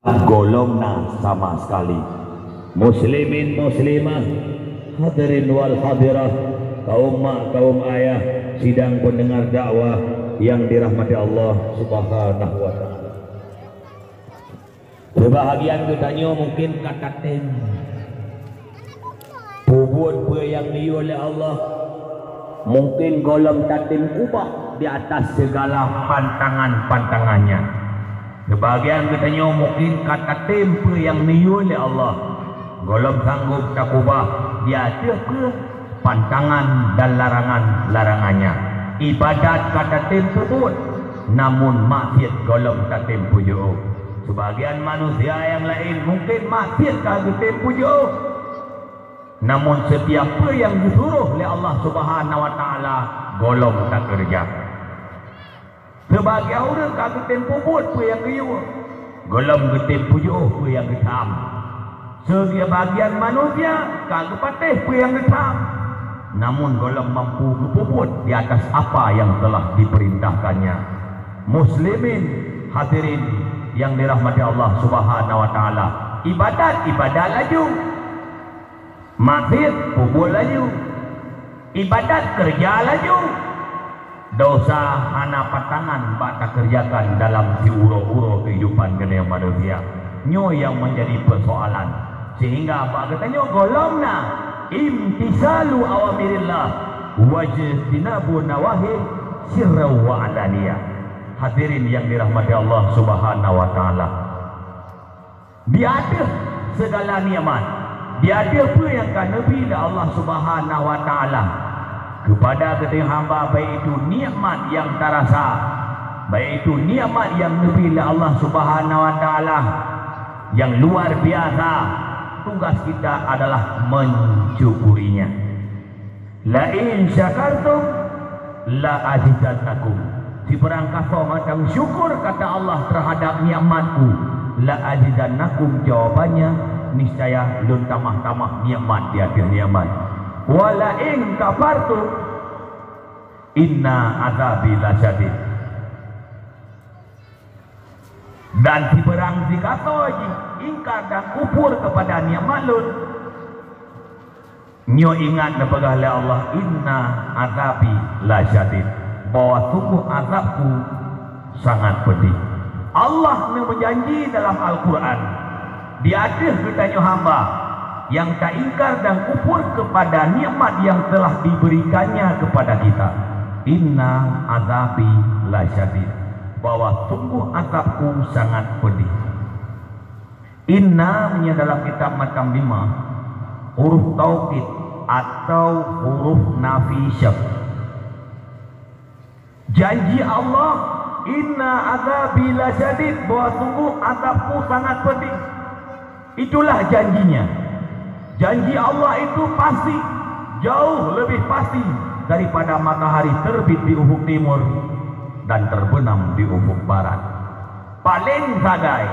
golongna sama sekali. Muslimin muslimah, hadirin wal hadirah, kaum mak kaum ayah, sidang pendengar dakwah yang dirahmati Allah Subhanahu wa taala. Sebahagian kitanya mungkin katakan bubut yang diu oleh Allah mungkin golong tatim ubah di atas segala pantangan-pantangannya. Sebagian katanya mungkin kata tempe yang niu oleh Allah golong sanggup tak ubah dia ke pantangan dan larangan-larangannya. Ibadat kata tempe pun namun maksiat golong tak tempe jauh. Sebagian manusia yang lain mungkin maksiat kata tempe jauh, namun setiap yang disuruh oleh Allah Subhanahu wa taala golong tak kerja. Sebagai orang kagak tempo buat apa yang kaya golong ke tempo jauh apa yang ketam. Sebagian manusia kagak patih apa yang ketam, namun golong mampu kepuput di atas apa yang telah diperintahkannya. Muslimin hadirin yang dirahmati Allah Subhanahu wa taala, ibadat laju, maksiat pupul laju, ibadat kerja laju, dosa hana patangan bak kerjakan dalam si uro-uro kehidupan kena manusia. Nyo yang menjadi persoalan sehingga apa katanya golongna imtisalu awamirillah wajtinabu nawahi sirra wa alaniyah. Hadirin yang dirahmati Allah Subhanahu wa taala, dia ada segala nikmat, dia ada apa yang kan Nabi Allah Subhanahu wa taala kepada ketika hamba, baik itu nikmat yang terasa, baik itu nikmat yang Nabi Allah Subhanahu wa taala yang luar biasa. Tugas kita adalah mensyukurinya. La in syakartum la azidannakum. Si berangkasa macam syukur kata Allah terhadap nikmatku, la azidannakum, jawabannya niscaya lun tamah-tamah nikmat di atas nikmat. Wala in kafartum inna azabi lasyadid. Dan si berang si kata lagi ingkar dan kufur kepada nikmat lun, nyo ingat kepada Allah, inna azabi lasyadid, bahwa sungguh azabku sangat pedih. Allah berjanji dalam Al-Quran, di atas kitanya hamba yang tak ingkar dan kufur kepada nikmat yang telah diberikannya kepada kita, inna azabi lasyadid, bahwa sungguh azabku sangat pedih. Inna dalam kitab macam 5 huruf taukid atau huruf nafi syak. Janji Allah, inna azabi lasyadid, bahwa sungguh azabku sangat pedih. Itulah janjinya. Janji Allah itu pasti, jauh lebih pasti daripada matahari terbit di ufuk timur dan terbenam di ufuk barat. Paling sadai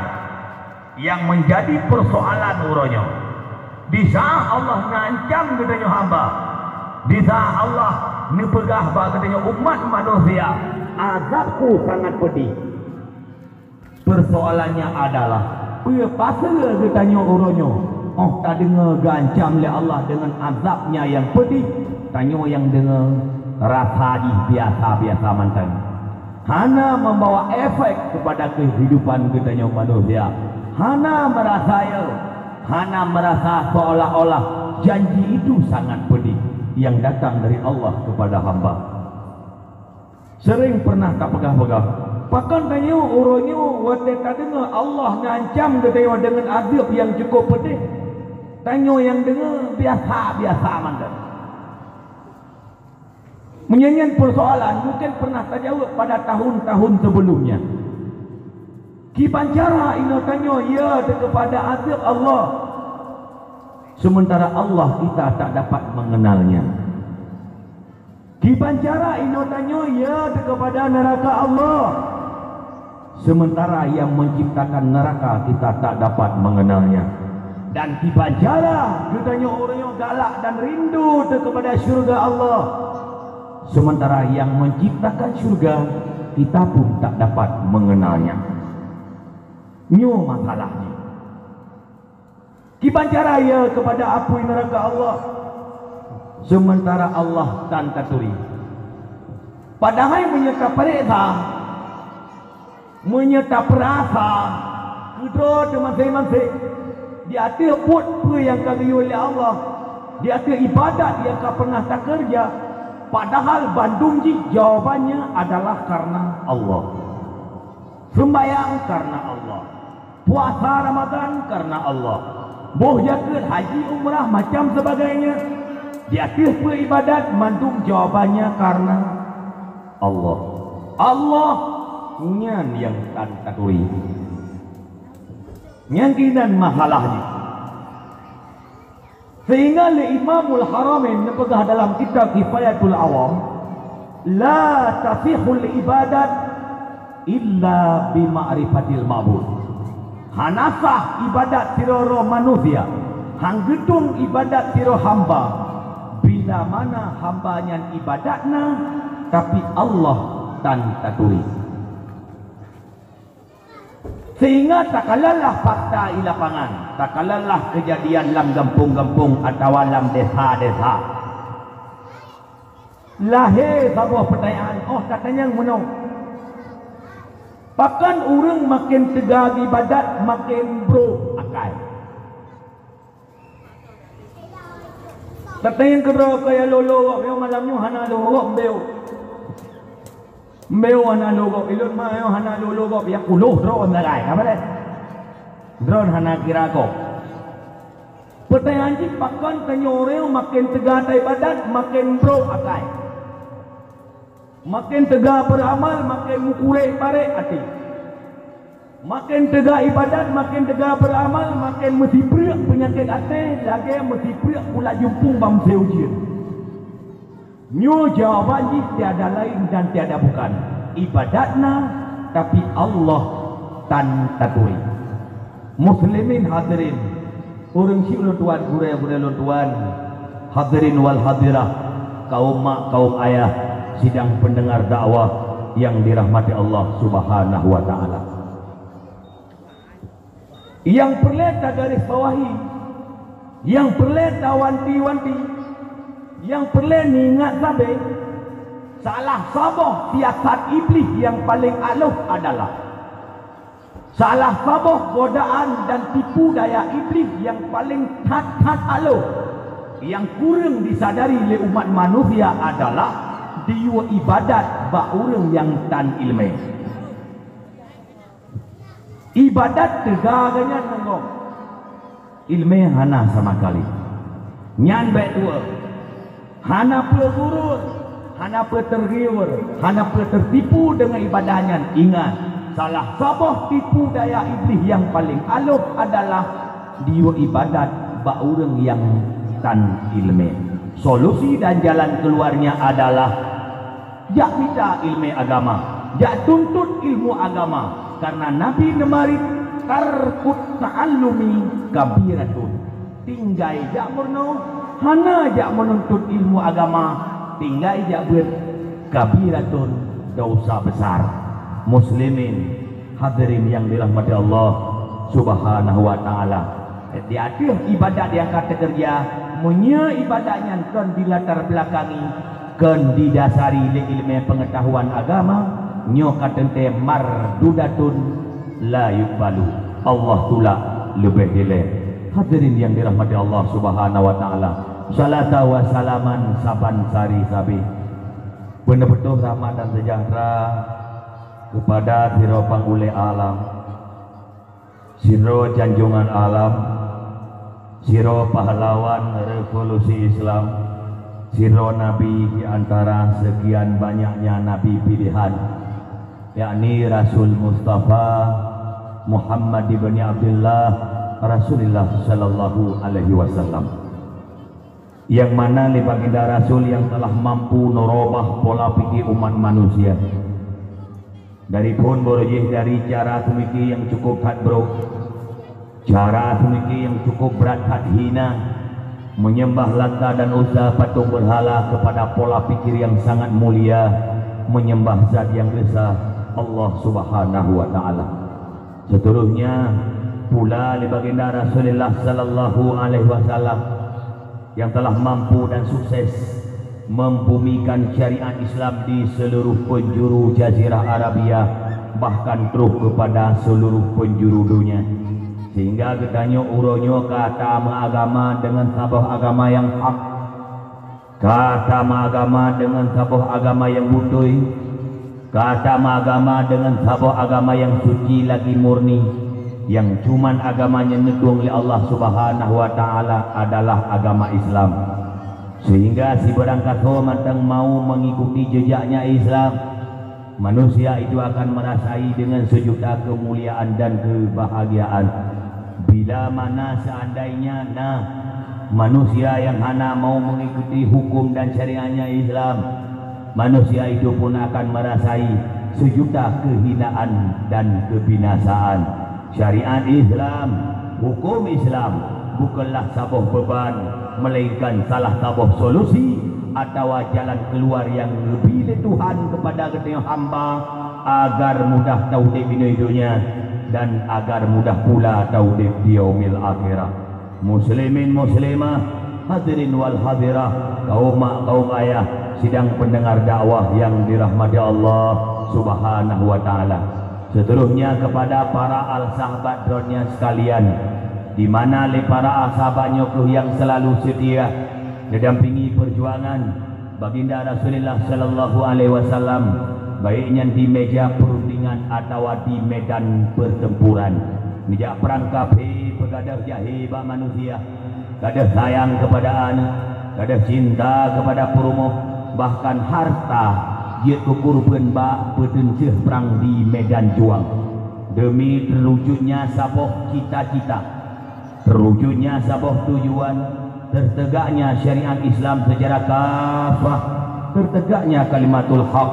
yang menjadi persoalan uronya, di saat Allah ngancam katanya hamba, di saat Allah nepegah katanya umat manusia, azabku sangat pedih. Persoalannya adalah pasal katanya uronya, oh tak dengar gancam oleh Allah dengan azabnya yang pedih, tanya yang dengar rasa biasa-biasa mantan, hana membawa efek kepada kehidupan katanya manusia. Hana merasa seolah-olah janji itu sangat pedih yang datang dari Allah kepada hamba. Sering pernah tak pegah-pegah pakan tanya uronyo wate tak dengar Allah ngancam katanya dengan azab yang cukup pedih, tanya yang dengar biasa-biasa mandan. Menyanyian persoalan mungkin pernah tak jawab pada tahun-tahun sebelumnya. Kipancara ino tanya ya kepada azab Allah, sementara Allah kita tak dapat mengenalnya. Kipancara ino tanya ya kepada neraka Allah, sementara yang menciptakan neraka kita tak dapat mengenalnya. Dan kipancara katanya orang yang galak dan rindu kepada syurga Allah, sementara yang menciptakan syurga kita pun tak dapat mengenalnya. Nyo masalahnya. Kibanca raya kepada api neraka Allah, sementara Allah dan katuri. Padahal menyerta pereza, menyerta perasa, kedua masing-masing. Dia ada buat apa yang kali oleh Allah. Dia ada ibadat yang kau pernah tak kerja. Padahal bandung ji jawabannya adalah karena Allah. Sembahyang karena Allah. Puasa Ramadan karena Allah. Boh jaga haji umrah macam sebagainya. Dia ada ibadat bandung jawabannya karena Allah. Allah nyan yang tak katuri. Nyanginan masalahnya. Sehingga Imamul Haramain nepegah dalam kitab Kifayatul Awam, la tasihul ibadat illa bima'rifatil ma'bud. Hanasah ibadat siro manusia, hanggetung ibadat siro hamba, bila mana hambanya ibadatna tapi Allah tan taturi. Sehingga tak kalalah fakta di lapangan, tak kalalah kejadian dalam kampung-kampung atau dalam desa-desa. Lahir sebuah pertanyaan, oh katanya menang. Bahkan orang makin tegar ibadat, makin bro akal. Katanya kedua kaya lolo, yang malamnya hana lolo, Mbeo hana logo, ilun mayo hana logo, ya kulo drone nagai, apa deh? Drone hana kira ko. Pertanyaan cik pakan tanyoreo makin tegar ibadat, makin bro akai. Makin tegar beramal, makin mukule pare hati. Makin tegar ibadat, makin tegar beramal, makin mesti priak penyakit hati, lagi mesti priak pula jumpung bam seujian. Nyo jawaban tiada lain dan tiada bukan ibadatna tapi Allah tan tatui. Muslimin hadirin, orang si ulun tuan gure ulun tuan, hadirin wal hadirah, kaum mak kaum ayah, sidang pendengar dakwah yang dirahmati Allah Subhanahu wa taala. Yang perlu garis bawahi, yang perlu wanti-wanti, yang perlu ingat sabe, salah saboh siasat iblis yang paling aluh adalah salah saboh godaan dan tipu daya iblis yang paling tat aluh yang kurang disadari oleh umat manusia adalah dia ibadat bak orang yang tan ilmu. Ibadat tegaganya nengok ilmu hana sama kali nyan baik tua. Hana pelurus, hana tergiur, hana tertipu dengan ibadahnya. Ingat, salah saboh tipu daya iblis yang paling aluh adalah dia ibadat bak orang yang tan ilmu. Solusi dan jalan keluarnya adalah jak minta ilmu agama, jak tuntut ilmu agama. Karena Nabi nemarit tarkut ta'allumi kabiratun. Tinggai jak murno, hana jak menuntut ilmu agama, tinggal jak berkabiratun, dosa besar. Muslimin hadirin yang dirahmati Allah Subhanahu wa taala. Dia ada ibadat yang kata kerja, munya ibadatnya kan dilatar belakangi, kan didasari oleh ilmu pengetahuan agama, nyo kata te mardudatun la yuqbalu. Allah tula lebih dile. Hadirin yang dirahmati Allah Subhanahu wa taala. Salata wa salaman saban sari sabi. Benar-benar rahmat dan sejahtera kepada siro panggule alam, siro janjungan alam, siro pahlawan revolusi Islam, siro nabi di antara sekian banyaknya nabi pilihan, yakni Rasul Mustafa Muhammad ibn Abdullah Rasulullah sallallahu alaihi wasallam, yang mana baginda Rasul yang telah mampu merubah pola pikir umat manusia dari pun berjih dari cara semiki yang cukup hadbro, cara semiki yang cukup berat hina, menyembah lata dan usaha patung berhala, kepada pola pikir yang sangat mulia, menyembah zat yang esa Allah Subhanahu wa taala. Seterusnya pula di baginda Rasulullah sallallahu alaihi wasallam yang telah mampu dan sukses membumikan syariat Islam di seluruh penjuru Jazirah Arabia, bahkan terus kepada seluruh penjuru dunia, sehingga katanya uronyo kata agama dengan sabah agama yang hak, kata agama dengan sabah agama yang butuh, kata agama dengan sabah agama yang suci lagi murni, yang cuman agamanya nedung oleh Allah Subhanahu wa taala adalah agama Islam. Sehingga si berangkat matang mau mengikuti jejaknya Islam, manusia itu akan merasai dengan sejuta kemuliaan dan kebahagiaan. Bila mana seandainya manusia yang hana mau mengikuti hukum dan syariatnya Islam, manusia itu pun akan merasai sejuta kehinaan dan kebinasaan. Syariat Islam, hukum Islam bukanlah sabah beban, melainkan salah sabah solusi atau jalan keluar yang lebih dari Tuhan kepada kedua hamba, agar mudah taudib di dunia dan agar mudah pula taudib di yaumil akhirah. Muslimin muslimah, hadirin wal hadirah, kaum mak kaum ayah, sidang pendengar dakwah yang dirahmati Allah Subhanahu wa taala. Seterusnya kepada para al-sahabat dronnya sekalian, di mana le para sahabatnya yang selalu setia mendampingi perjuangan baginda Rasulullah sallallahu alaihi wasallam, baiknya di meja perundingan atau di medan pertempuran. Nijak perang kafir begadah jahe bak manusia, gadah sayang kepada anak, gadah cinta kepada perumoh, bahkan harta dia kukurban bak berdenceh perang di medan juang demi terwujudnya sabah cita-cita, terwujudnya sabah tujuan, tertegaknya syariat Islam secara kafah, tertegaknya kalimatul haq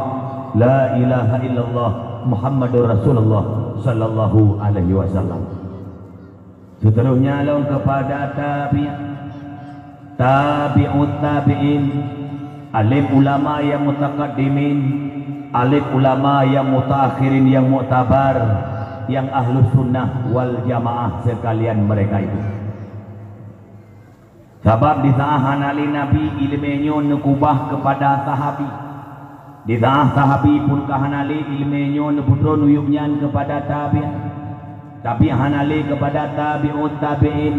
la ilaha illallah Muhammadur Rasulullah sallallahu alaihi wasallam. Seterusnya lalu kepada tabi'ut tabi'in, alim ulama yang mutakaddimin, alim ulama yang mutaakhirin, yang mu'tabar, yang ahlus sunnah wal jamaah sekalian mereka itu. Sebab di saat ali Nabi ilmenyo nekubah kepada sahabi, di saat sahabi pun kahanali ilmenyo neputro nuyubnyan kepada tabi'in, tapi hanali kepada tabi'ut tabi'in.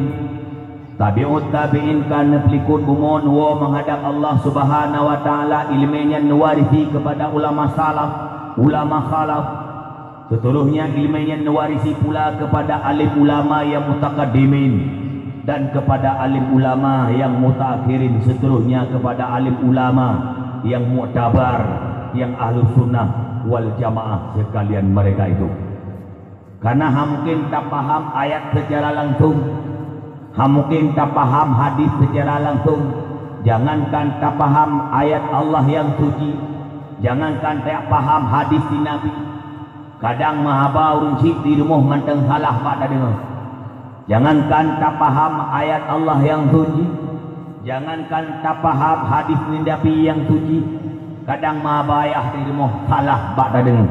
Tabi'ut tabi'in kan pelikut umon wa menghadap Allah Subhanahu wa taala, ilmunya nuwarisi kepada ulama salaf, ulama khalaf. Seterusnya ilmunya nuwarisi pula kepada alim ulama yang mutakaddimin dan kepada alim ulama yang mutakhirin, seterusnya kepada alim ulama yang mu'tabar, yang ahlus sunnah wal jamaah sekalian mereka itu. Karena mungkin tak paham ayat secara langsung, mungkin tak paham hadis secara langsung, jangankan tak paham ayat Allah yang suci, jangankan tak paham hadis di Nabi, kadang mahaba urun di rumah manteng salah pada dengar. Jangankan tak paham ayat Allah yang suci, jangankan tak paham hadis Nabi yang suci, kadang mahaba ayah di rumah salah pada dengar.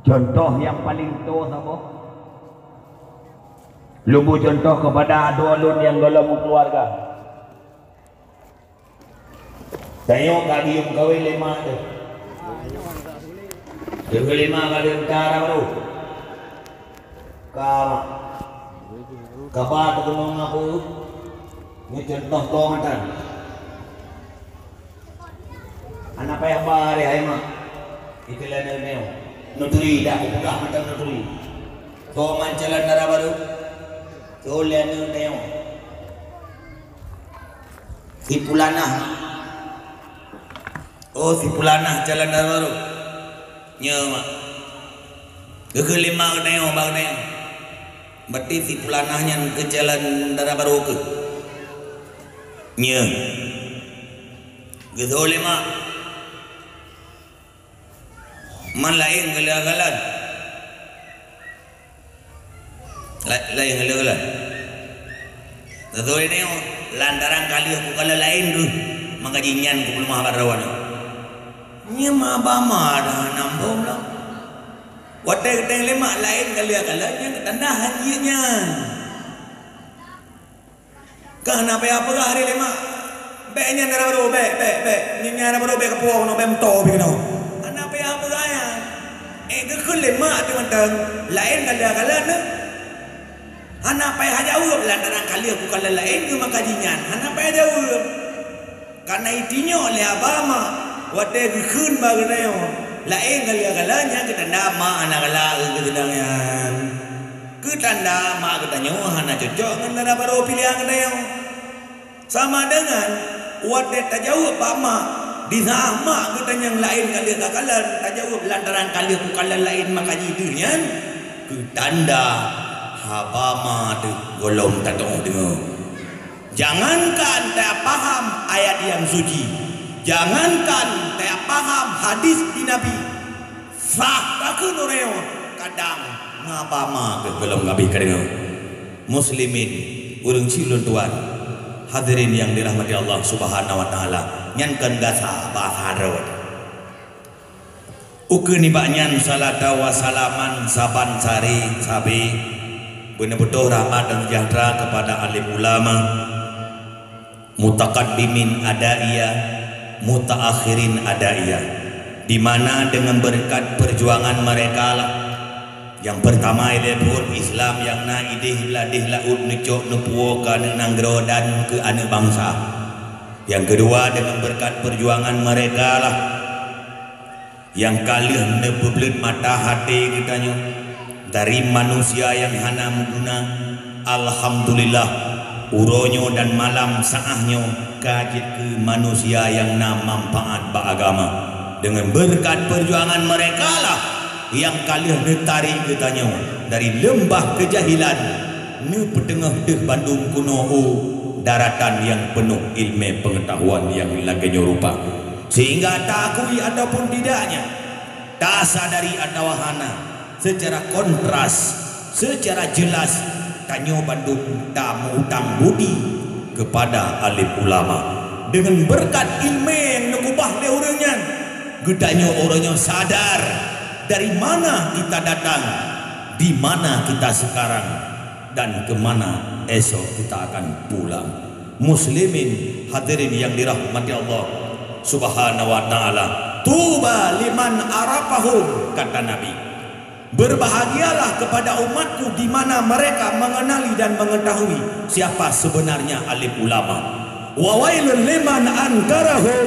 Contoh yang paling tua apa? Lubu contoh kepada adolun yang dalam keluarga. Tengok kali yang kawin lima tu. Yang kelima kali utara baru. Kama. Kabar terkenal aku. Ini contoh tuan. Anak payah bahari ayam. Itulah nama. Nutri dah aku pegang macam nutri. Kau mancalan darah baru. Kau lihat ni tengok. Si Pulanah. Oh si Pulanah jalan darah baru. Nyamak. Kelima tengok bang tengok. Berarti si Pulanahnya ke jalan darah baru ke? Nyak. Kelima. Man lain galagalan, lain galagalan. Tetapi ini lantaran kali aku kalau lain tu, maka jinyan aku belum mahabat rawan. Nya mabama dah nambung lah. Watai teng lemak lain kali-kalanya ketandahan ianya. Kenapa apa hari lemak? Beknya nara baru bek nyara baru bek kepuang no bem to bino. Kenapa apa gaya? Ke lemak tu mentang lain kali-kalanya. Kenapa aja uap lantaran kali aku kali lain ke makajinyan. Kenapa aja uap? Karena itinya oleh abama watai kun bagainya. Lain kali-kalanya kita nama anak kala ketenangan. Ketanda mak katanya hana cocok dengan nara baru pilihan katanya. Sama dengan wadah tak jawab pama di sama katanya lain kali-kakalan tak jawab lantaran kali aku kalan lain makanya itunya. Ketanda habama tu golong tak tahu dengar. Jangankan tak paham ayat yang suci. Jangankan tak paham hadis di Nabi. Sah tak ke noreo kadang ngapama ke belum ngabih kadang. Muslimin urang cilun tuan. Hadirin yang dirahmati Allah Subhanahu wa taala. Nyankan gasa bahasa Arab. Ukeni banyan salata wa salaman saban sari sabi benar-benar rahmat dan sejahtera kepada alim ulama mutakaddimin adaiyah mutaakhirin adaiyah, di mana dengan berkat perjuangan mereka lah yang pertama ilepur Islam yang na idih ladih laud necok nepuo kana nanggro dan ke ane bangsa. Yang kedua dengan berkat perjuangan mereka lah yang kalih nebeblet mata hati kitanya dari manusia yang hana mengguna. Alhamdulillah uronyo dan malam saahnya kajit ke manusia yang na manfaat beragama. Dengan berkat perjuangan mereka lah yang kalih ditarik katanya dari lembah kejahilan ne petengah deh Bandung kuno daratan yang penuh ilmu pengetahuan yang laganya rupa sehingga tak akui ataupun tidaknya tak sadari atau hana secara kontras secara jelas tanyo Bandung tak mengutang budi kepada alim ulama dengan berkat ilmu yang nekubah le orangnya gedanya orangnya sadar dari mana kita datang, di mana kita sekarang, dan kemana esok kita akan pulang. Muslimin hadirin yang dirahmati Allah Subhanahu wa taala. Tuba liman arafahum, kata Nabi. Berbahagialah kepada umatku di mana mereka mengenali dan mengetahui siapa sebenarnya alim ulama. Wa wailul liman ankarahum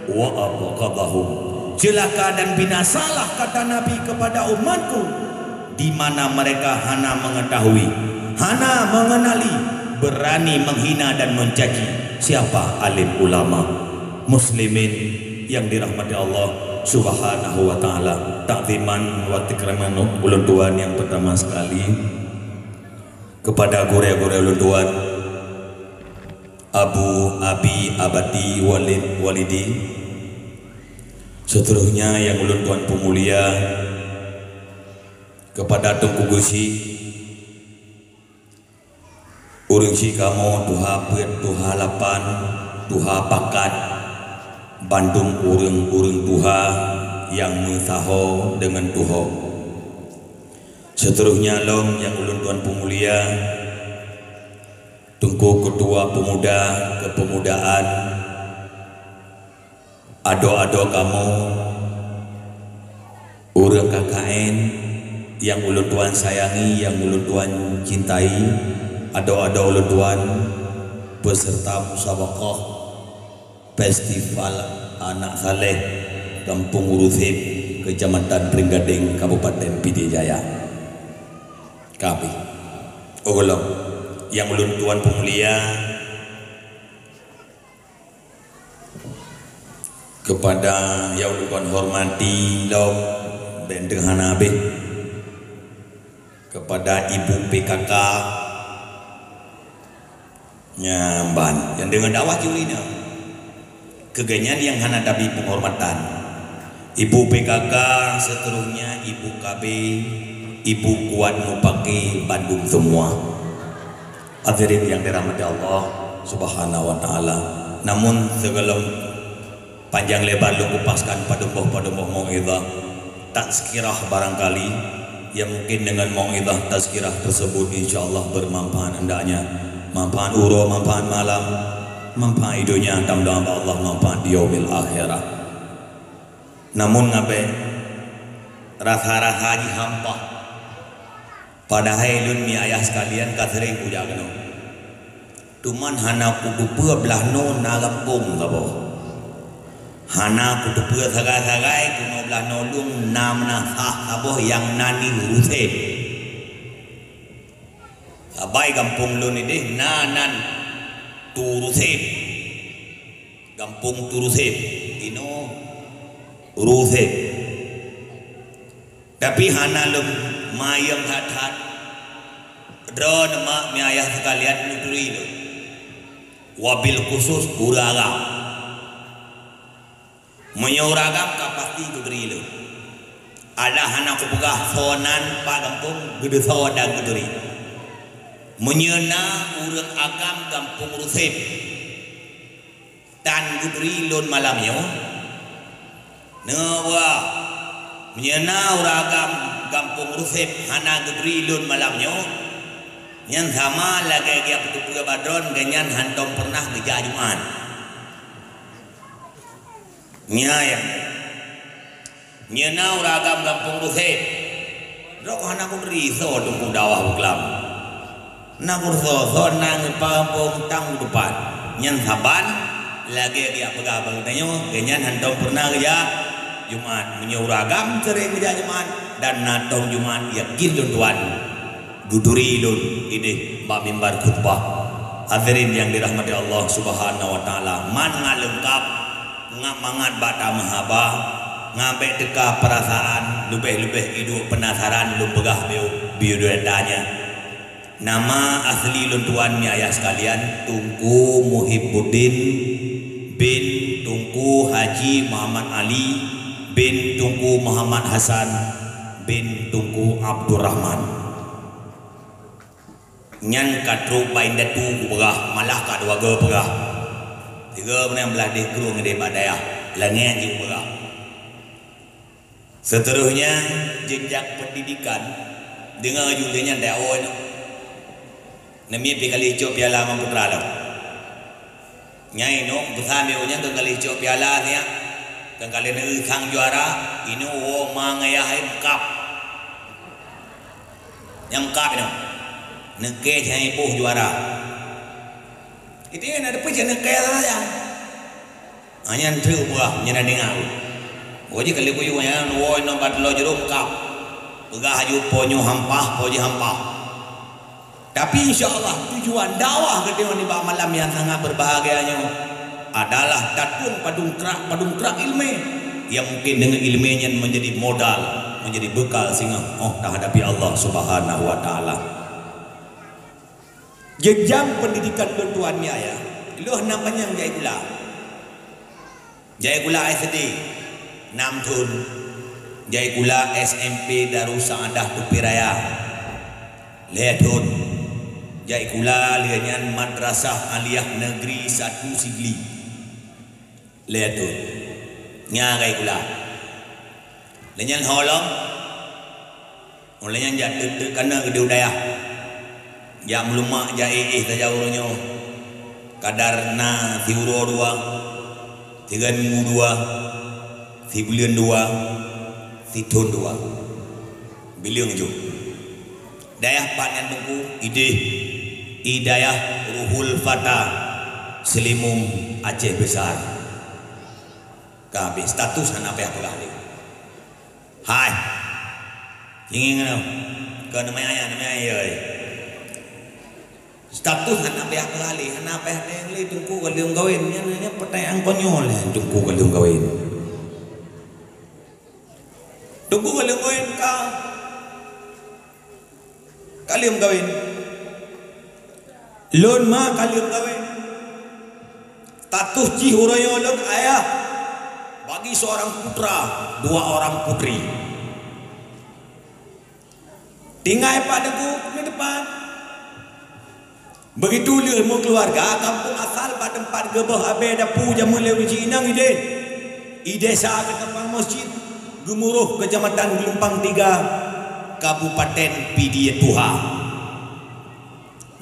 wa abghadahum. Celaka dan binasalah kata Nabi kepada umatku di mana mereka hana mengetahui, hana mengenali, berani menghina dan mencaci siapa alim ulama. Muslimin yang dirahmati Allah Subhanahu wa taala, takziman wa tikraman ulun tuan yang pertama sekali kepada gure-gure ulun tuan Abu Abi Abati Walid Walidi, seterusnya yang ulun tuan pemulia kepada Tengku Gusi urang si kamu tuha pet tuha lapan tuha pakat Bandung urang-urang tuha yang mengtaho dengan tuho. Seterusnya long yang ulun tuan pemulia Tengku Ketua Pemuda Kepemudaan, ado-ado kamu urang KKN yang ulun tuan sayangi, yang ulun tuan cintai, ado-ado ulun tuan peserta musabaqah festival anak saleh Kampung Urusip Kecamatan Pringgading Kabupaten Pidijaya. Kami ogolong yang ulun tuan pemulia kepada yang ulun hormati lo bendeng hanabe, kepada ibu PKK nyamban yang dengan dakwah julina kegenyan yang hadapi penghormatan ibu PKK, seterusnya ibu KB, ibu kuat mupake Bandung semua. Hadirin yang dirahmati Allah Subhanahu wa taala. Namun segala panjang lebar lu kupaskan padumbah mau'izah tazkirah barangkali yang mungkin dengan mau'izah tazkirah tersebut insyaallah bermanfaat hendaknya, manfaat uro, manfaat malam, manfaat dunia, mudah-mudahan Allah manfaat di yaumil akhirah. Namun ngabe rasa-rasa haji hampa padahal lun mi ayah sekalian kasering puja kena tuman hana kudu peur belah no na kampung ka boh hana kudu peur sagai-sagai kuno belah no lung namna sah ka boh yang nani uruse abai kampung lun ini nanan turusip kampung turusip ino urusip tapi hana lum mayang hat-hat dro nama mi ayah sekalian nuturi lo wabil khusus uragam menyuragam kapasti nuturi lo ada hana kupegah sonan pak kampung gede soda nuturi menyena urang agam kampung rusip tan nuturi lon malamnya nawa menyena uragam kampung rusip hana nuturi lon malamnya yang sama lagi dia petugas badron ganyan hantom pernah kerja Jumat nyaya nyena uragam kampung rusip rok hana ku riso tunggu dawah buklam na kurso so nang kampung tang depan nyan saban lagi dia pegah bagdanyo ganyan hantom pernah kerja Jumat menyuragam sering kerja Jumat dan natong Jumat yakin tuan duduri lun ini bab mimbar khutbah. Hadirin yang dirahmati Allah Subhanahu wa taala, man ngalengkap ngamangat bata mahaba ngabe teka perasaan lebih-lebih hidup penasaran lu pegah biodatanya. Nama asli lun tuan mi ayah sekalian Tunku Muhibbuddin bin Tunku Haji Muhammad Ali bin Tunku Muhammad Hasan bin Tunku Abdurrahman nyan katru bain datu pegah malah ka dua ge pegah tiga benar belah di gerung de badaya langen ji pegah. Seterusnya jejak pendidikan dengan julenya daun nami pikali cop piala mamputra lo nyai no besame nya kali cop piala nya kali ne sang juara ini wo mangaya kap yang kap no neke jai puh juara itu yang ada pecah neke saja hanya ntu buah nyana dengar oji kali kuyu nya no no batlo jerum kap pegah haju ponyo hampah poji hampah tapi insyaallah tujuan dakwah ke dewan di malam yang sangat berbahagianya adalah tatun padungkrak ilmu yang mungkin dengan ilmunya menjadi modal menjadi bekal sehingga tak hadapi Allah Subhanahu wa taala. Jenjang pendidikan tuan mi ayah loh namanya Jaya Gula SD 6 tahun Jaya Gula SMP Darus Saadah Tupiraya Ledon Jaya Gula lianyan Madrasah Aliyah Negeri 1 Sigli Ledon nya Jaya Gula lianyan holong lianyan jatuh karena gede udaya yang melumak jai saja urunya kadar na si uro 2 3 minggu 2 si bulan 2 si tahun 2 bilang jo dayah panen tunggu ide idayah ruhul fata selimum Aceh besar kabe status anak pihak pelali hai ingin ngano ke namanya status anak pihak pelali anak pihak yang tunggu kalium kawin nya pertanyaan konyol tunggu kalium kawin tunggu kalium kawin kalium kawin lon ma kalium kawin status cihuraya lon ayah bagi seorang putra 2 orang putri tinggal padaku di depan begitu dia mau keluarga kampung asal pada tempat gebah abe ada puja mulai uji inang ide sah ke tempat masjid Gemuruh Kecamatan Gelumpang 3 Kabupaten Pidietuha.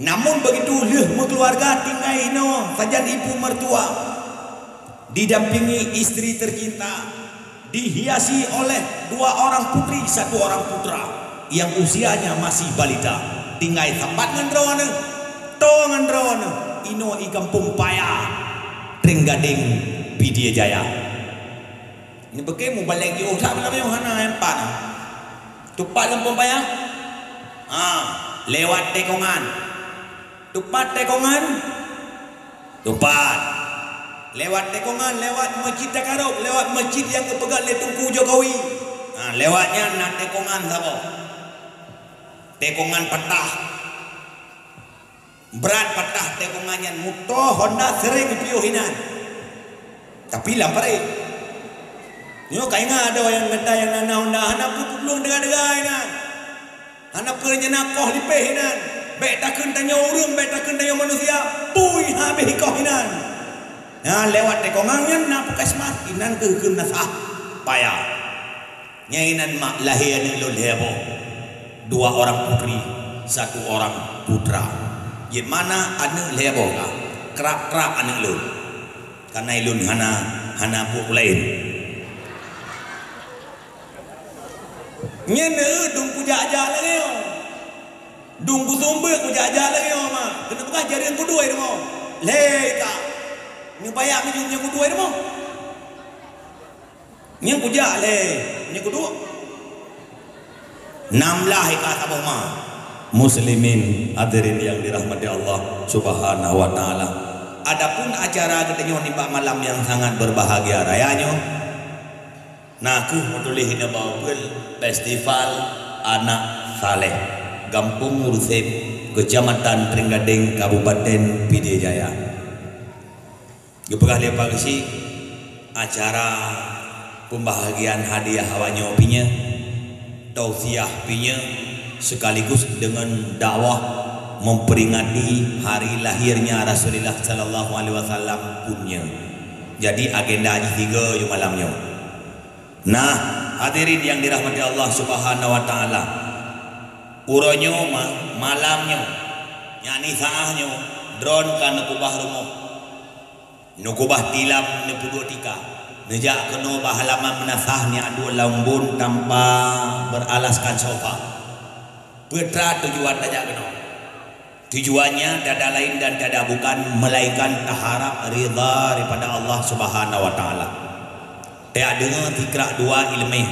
Namun begitu keluarga tinggal ino sajan ibu mertua didampingi istri tercinta, dihiasi oleh 2 orang putri 1 orang putra yang usianya masih balita. Tinggal tempat ngendroane to ngendroane ino i Kampung Paya Trenggading Pidie Jaya. Ini bagaimana balik yo sak namanya hana empat. Tupat Kampung Paya. Lewat Tekongan. Tupat Tekongan. Tupat. Lewat Tekongan, lewat Masjid Takaruk, lewat masjid yang kepegang oleh Tunku Jokowi. Lewatnya nak Tekongan sabo. Tekongan patah. Berat patah Tekongannya muto Honda sering piuhinan. Tapi lampare. Yo kainga ada yang ngeda yang nana Honda hana belum dengar-dengar hinan. Hana pernya nakoh lipeh hinan. Baik takun tanya urang, baik takun tanya manusia. Pui habis kau hinan. Lewat Tekongannya na Puskesmas inan ke nasah payah. Nyainan mak lahir ni lul hebo. 2 orang putri, 1 orang putra. Yang mana anak hebo ka? Kerap-kerap anak lul. Karena ilun hana puk lain. Nyene dung ku jajah lagi yo. Dung ku sumber ku jajah lagi yo ma. Kenapa jadi yang kedua itu mo? Leka. Ni bayak ni yang kedua itu mo. Yang kuja le, yang kedua. 16 kata bohma. Muslimin hadirin yang dirahmati Allah Subhanahu wa taala. Adapun acara ketenyo nimba malam yang sangat berbahagia rayanya. Nah, aku motulih hina baubel festival anak saleh Kampung Mursib Kecamatan Trenggading Kabupaten Pidie Jaya. Gepegah lepa kesi acara pembahagian hadiah hawanyo pinya tausiah pinya sekaligus dengan dakwah memperingati hari lahirnya Rasulullah sallallahu alaihi wasallam punya. Jadi agenda haji 3 yo malamnya. Nah, hadirin yang dirahmati Allah Subhanahu wa taala. Uronyo malamnya nyani saahnya drone kana kubah rumah. Nukubah tilam nepudua tika. Nejak kena halaman menasahnya adu lambun tanpa beralaskan sofa. Putra tujuan tajak kena. Tujuannya tiada lain dan tiada bukan melainkan harap ridha daripada Allah Subhanahu wa taala. Tiada tikrak 2 ilmu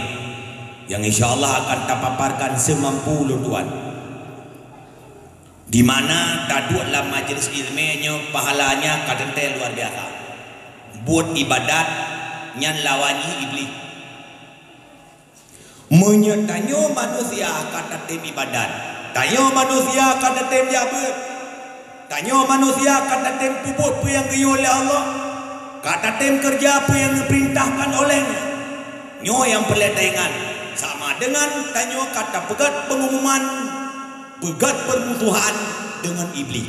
yang insyaallah akan tapaparkan semampu lutuan. Di mana taduk dalam majlis ilmiahnya pahalanya kadente luar biasa. Buat ibadat nyan lawani iblis. Menyetanyo manusia kata tim ibadat. Tanyo manusia kata tim jabat. Tanyo manusia kata tim puput apa yang diyo oleh Allah. Kata tim kerja apa yang diperintahkan olehnya. Nyo yang perletengan sama dengan tanyo kata pegat pengumuman, pegat permusuhan dengan iblis.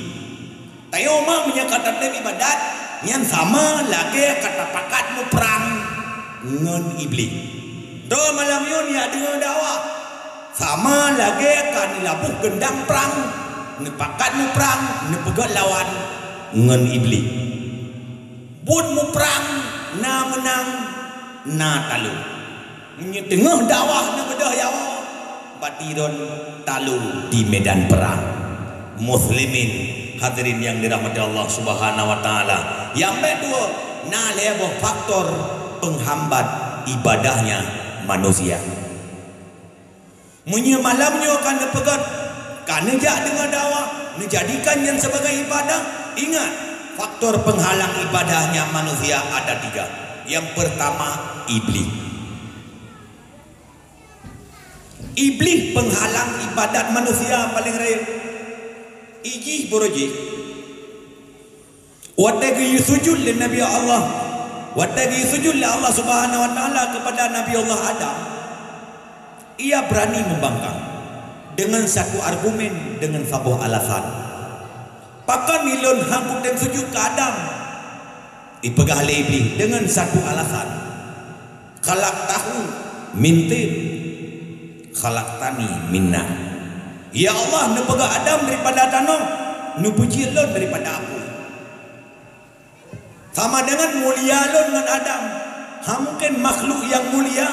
Tanyo mah menyakata tim ibadat yang sama lagi kata pakatmu perang dengan iblis. Do malam yun ya dengan dakwah sama lagi kan labuh gendang perang nepakatmu perang nepegat lawan dengan iblis. Bun mu perang na menang na talu. Tengah dakwah na bedah yawa batiron talu di medan perang. Muslimin hadirin yang dirahmati Allah Subhanahu wa taala. Yang kedua, na lebo faktor penghambat ibadahnya manusia. Munye malamnya akan dipegat kan nejak dengan dakwah, menjadikan yang sebagai ibadah. Ingat, faktor penghalang ibadahnya manusia ada 3. Yang pertama, iblis. Iblis penghalang ibadat manusia paling raya. Iji boroji. Watagi sujud li Nabi Allah. Watagi sujud li Allah Subhanahu wa taala kepada Nabi Allah Adam. Ia berani membangkang dengan satu argumen, dengan sebuah alasan. Pakan milon hangkut dan sujud ke Adam. Dipegah oleh iblis dengan satu alasan. Kalak tahu mintin khalaqtani minna. Ya Allah, nu pega Adam daripada tanah, nu puji lon daripada aku. Sama dengan mulia lon dengan Adam. Ha mungkin makhluk yang mulia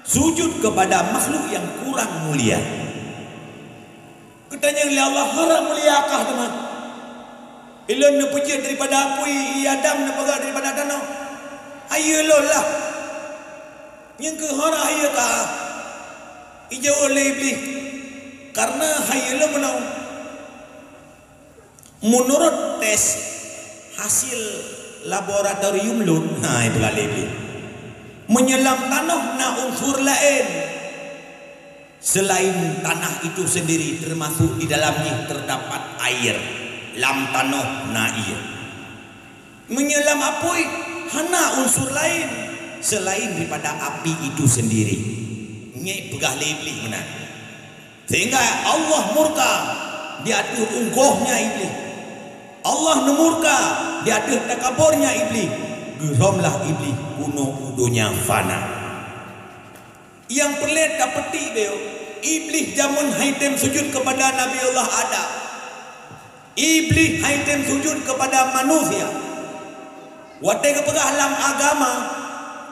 sujud kepada makhluk yang kurang mulia. Katanya oleh Allah, haram muliakah teman? Ilon nu puji daripada aku, Adam nu pega daripada tanah. Ayolah lah. Yang ke hara ayakah? Ijau oleh iblis. Karena hayala menau menurut tes hasil laboratorium lun, nah itu kali ini menyelam tanah na unsur lain selain tanah itu sendiri, termasuk di dalamnya terdapat air. Lam tanah na iya menyelam apoi hana unsur lain selain daripada api itu sendiri. Nyai pegah lebih menang. Sehingga Allah murka di atas ungkohnya iblis. Allah murka di atas takaburnya iblis. Geramlah iblis kuno udonya fana. Yang pelit dapeti dia, iblis jamun haitem sujud kepada Nabi Allah Adam. Iblis haitem sujud kepada manusia. Watai kepegah dalam agama,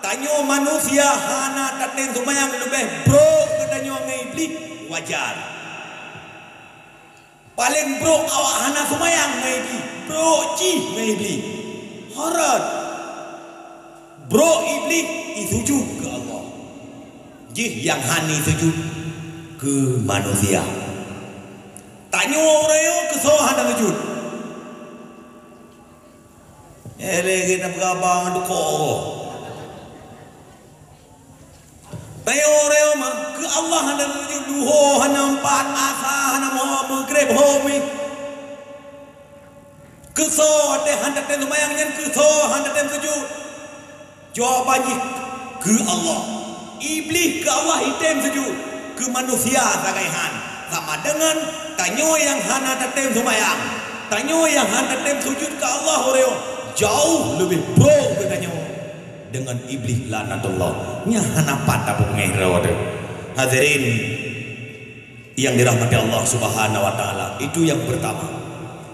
tanyo manusia hana taten sumayang lebih bro katanya ngai iblis. Wajar. Paling bro awak hana sumayang maybe. Bro ci maybe. Harat. Bro iblis sujud ke Allah. Jih yang hani sujud ke manusia. Tanya orang ke sohan dan sujud. Kita berabang dukor. Tayo mah ke Allah hana sujud duho hana empat asa hana mau mengrep homi ke so ade hana ten lumayang nyen ke so hana ten sujud jawabannya ke Allah. Iblis ke Allah hitem sujud, ke manusia sagaihan. Sama dengan tanyo yang hana ten lumayang, tanyo yang hana ten sujud ke Allah oreo jauh lebih pro ke tanyo dengan iblis laknatullah nya hana patah pengairau. Hadirin yang dirahmati Allah Subhanahu wa taala, itu yang pertama.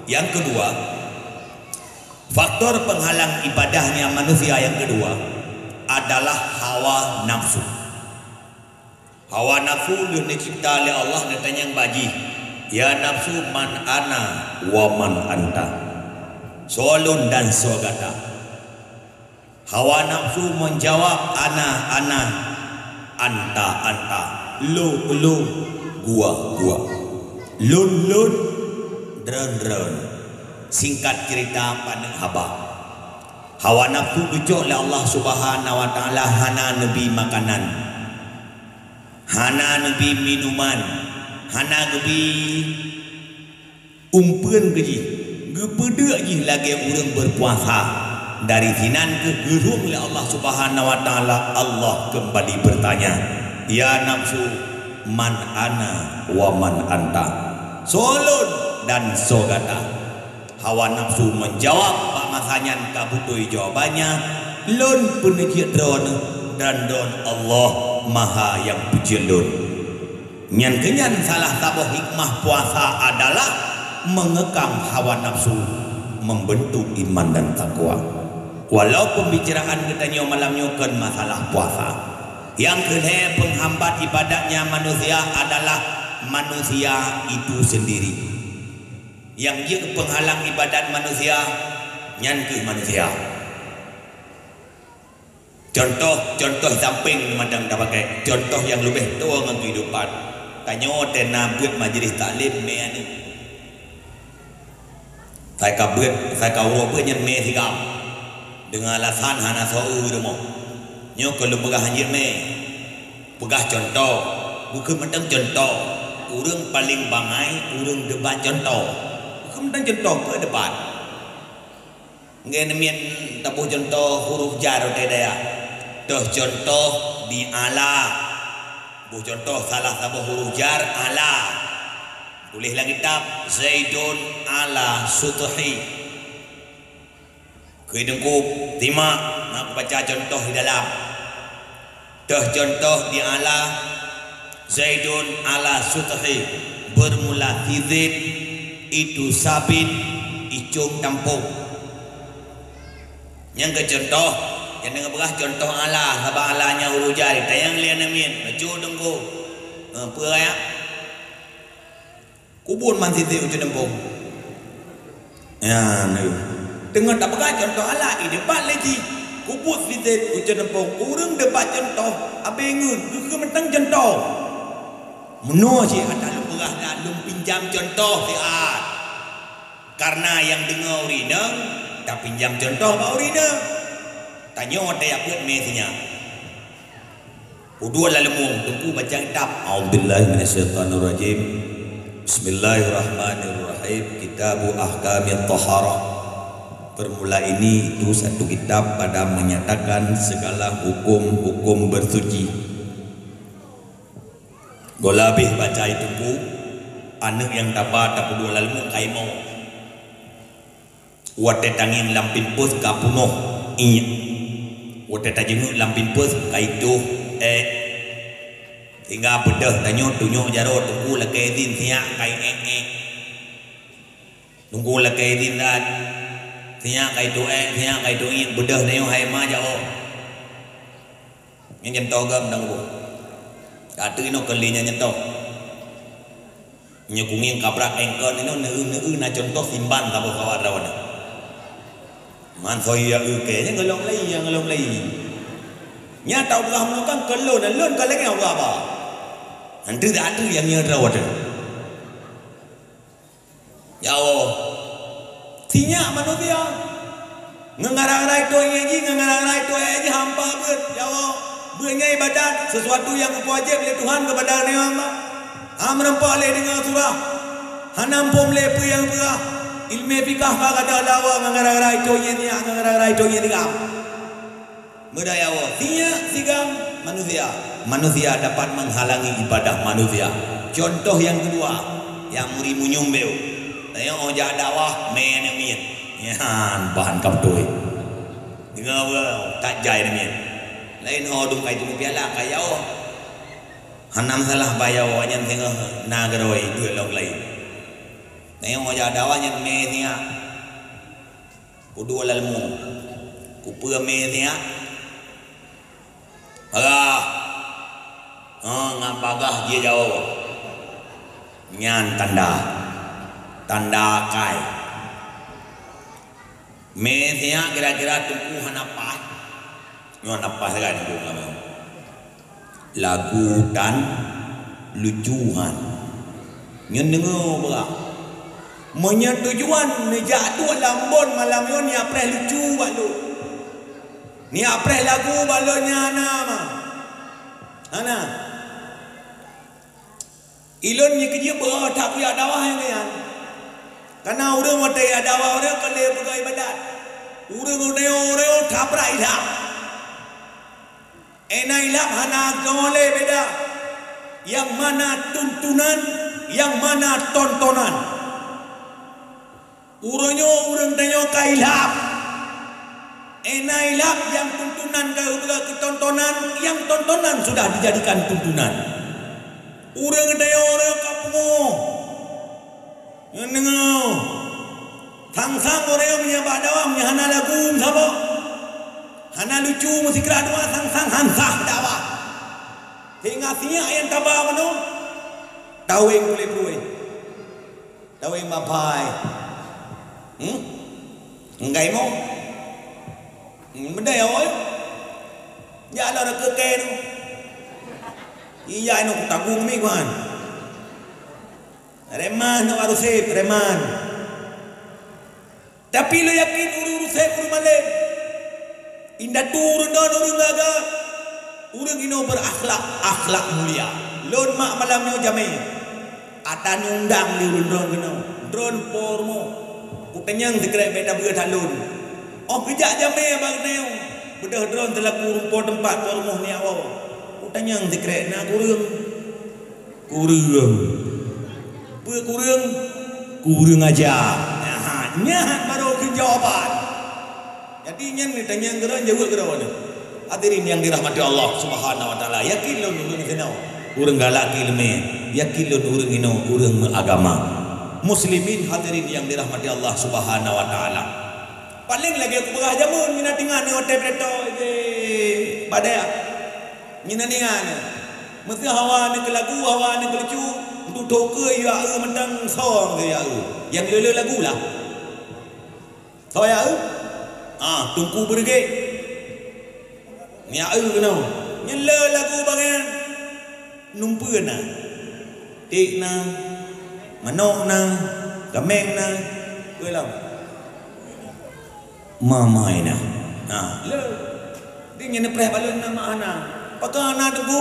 Yang kedua, faktor penghalang ibadahnya manusia yang kedua adalah hawa nafsu. Hawa nafsu yang dicipta oleh Allah datanya yang baji. Ya nafsu man ana wa man anta. Soalun dan sogata. Hawa nafsu menjawab ana, anta, lu, gua, lun, dren. Singkat cerita pada haba. Hawa nafsu dijuk oleh Allah Subhanahu wa taala hana nabi makanan, hana nabi minuman, hana nabi umpeun geji, gepede ji lagi urang berpuasa. Dari sinan ke gerung oleh Allah Subhanahu wa taala, Allah kembali bertanya, ya nafsu man ana wa man anta. Solun dan sogata. Hawa nafsu menjawab pak masanyan kabutui jawabannya, lun penejit dron dan don Allah maha yang puji lun. Nyan kenyan salah satu hikmah puasa adalah mengekang hawa nafsu, membentuk iman dan takwa. Walau pembicaraan kita malam nyukan masalah puasa, yang kedua penghambat ibadahnya manusia adalah manusia itu sendiri. Yang dia penghalang ibadat manusia nyanke manusia. Contoh samping madang dah pakai contoh yang lebih tua dengan kehidupan. Tanyo tena buat majlis taklim me anu. Saya kau buat nyen me sigam. Dengan alasan hana so'u demo nyo kalau pegah hanjir me pegah contoh bukan mentang contoh urang paling bangai urang debat contoh bukan mentang contoh ke debat ngen mien tabu contoh huruf jar daya toh contoh di ala bu contoh salah tabu huruf jar ala tulis lagi kitab Zaidun ala sutuhi. Kuidengku timak nak baca contoh di dalam contoh di ala Zaidun ala Suthi bermula hizid itu sabit icung tampung. Yang ke contoh yang dengan berah contoh ala sabah alanya huruf jari tayang lian amin baju dengku apa ya kubur man hizid icung tampung ya dengan tak berah contoh ala ini debat lagi kubur hizid icung tampung urang debat contoh abengun ke mentang contoh menua si ada berah dan pinjam contoh siat karena yang dengar urina tak pinjam contoh pak urina tanya ada yang buat mesinya udua lalemung tunggu baca kitab a'udzubillahi minasyaitonirrajim bismillahirrahmanirrahim kitabu ahkamit taharah. Bermula ini itu satu kitab pada menyatakan segala hukum-hukum bersuci. Golabih baca itu ku anak yang dapat tak udua lalemung kaimau wate tanging lampin pus kapunoh iya wate tajenguk lampin pus kaitu hingga bedah tanyo tunyo jaro tunggu lakai din siak kai tunggu lakai din dan siak kaitu siak kaitu iya bedah tanyo hai ma jao nyentoh gam dang bu katu ino kelinya nyentoh nyukungin kabrak engkon ino neu na contoh simban tabu kawat rawan man soya kayaknya ngelong lagi nya tahu belah mulakan kelon dan lon kalau yang apa nanti dah tu yang rawat ya Allah sinya manusia ngarang-ngarang itu aja ngarang-ngarang itu aja hampa ber ya Allah bernya ibadat sesuatu yang wajib oleh Tuhan kepada hamba menempa oleh dengan surah hanampum le yang berah ilmu fikah kata lawa ngarang-ngarang itu nya ngarang-ngarang itu nya tiga budaya Allah sigam manusia dapat menghalangi ibadah manusia. Contoh yang kedua yang muri munyumbeu tanya ojak dakwah men yan bahan kaptoi dengan tak jai men lain hodung kai tu piala kayau hanam salah bayau anyan tengah nagaroi duit log lain tanya ojak dakwah nyan menia kudu lalmu kupua menia agah ngapagah dia jauh nyan tanda kai menya kira-kira tumpuhan apa nyon apa sekali tu lagu dan lucuan nyon dengar berah menyetujuan nejatu lambon malam yon ni apreh lucu balu ni apreh lagu balonya nama ana ilon ni kerja berah tak punya dawah yang kan karena orang mata ya dawah orang kale pegai badat orang tabrak ilham ena ilham hana gole beda yang mana tuntunan yang mana tontonan orang tanya kailham ilham yang tuntunan ke tontonan yang tontonan sudah dijadikan tuntunan orang tanya orang kapungo yang dengar sang orang yang menyabak dakwah hana lagu sabo hana lucu musik radua sang hansah dakwah hingga sinya yang tabah mano tawing boleh tawing mapai enggak mau benda ya oi ya lah ke tu iya ino tagung mi kan reman no harus reman tapi lo yakin uru sep uru male indah turun don uru gaga urang ino berakhlak mulia lon mak malamnya jame ata nyundang di urang kena drone pormo kutanyang sekret beda beut halun oh kejak jame bang neu bedah drone telah kurumpor tempat pormo ni awak kutanyang sekret na kurang aja nyahat baru ke jawapan jadi nyen ni tanyang geran jawab geran Hadirin yang dirahmati Allah Subhanahu wa taala, yakin lo urang kenau urang galaki leme, yakin lo urang ino urang agama. Muslimin hadirin yang dirahmati Allah Subhanahu wa taala. Paling lagi aku berah jamun mina tingan hotel preto je badai. Mina tingan. Mesti hawa ni ke lagu, hawa ni ke lucu. Untuk toke ya mentang song dia yang lele lagu lah. So ya tungku berge. Ni kenau. Nyele lagu bagian numpeuna. Tikna manokna gamengna kelam mamaina le dia ni preh balun nama ana pakana tunggu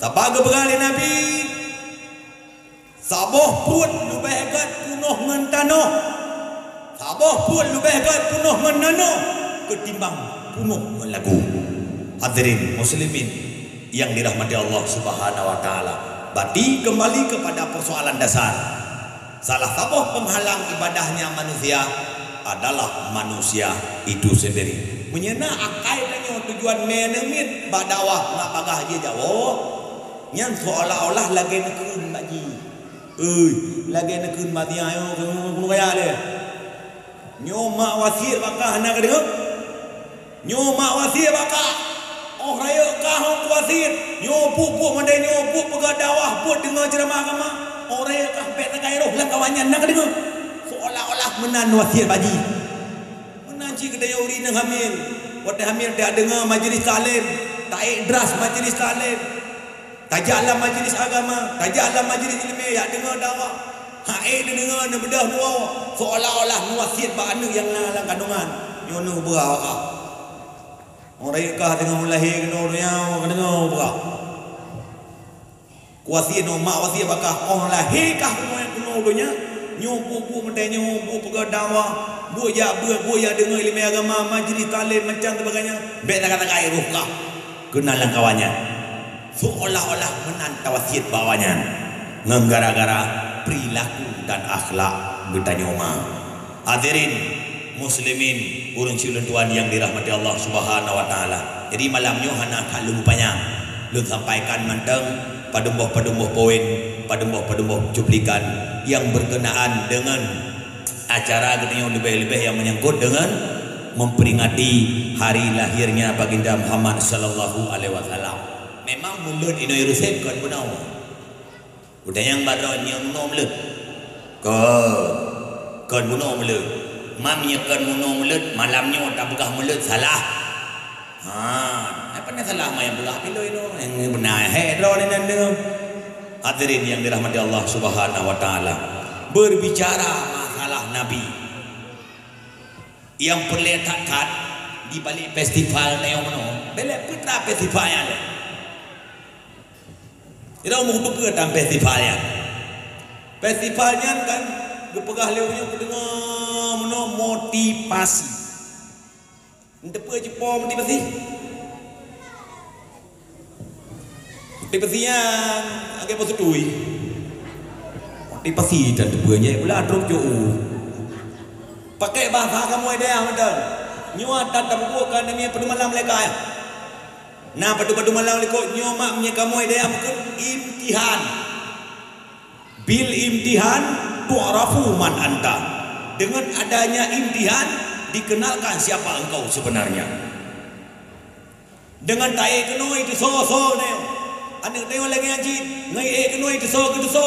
sabaga berali nabi saboh pun lebih gat punuh ngan tanoh saboh pun lebih gat punuh ngan nanoh ketimbang punuh ngan lagu. Hadirin muslimin yang dirahmati Allah Subhanahu wa taala, berarti kembali kepada persoalan dasar. Salah satu penghalang ibadahnya manusia adalah manusia itu sendiri. Menyena akai tanya tujuan menemit badawah nak pagah je jauh. Yang seolah-olah lagi nekun baji. Lagi nekun mati ayo kuno kaya le. Nyoma wasir bakah nak dengar. Nyoma wasir bakah. Oh raya kah wasir. Nyopu mandai nyopu pegadawah buat dengar ceramah agama. Orang kah pek tegai roh lah kawannya nak dengar. Seolah-olah menan wasir baji. Menan ci kedaya uri nang hamil. Waktu hamil dia dengar majlis taklim, tak dras majlis taklim. Tajaklah majlis agama, tajaklah majlis ilmiah ya dengar dakwah. Dia dengar na bedah dua. Seolah-olah wasir ba anu yang dalam kandungan. Nyono berah. Orang kah dengar lahir kena orang dengar berah. Kuasi no mak wasi bakah orang lahir kah kuno dunya nyopu mentai nyopu pegadawah buaya dengar ilmu agama majlis taklim macam sebagainya bet kata kai ruh kah kenalan kawannya seolah-olah menan tawasit bawanya nggara-gara perilaku dan akhlak bertanya oma. Hadirin muslimin urang culun tuan yang dirahmati Allah Subhanahu wa taala. Jadi malamnya hana kak lupanya lu sampaikan manteng padumbuh-padumbuh poin, padumbuh-padumbuh cuplikan yang berkenaan dengan acara yang lebih-lebih yang menyangkut dengan memperingati hari lahirnya baginda Muhammad sallallahu alaihi wasallam. Memang mulut ino Yerusalem kan benau. Udah yang baronya muno mulut. Kan muno mulut. Mamnya kan muno mulut, malamnya tak begah mulut salah. Apa nak salah yang belah pilih itu yang benar hedro ni nanda. Hadirin yang dirahmati Allah Subhanahu wa taala, berbicara masalah Nabi yang perletakkan di balik festival yang mana belak putra festivalnya le. Ira mau buka dalam festivalnya. Festivalnya kan gepegah leunya dengar mana motivasi. Depa Jepang motivasi. Motivasi yang agak positif. Motivasi dan depa pula drop jauh. Pakai bahasa kamu ada betul. Nyuat datang bukan demi pada malam mereka. Nah pada malam mereka nyomak punya kamu ada mungkin imtihan. Bil imtihan tu'rafu man anta. Dengan adanya imtihan dikenalkan siapa engkau sebenarnya. Dengan tae keno itu so ne. Anak tengok lagi ngaji, ngai keno itu so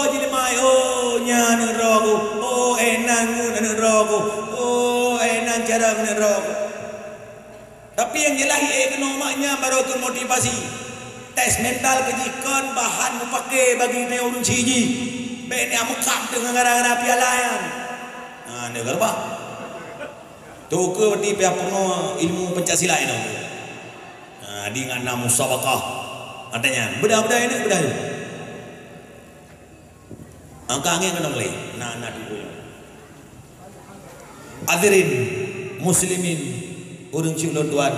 je mai. Oh nya neraka. Oh enang neraka. Oh enang cara neraka. Tapi yang jelas keno maknya baru ke motivasi. Tes mental kejikan bahan mu pakai bagi ne urun ciji. Be ni amukak dengan gara-gara pialayan. Ni apa? Tu ke di pihak penuh ilmu Pancasila ini. Di ngana musabaqah adanya. Beda-beda ini beda. Angka angin kena mulai. Nah dulu. Hadirin muslimin urang culun tuan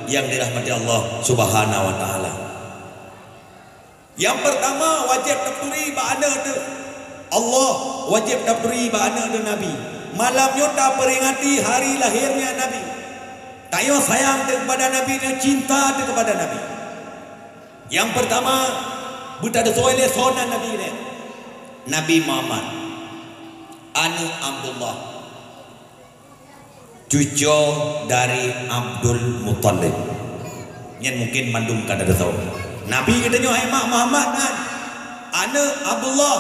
yang dirahmati Allah Subhanahu wa taala. Yang pertama wajib dapuri ba'ana tu Allah, wajib dapuri ba'ana tu Nabi. Malamnya tak peringati hari lahirnya Nabi. tayo sayang kepada Nabi dan cinta kepada Nabi. Yang pertama, buta ada soalnya sonan Nabi ini. Nabi Muhammad anu Abdullah, cucu dari Abdul Muttalib. Yang mungkin mandum kada ada tahu. Nabi katanya hai mak Muhammad kan. Anu Abdullah,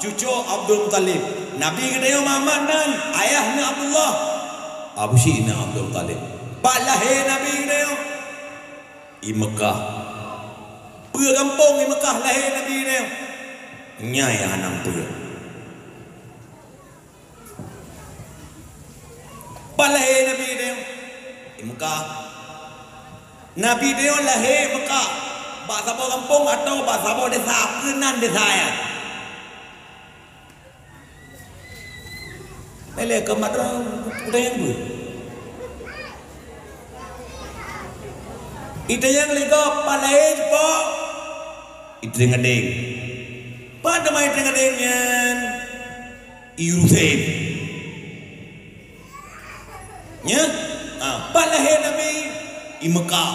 cucu Abdul Muttalib. Nabi katanya Muhammad kan, ayahnya Abdullah. Abu Syina Abdul Muttalib. Pak lahir Nabi katanya di Mekah. Pura kampung di Mekah lahir Nabi katanya. Nyai hanam pura. Pak lahir Nabi katanya di Mekah. Nabi dia lahir Mekah. Bak sabo kampung atau bak sabo desa, kenan desa ya. Lele ke madra udah yang dulu. Itu yang lego palai po. Itu yang ngedeng. Pada mai itu ngedengnya Irusen. Nya, palai Nabi di Mekah.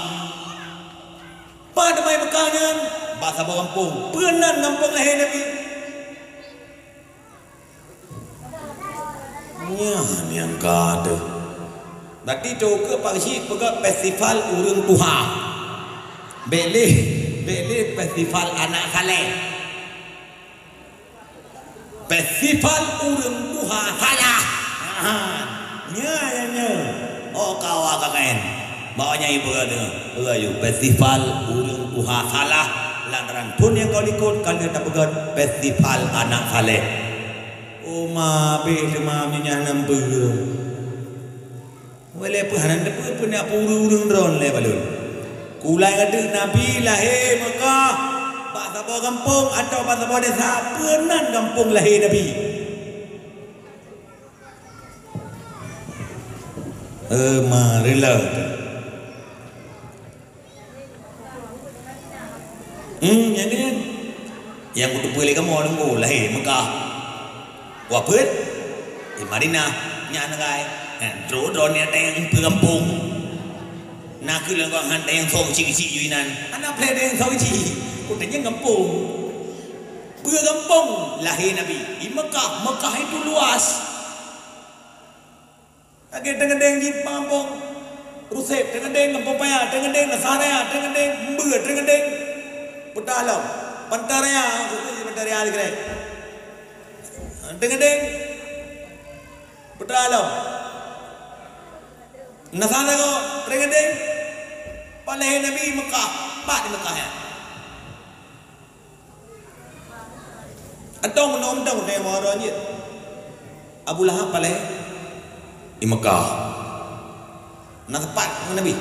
Pada mai Mekahnya bahasa kampung, penan kampung lahir Nabi. Nya yang kata. Berarti tu ke pagi pegak festival urang Tuhan. Beli festival anak saleh. Festival urang Tuhan salah. Nya. Oh kau kakain. Bawanya ibu kata, ayo festival urang Tuhan salah. Lantaran pun yang kau ikut kalian tak pegat festival anak saleh. Oh mabe demamnya nampu. Wala puhanan depa punya urang ron le balun. Kulai kata Nabi lahir Mekah. Pak sabo kampung atau pak sabo desa penan kampung lahir Nabi. Marilah. Yang ni yang butuh pilih kamu orang lahir Mekah. Wapet di Madinah nya nagai. Terus drone ada yang kampung. Nak kira kau ada yang song cik-cik juinan. Anak play ada yang song cik. Kau tanya kampung. Kampung lahir Nabi. Di Mekah. Mekah itu luas. Lagi dengan jin kampung. Rusep dengan kampung paya, dengan Nasaraya, dengan Mbur, dengan Putalam, Pantaraya, Pantaraya lagi. Dengan Putalam. Nasana ko dengan paleh Nabi Mekah, pak di Mekah ya. Atau menomdong dia marahnya. Abu Lahab paleh di Mekah. Nak tepat Nabi.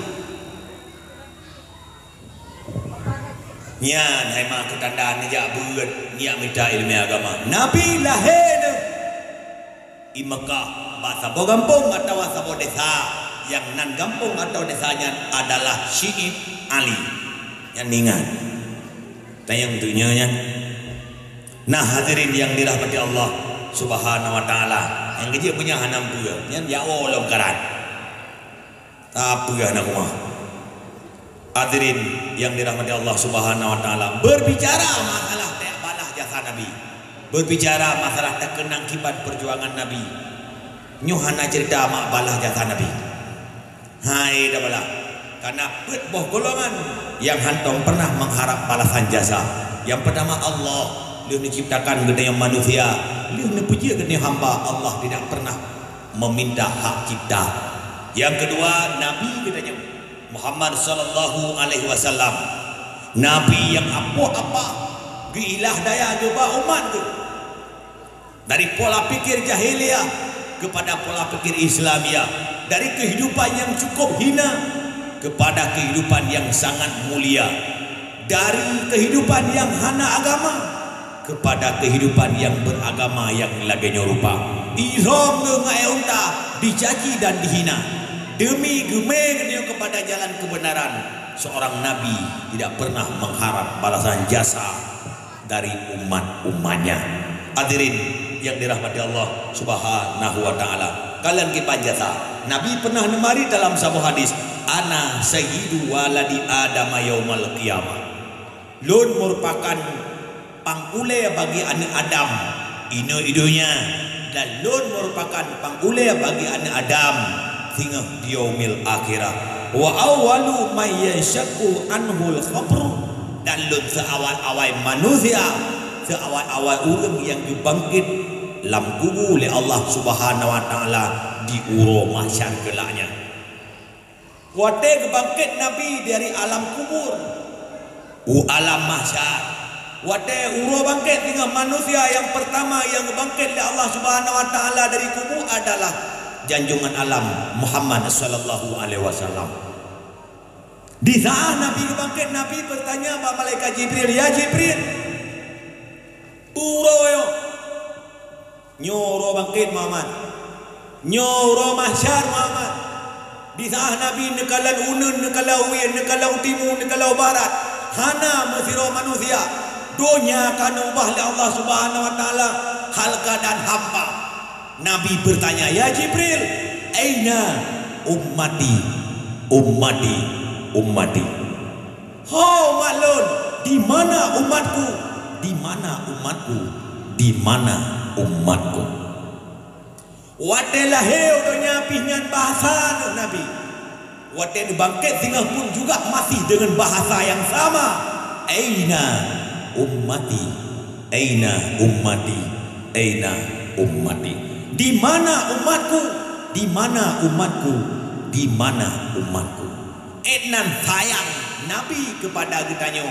Nya hai mak ketandaan ja beut nya minta ilmu agama. Nabi lahir di Mekah, bahasa kampung atau bahasa desa. Yang nan kampung atau desanya adalah Syi'ib Ali yang ingat tayang dunyanya. Nah hadirin yang dirahmati Allah Subhanahu wa taala, yang kerja punya hanam pura yang jauh longkaran apa anak rumah. Hadirin yang dirahmati Allah Subhanahu wa taala, berbicara masalah balah jasa Nabi, berbicara masalah terkenang kibat perjuangan Nabi, nyuhana cerita mak balah jasa Nabi. Hai dah bala. Karena boh golongan yang hantong pernah mengharap balasan jasa. Yang pertama Allah, dia menciptakan gede yang manusia, dia puji gede hamba. Allah tidak pernah meminta hak cipta. Yang kedua Nabi katanya Muhammad sallallahu alaihi wasallam, Nabi yang apa geilah daya coba umat tu. Dari pola pikir jahiliyah kepada pola pikir Islamiyah. Dari kehidupan yang cukup hina kepada kehidupan yang sangat mulia. Dari kehidupan yang hana agama kepada kehidupan yang beragama yang lagi nyorupa. Ihram ngai unta dicaci dan dihina demi gemeng kepada jalan kebenaran. Seorang nabi tidak pernah mengharap balasan jasa dari umat-umatnya. Hadirin yang dirahmati Allah Subhanahu wa taala, kalian kipan jasa. Nabi pernah nemari dalam sebuah hadis, ana sayyidu waladi Adam yaumal qiyamah. Lun merupakan pangule bagi anak Adam ino-idonya, dan lun merupakan pangule bagi anak Adam hingga di yaumil akhirah. Wa awwalu may yashaqu anhul qabr, dan lun seawal-awal manusia, seawal-awal orang yang dibangkit lam kubur oleh Allah Subhanahu wa taala di uro mahsyar kelaknya. Wate kebangkit Nabi dari alam kubur alam mahsyar. Wate uro bangkit dengan manusia yang pertama yang bangkit oleh Allah Subhanahu wa taala dari kubur adalah janjungan alam Muhammad sallallahu alaihi wasallam. Di saat Nabi bangkit, Nabi bertanya kepada malaikat Jibril, "Ya Jibril, uro yo nyoro bangkit Muhammad, nyoro mahsyar Muhammad." Di saat Nabi nekalan unun, nekalau wien, nekalau timur, nekalau barat, hana mesiro manusia dunia kan ubah oleh Allah Subhanahu wa taala hal keadaan hamba. Nabi bertanya, "Ya Jibril, aina ummati, ummati, ummati." Oh maklun, di mana umatku? Di mana umatku? Di mana umatku? Wate lahir dunia pinyan bahasa Nabi. Wate bangkit tinggal pun juga masih dengan bahasa yang sama. Aina ummati, aina ummati, aina ummati. Di mana umatku? Di mana umatku? Di mana umatku? Enan sayang Nabi kepada kitanya,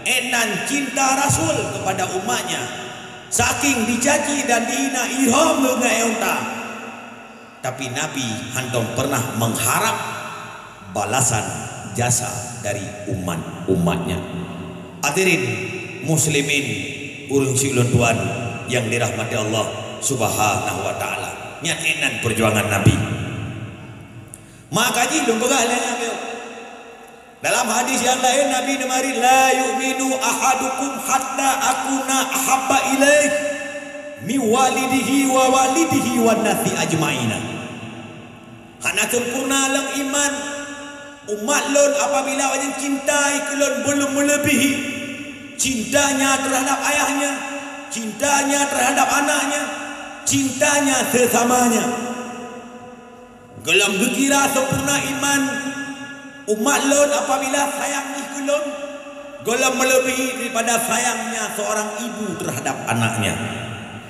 enan cinta Rasul kepada umatnya, saking dicaci dan dihina ihram mengaonta, tapi Nabi handong pernah mengharap balasan jasa dari umatnya. Hadirin muslimin urang silun tuan yang dirahmati Allah Subhanahu wa taala, nyat enan perjuangan Nabi. Maka ji lumpegah lainnya beliau. Dalam hadis yang lain Nabi nemari, la yu'minu ahadukum hatta akuna ahabba ilaih mi walidihi wa walidihi wan nasi ajmaina. Hana sempurna lang iman umat lon apabila wajib cintai kelon belum melebihi cintanya terhadap ayahnya, cintanya terhadap anaknya, cintanya sesamanya. Gelam gekira sempurna iman umat lon apabila sayang kelon gelam melebihi daripada sayangnya seorang ibu terhadap anaknya,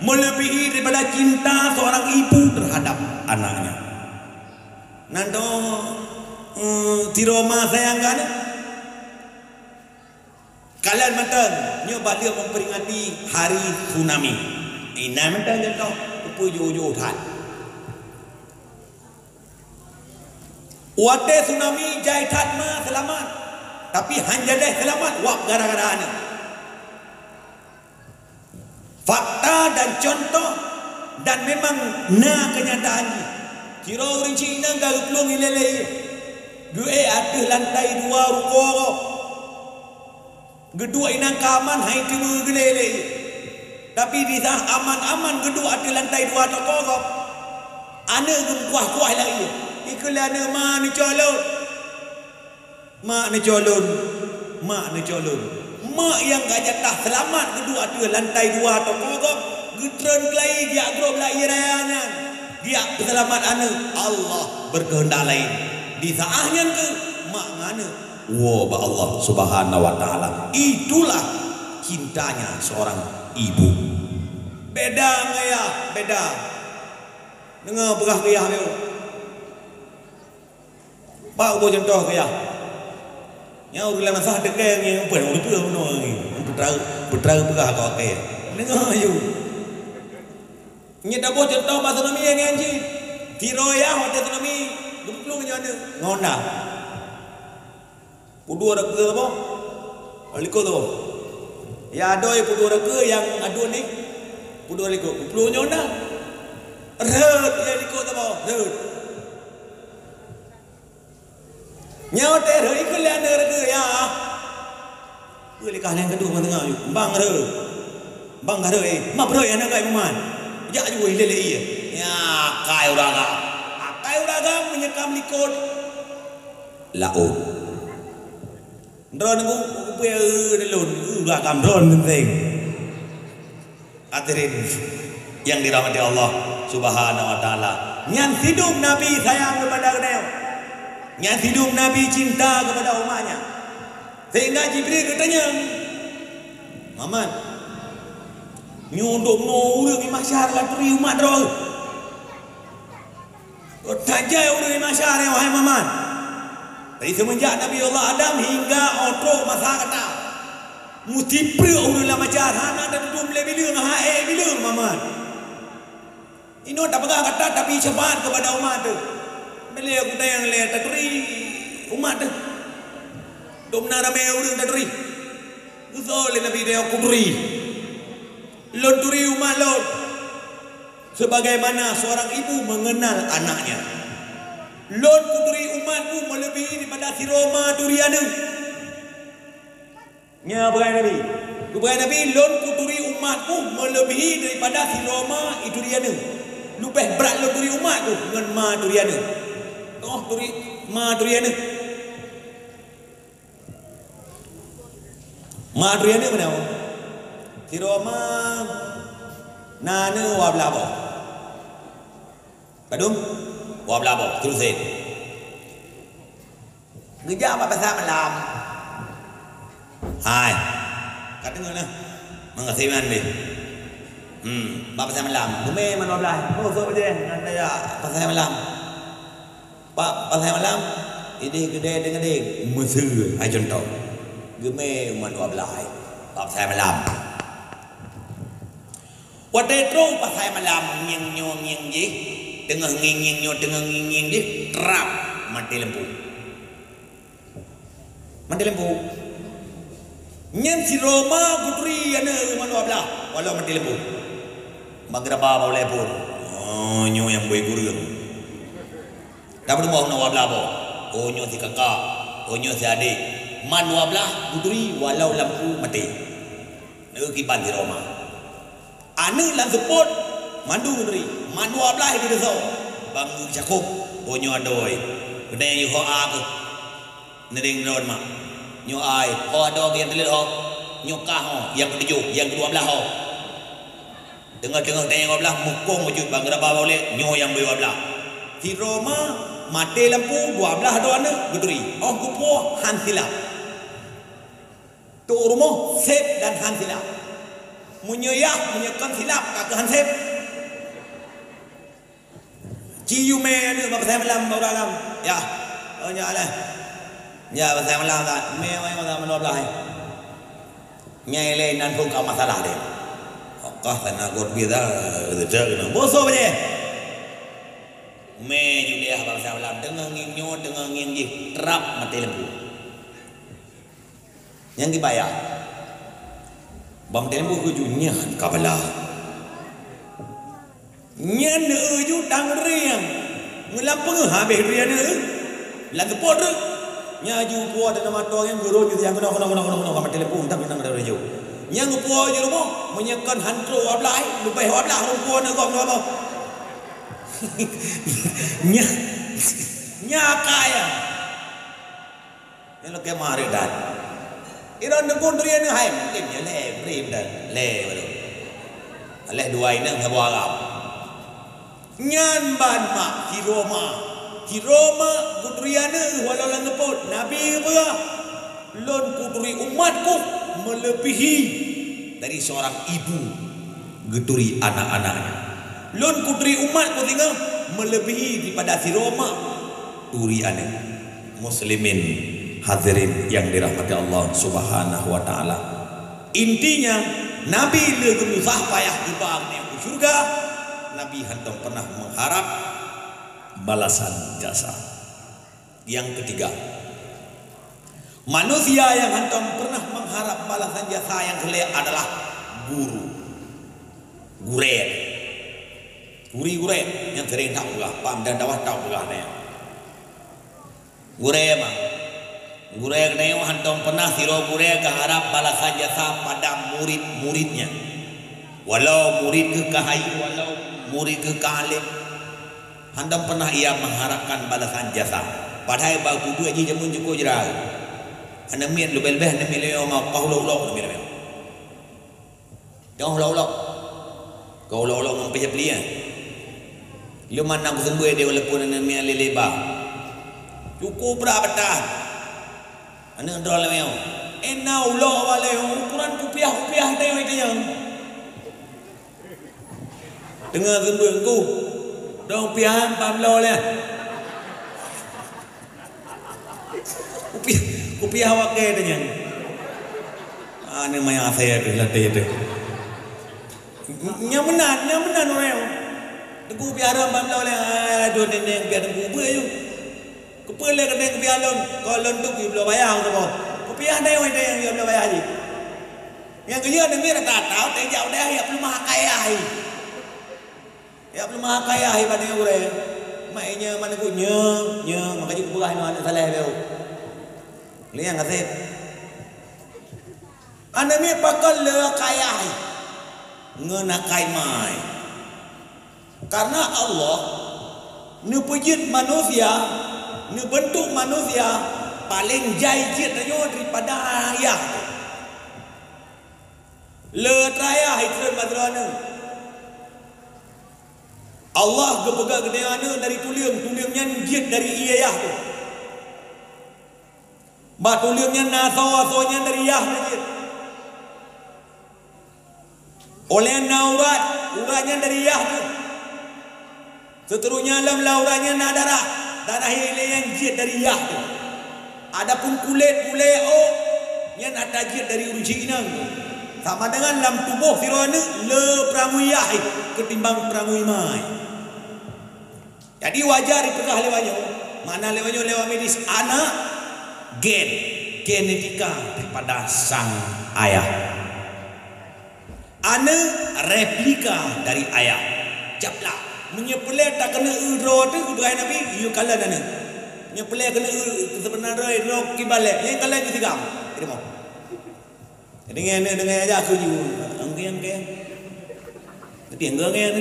melebihi daripada cinta seorang ibu terhadap anaknya. Nando tiroma sayang kan? Kalian mantan nyoba dia memperingati hari tsunami. Ina mantan jatuh upujo-ujo tan. Wate tsunami jai tan ma selamat, tapi hanya deh selamat wak gara-gara ana. Fakta dan contoh dan memang na kenyataannya. Kira rinci ina gak pelung ilele. Gue ada lantai 2 ruko. Gedua inang kaman hai timu gelele. Tapi di sah aman-aman gedua ada lantai 2 toko kok. Ana kuah-kuah lagi. Ikulana ma ni colon. Mak ni colon. Mak ni colon. Mak yang gak jatah selamat gedua ada lantai 2 toko kok. Getron kelai dia grob la irayanya. Dia selamat ana. Allah berkehendak lain. Di saahnya ke mak ngana. Wa ba Allah Subhanahu wa taala. Itulah cintanya seorang ibu. Beda ngaya, beda. Dengar berah kaya dia. Pak ubo contoh kaya. Nya ulah masah dekeng yang pen udah no ni. Betra berah kau kaya. Dengar ayo. Nya dabo contoh bahasa nami yang anji. Tiroya hotel nami. Guplu nya ada. Ngonda. Pudu ada ke apa? Aliko tu. Ya adoi pudu ada ke yang adu ni. Pudu aliko. Guplu nya onda. Red ya aliko tu apa? Red. Nya hotel red ikut le ana ke ya. Boleh kah yang kedua tengah you. Bang red. Bang red Ma bro ana kai man. Ja ju ile le iya. Ya kai uraga. Kai uraga menyekam likod. laut. Drone aku punya delun, belakang drone penting. Hadirin yang dirahmati Allah Subhanahu wa taala. Yang hidup Nabi sayang kepada beliau. Yang hidup Nabi cinta kepada umatnya. Sehingga Jibril katanya, Muhammad, nyunduk no urang di masyarakat teri umat drone. Tajai urang di masyarakat wahai Muhammad. Dari semenjak Nabi Allah Adam hingga otro masa kata mesti perlu orang dalam masyarakat hana dan duduk bila hae bila Muhammad. Ini tak pegang kata tapi cepat kepada umat tu. Bila aku tanya le teri umat tu. Domna ramai orang teri. Usole Nabi dia kubri. Lon turi umat lon. Sebagaimana seorang ibu mengenal anaknya. Lon kuduri umatku melebihi daripada si Roma duriana. Nya berani Nabi. Berani Nabi lon kuduri umatku melebihi daripada si Roma itu duriana. Lebih berat lon kuduri umatku dengan ma duriana. Oh kuduri ma duriana. Ma duriana mana? Si Roma nana wablabo. Kadung wablabo terusin. Ngejak apa pasal malam? Hai. Kata ngana. Mengasih man be. Apa pasal malam? Bume man wablah. Oh so je. Nanda ya pasal malam. Pak pasal malam. Ini gede dengan ding. Mesir. Ai contoh. Geme man wablah. Pak pasal malam. Wadetro pasal malam nyeng je. Tengah nging je terap mati lembu. Mati lembu. Nyen si Roma putri ana mana belah walau mati lembu. Magraba boleh pun. Oh nyo yang boy gurung. Dah berumah nak wablah apa? Oh nyo si kakak, oh nyo si adik. Man wablah putri walau lampu mati. Nak kiban si Roma. Anu lan support mandu putri. Manua belah kita tahu. Bangun cakup. Bonyo adoi. Kedai yo aku. Nering drone mak. Nyo ai. Ho ado yang telit ho. Nyo kah ho. Yang ketujuh, yang kedua belah ho. Tengah-tengah tengok belah mukung wujud bang geraba boleh. Nyo yang belah belah. Di Roma mati lampu dua belah doana gudri. Oh kupo hansilap. Tu rumah sep dan hansilap. Menyayah menyekan silap kakak hansip. Ciu me ni pasal malam orang ya. Oh nyalah. Ya pasal malam tak. Me mai pasal malam belah. Nyai le nan pun kau masalah dia. Okah tanah god biasa dah kena. Bosok je. Me julia pasal malam dengan nginyo dengan ngingji terap mati lembu. Yang dibayar. Bam lembu kujunya kabelah. Nyen ju tang riang ngelampeng habis rian la kepot nya ju po ada nama to yang guru ju yang kena sama telefon tapi nang ada ju yang po ju mo menyekan hantro wablai lupai wablah rumpo na kok apa nya kaya yang lo ke mari dan iron de pun rian hai mungkin ya le brim dan le baru le dua ini ngabo agam nyan ban mak di Roma putriana walau langepot Nabi berah lon putri umatku melebihi dari seorang ibu geturi anak-anaknya. Lon putri umatku tinggal melebihi daripada si Roma turi anak muslimin hadirin yang dirahmati Allah Subhanahu wa taala. Intinya Nabi lebih usah payah di bangnya surga. Nabi hendak pernah mengharap balasan jasa. Yang ketiga, manusia yang hendak pernah mengharap balasan jasa yang kelak adalah guru. Gure yang sering tak pegah, pam dan dawah tak pegah ni. Gure mah. Gure ni hendak pernah siro gure keharap balasan jasa pada murid-muridnya. Walau murid ke kahayu, walau murid ke kalim, hendak pernah ia mengharapkan balasan jasa. padahal bau dua je jamun cukup jerah anda mian lebih-lebih anda mian mau kau lolok anda mian jangan lolok kau lolok ngampai pelian lu mana aku sembuh dia walaupun anda mian leleba cukup berapa dah anda drol mian enau lo wale ukuran kupiah dia yang dengar sembuh aku dong pian pam lo le kupiah awak ke dia ane maya saya ke latih tu nyamanan orang aku piara pam lo le aduh neneng piara aku ayo kepala kena piara kalau untuk belum bayar tu kupiah dia yang belum bayar je yang kerja ni mira tak tahu tak jauh dah ya belum kaya ya belum kaya pada yang gue mainnya mana ku nya makanya ku bukan anak salah dia liang kasih anda ni pakal le kaya ngena kai mai karena Allah ni pujit manusia ni bentuk manusia paling jahit daripada ayah le traya hitron madrana Allah gepegak gedeana dari tulingnya jid dari iyah tu. Ba tulingnya nasaw-sawnya dari iyah jid. Oleh uratnya dari iyah tu. Seterusnya alam lauranya darah yang jid dari iyah tu. Adapun kulit yang ada jid dari uruji inang. Sama dengan dalam tubuh sirwana le pramuyah ketimbang pramuyai. Jadi wajar dipegah lewatnya. Mana lewatnya lewat medis anak genetika daripada sang ayah. Anak replika dari ayah. Japlah menyepelek tak kena uro tu keberai Nabi you kala dana. Menyepelek kena sebenarnya ro kibalik. Yang kala itu tigam. Terima. Dengan aja aku juga angkian. Tapi angkian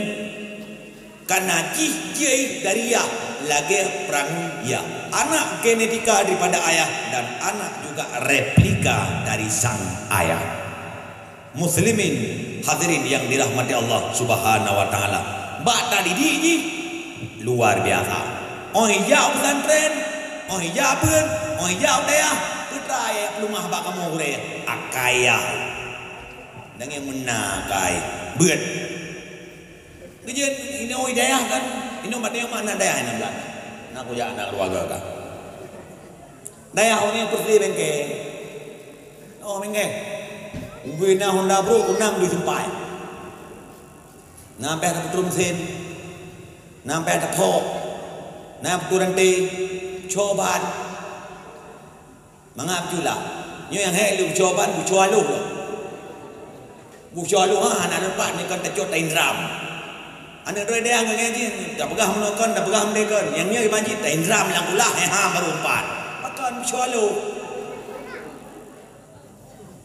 karena cih dari ya lagi perang ya anak genetika daripada ayah dan anak juga replika dari sang ayah. Muslimin hadirin yang dirahmati Allah Subhanahu wa taala. Bak tadi di luar biasa. Oh hijau pesantren, oh hijau pun, oh hijau daya putra ya rumah bak kamu ure akaya. Dengan menakai beut kerja ini hidayah kan ini mana daya ini belah nak kerja anak keluarga kan daya ini kursi bengke bengke ubina Honda bro kunam di sempai nampai ada petrum sen nampai ada pok nampai turante coban mengap jula nyo yang hei lu coban bu cualu anak nampak ni kan tercot tain ram anak doi dia ngene je dah pegah menokon dah pegah mendekon yang nya banjir tain ram lang ulah baru empat makan cualu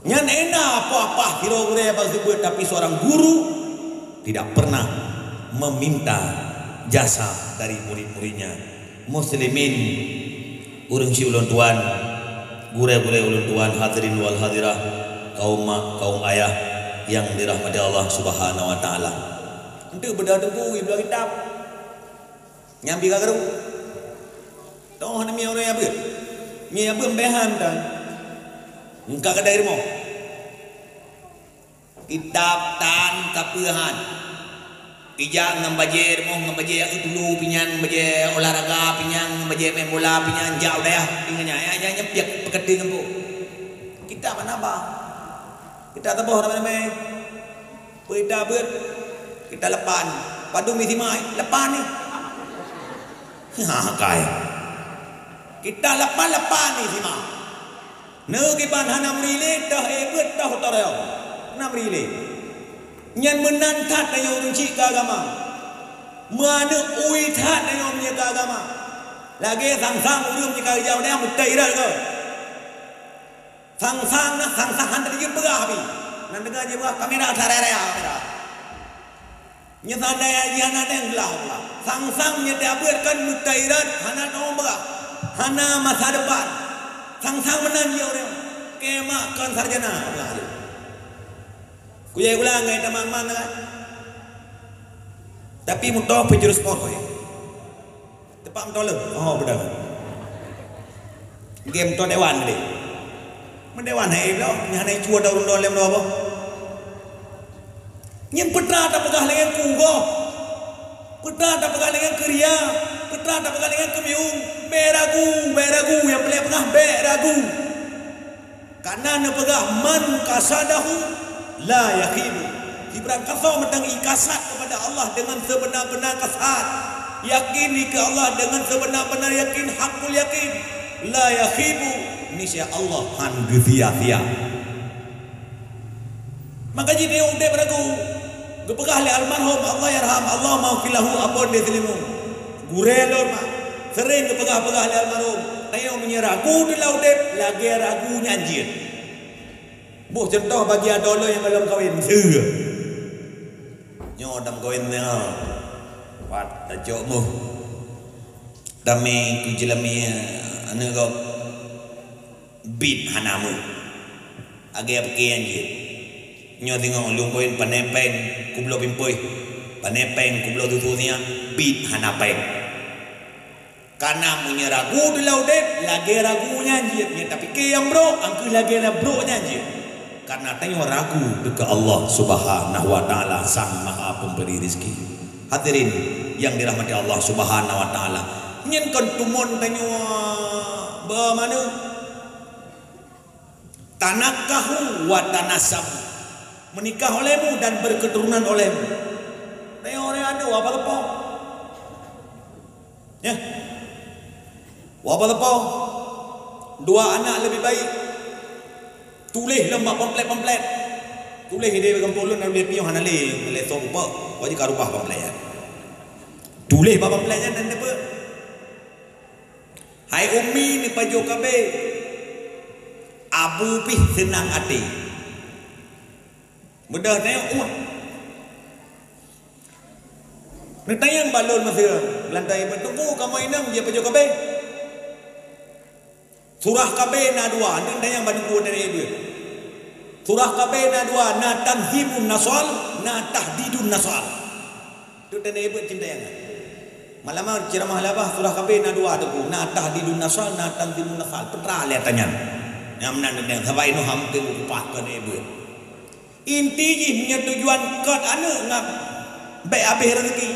nyan enak apa-apa hiro gure sebut tapi seorang guru tidak pernah meminta jasa dari murid-muridnya. Muslimin urang si ulun tuan gure-gure ulun tuan hadirin wal hadirah kaum ayah yang dirahmati Allah Subhanahu wa taala. Untuk benda tunggu bilang kitab. Nyambi ka garu. Toh na mi orang apa? Mi apa behan dan. Engka ka dair mo. Kitab tan kapehan. Ija ngambaje mo ngambaje aku dulu pinyan ngambaje olahraga pinyan ngambaje main bola pinyan jauh dah pingannya ya nyepek pekeding empu. Kita mana ba? Kita tabuh nama-nama Kita ber kita lepan padu misi mai lepan ni kai kita lepan ni sima neuki ban hana mrile dah ebet dah toreo na mrile nyan menantat na yung cika agama mana uitat na yung cika agama lagi sang-sang urum cika jauh na mutai dah ke sang-sang hantar je berah habis nan dengar je berah kamera taraya kamera nyata daya jiana yang belah sang-sang nyata berkan mutairat hana no berah hana masa depan sang-sang menan dia orang kemak kan sarjana Allah dia kuyai ulang ngai tamang-mang kan tapi mudah penjurus sport koi tepat mentolong oh benar game to dewan ni mendewan hai lo nyane cua daun dolem lo apa nyen petra tak pegah dengan kugo petra tak pegah dengan keria petra tak pegah dengan kemiung beragu yang pelak pegah beragu karena ne pegah man kasadahu la yaqibu Ibrahim kasau mentang ikasat kepada Allah dengan sebenar-benar kasat yakin ke Allah dengan sebenar-benar yakin hakul yakin la yaqibu nisya Allah han sia-sia maka jadi udah beragu gepegah le almarhum Allah yarham Allah maghfilahu apun dia selimu gurelon mak sering gepegah-pegah le almarhum tayo menyeragu di laudep lagi ragu nyanjir buh contoh bagi adolo yang belum kahwin seuh nyo dam kahwin ne wat tajokmu dami kujelami ane go bit hanamu age apkean je nyo tengok lung koin panepeng kublo pimpoi panepeng kublo tutunya bit hanapeng karena punya ragu di laudet lagi ragunya je tapi ke yang bro angku lagi lah bro nya je karena tengok ragu dekat Allah Subhanahu wa taala sang maha pemberi rezeki hadirin yang dirahmati Allah Subhanahu wa taala nyen kon tumon tengok bagaimana tanakahu wa tanasab menikah olehmu dan berketurunan olehmu tengok orang ada apa lepas ya apa lepas dua anak lebih baik tulis lembak pamflet tulis dia bagi pulun dan dia pion hanale le sompa wajib karubah pamflet tulis pamfletnya dan apa hai ummi ni pajo kabe abu pih senang hati mudah tengok umat netayang balon masa lantai bertunggu kamu inam dia pajo kabe surah kabe na dua netayang bandung dari ibu surah kabe na dua na tanzimun nasal na tahdidun nasal itu dari ibu cinta yang malam ceramah labah surah kabe na dua tu na tahdidun nasal na tanzimun nasal petra lihat tanya yang mana yang sabai no ham ke upah ke ibu inti punya tujuan kat anu ngap baik habis rezeki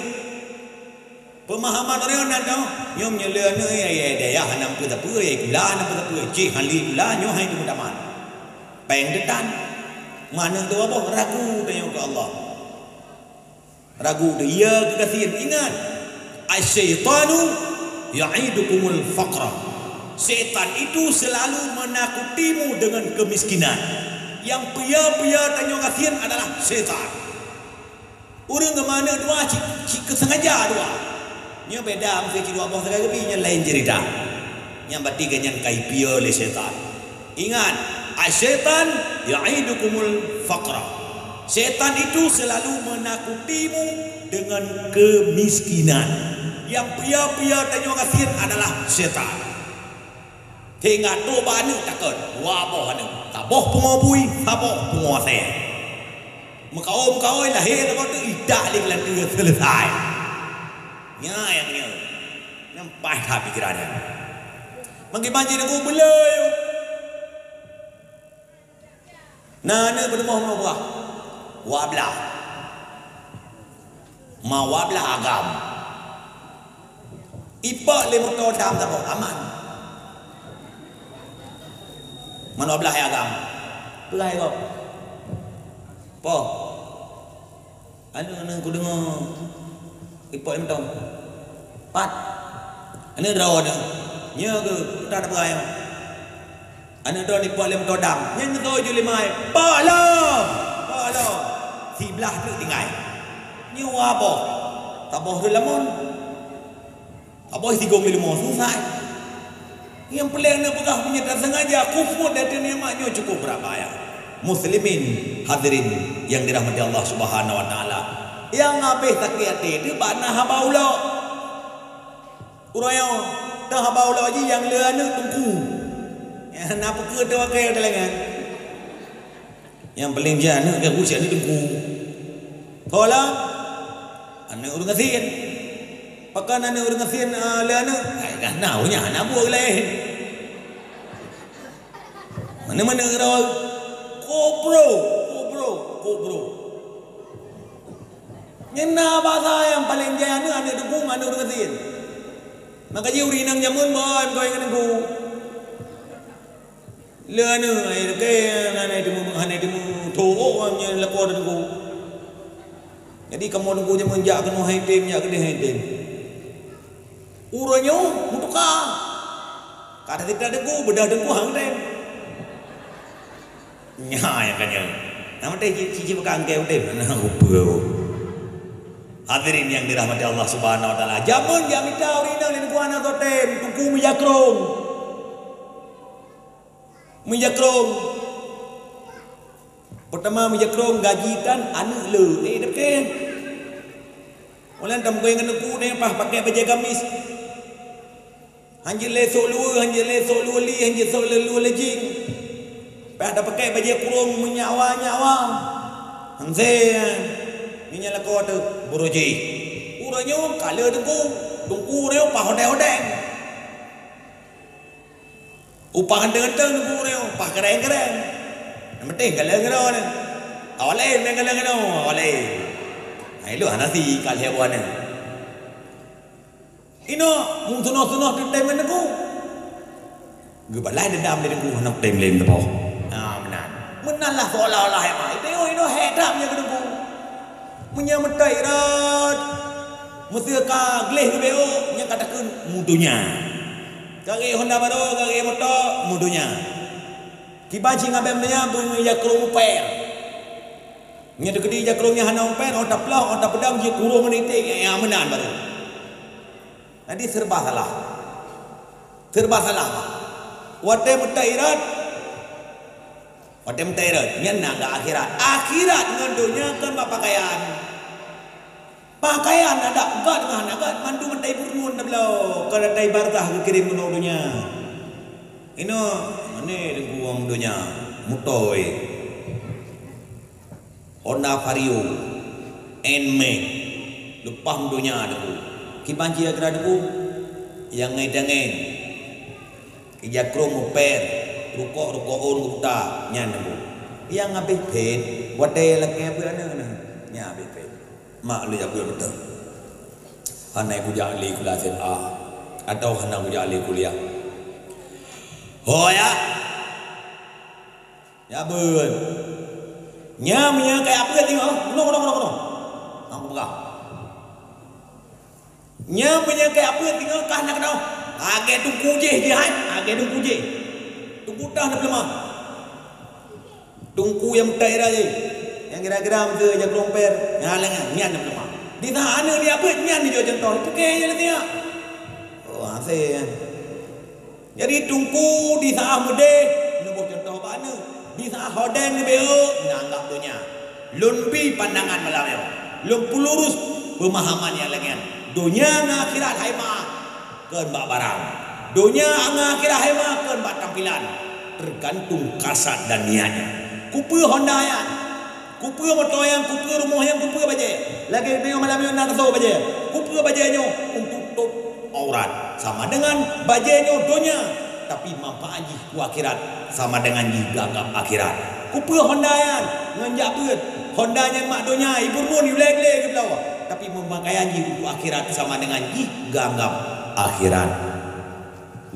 pemahaman orang nak tahu nyom nyela ne ya daya hanam ke tapu ya gula na ke tapu ci hali gula nyo hai tu daman peng detan mana tu apa ragu tengok ke Allah ragu dia kekasihan ingat asyaitanu ya'idukumul faqra setan itu selalu menakutimu dengan kemiskinan yang pia-pia tanya kasihan adalah setan orang ke mana dua cik kesengaja dua nya beda mesti dua bos sekali tapi nya lain cerita yang bertiga nya kai pia oleh setan ingat asyaitan ya'idukumul faqra setan itu selalu menakutimu dengan kemiskinan yang pia-pia tanya kasihan adalah setan hingga tu banu takut waboh anu taboh pengobui taboh penguasa makaom lahir apa tu idah lik lantu selesai nya yang ni nampak tak pikirannya mangki banjir aku belai nana berdoa mau buah wablah mau wablah agam ipak le motor dam tak aman mana belah agam belah kau po anu ku dengar ipok em tong pat anu raw dah nya ke tak ada berai anu dah ipok lem todam nya ngeto je limai pala si belah tu tinggal nya apa taboh tu lamon taboh si gong limo susah yang pelik nak pegah punya tak sengaja kufur dari nikmatnya cukup berapa ya muslimin hadirin yang dirahmati Allah Subhanahu wa taala yang habis sakit hati dia bana haba ulo urayo dah bau lagi yang le anu tungku. Ya napa ke tu pakai telengan. Yang paling dia anu dia usia ni tungku. Hola. Anu urang kasin. Pakan anu urang kasin le anu. Ai dah naunya anak buah lain. Mana-mana kau Kobro. Nyena bahasa yang paling jaya ni ada dukung ada urang kasin. Maka dia urinang jamun boy kau ingat aku. Le anu ai ke nanai demu tho nya lekor aku. Jadi kamu nunggu jamun jak kena haitim jak kena haitim. Uranyo mutuka. Kata tidak ada ku bedah dengku hang dem. Nya yang kanya. Nama teh cici bekang ke dem. Nah upo. Hadirin yang dirahmati Allah Subhanahu wa taala. Jamun dia minta urinang dan kuana totem tuku mijakrong. Pertama mijakrong gajikan anu le. Dekat. Ulan tam koy ngene ku ne pah pakai baju gamis. Hanjil le sok lu li hanjil sok lu lejing. Pah dah pakai baju kurung menyawa. Hanse Ini lah kau tu buruji. Uranya kalau tungku reo pah hodeng. Upah dengan tungku reo pah keren. Penting kalau ni. Awalnya kalau awalnya. Itu anasi kalau hewan ni. Ino mungkin tem menengku. Gebalai dendam menengku nak tem lem tu. Menan lah seolah-olah hebat. Itu hebat punya menengku. Menyametai rat mesti ka gleh beo nya katakeun mudunya kage Honda baru kage motor mudunya kibaci ngabem nya bunyi jakrung per nya degedi jakrungnya hana per otak plah otak pedang je kurung menitik yang menan baru jadi serba salah wate metai rat nya nak akhirat dengan dunia kan pakaian ada gad dengan agak mandu mentai purnun tablau kalau dai barzah kirim menolonya ino mane guang dunia mutoi Honda Vario Nmax lepas dunia deku kibanci agra deku yang ngedangen kijakro per rukok on gupta nyan deku yang habis pet wadai laki apa ana nya habis pet mak lu jago betul. Hanai ku jali kulasin A atau hana ku jali kuliah. Oh ya. Ya beun. Nya kayak apa tengok? Kono. Aku pegang. Nya kayak apa tengok kah nak kau? Age tungku je hai, age tungku je. Tungku dah nak lemah. Tungku yang daerah je. Yang kira-kira mesti jaga romper ngalangan nyan nama di sana dia apa nyan dia contoh itu kayaknya dia oh asih jadi tungku di sana mude nubuh contoh mana di sana hodeng beo nanggap dunia lumpi pandangan malamnya lumpu lurus pemahaman yang lain dunia ngakhirat haima keun bak barang dunia ngakhirat haima keun bak tampilan tergantung kasat dan niatnya kupu Honda ya kupu motor yang kupu rumah yang kupu baje lagi tengok malam yang nak tahu baje kupu bajenya untuk tutup aurat sama dengan bajenya dunia tapi manfaat ku akhirat sama dengan gagap akhirat kupu Honda yang nganjak beut Honda yang mak dunia ibu pun leg ke bawah tapi memakai untuk akhirat sama dengan gagap akhirat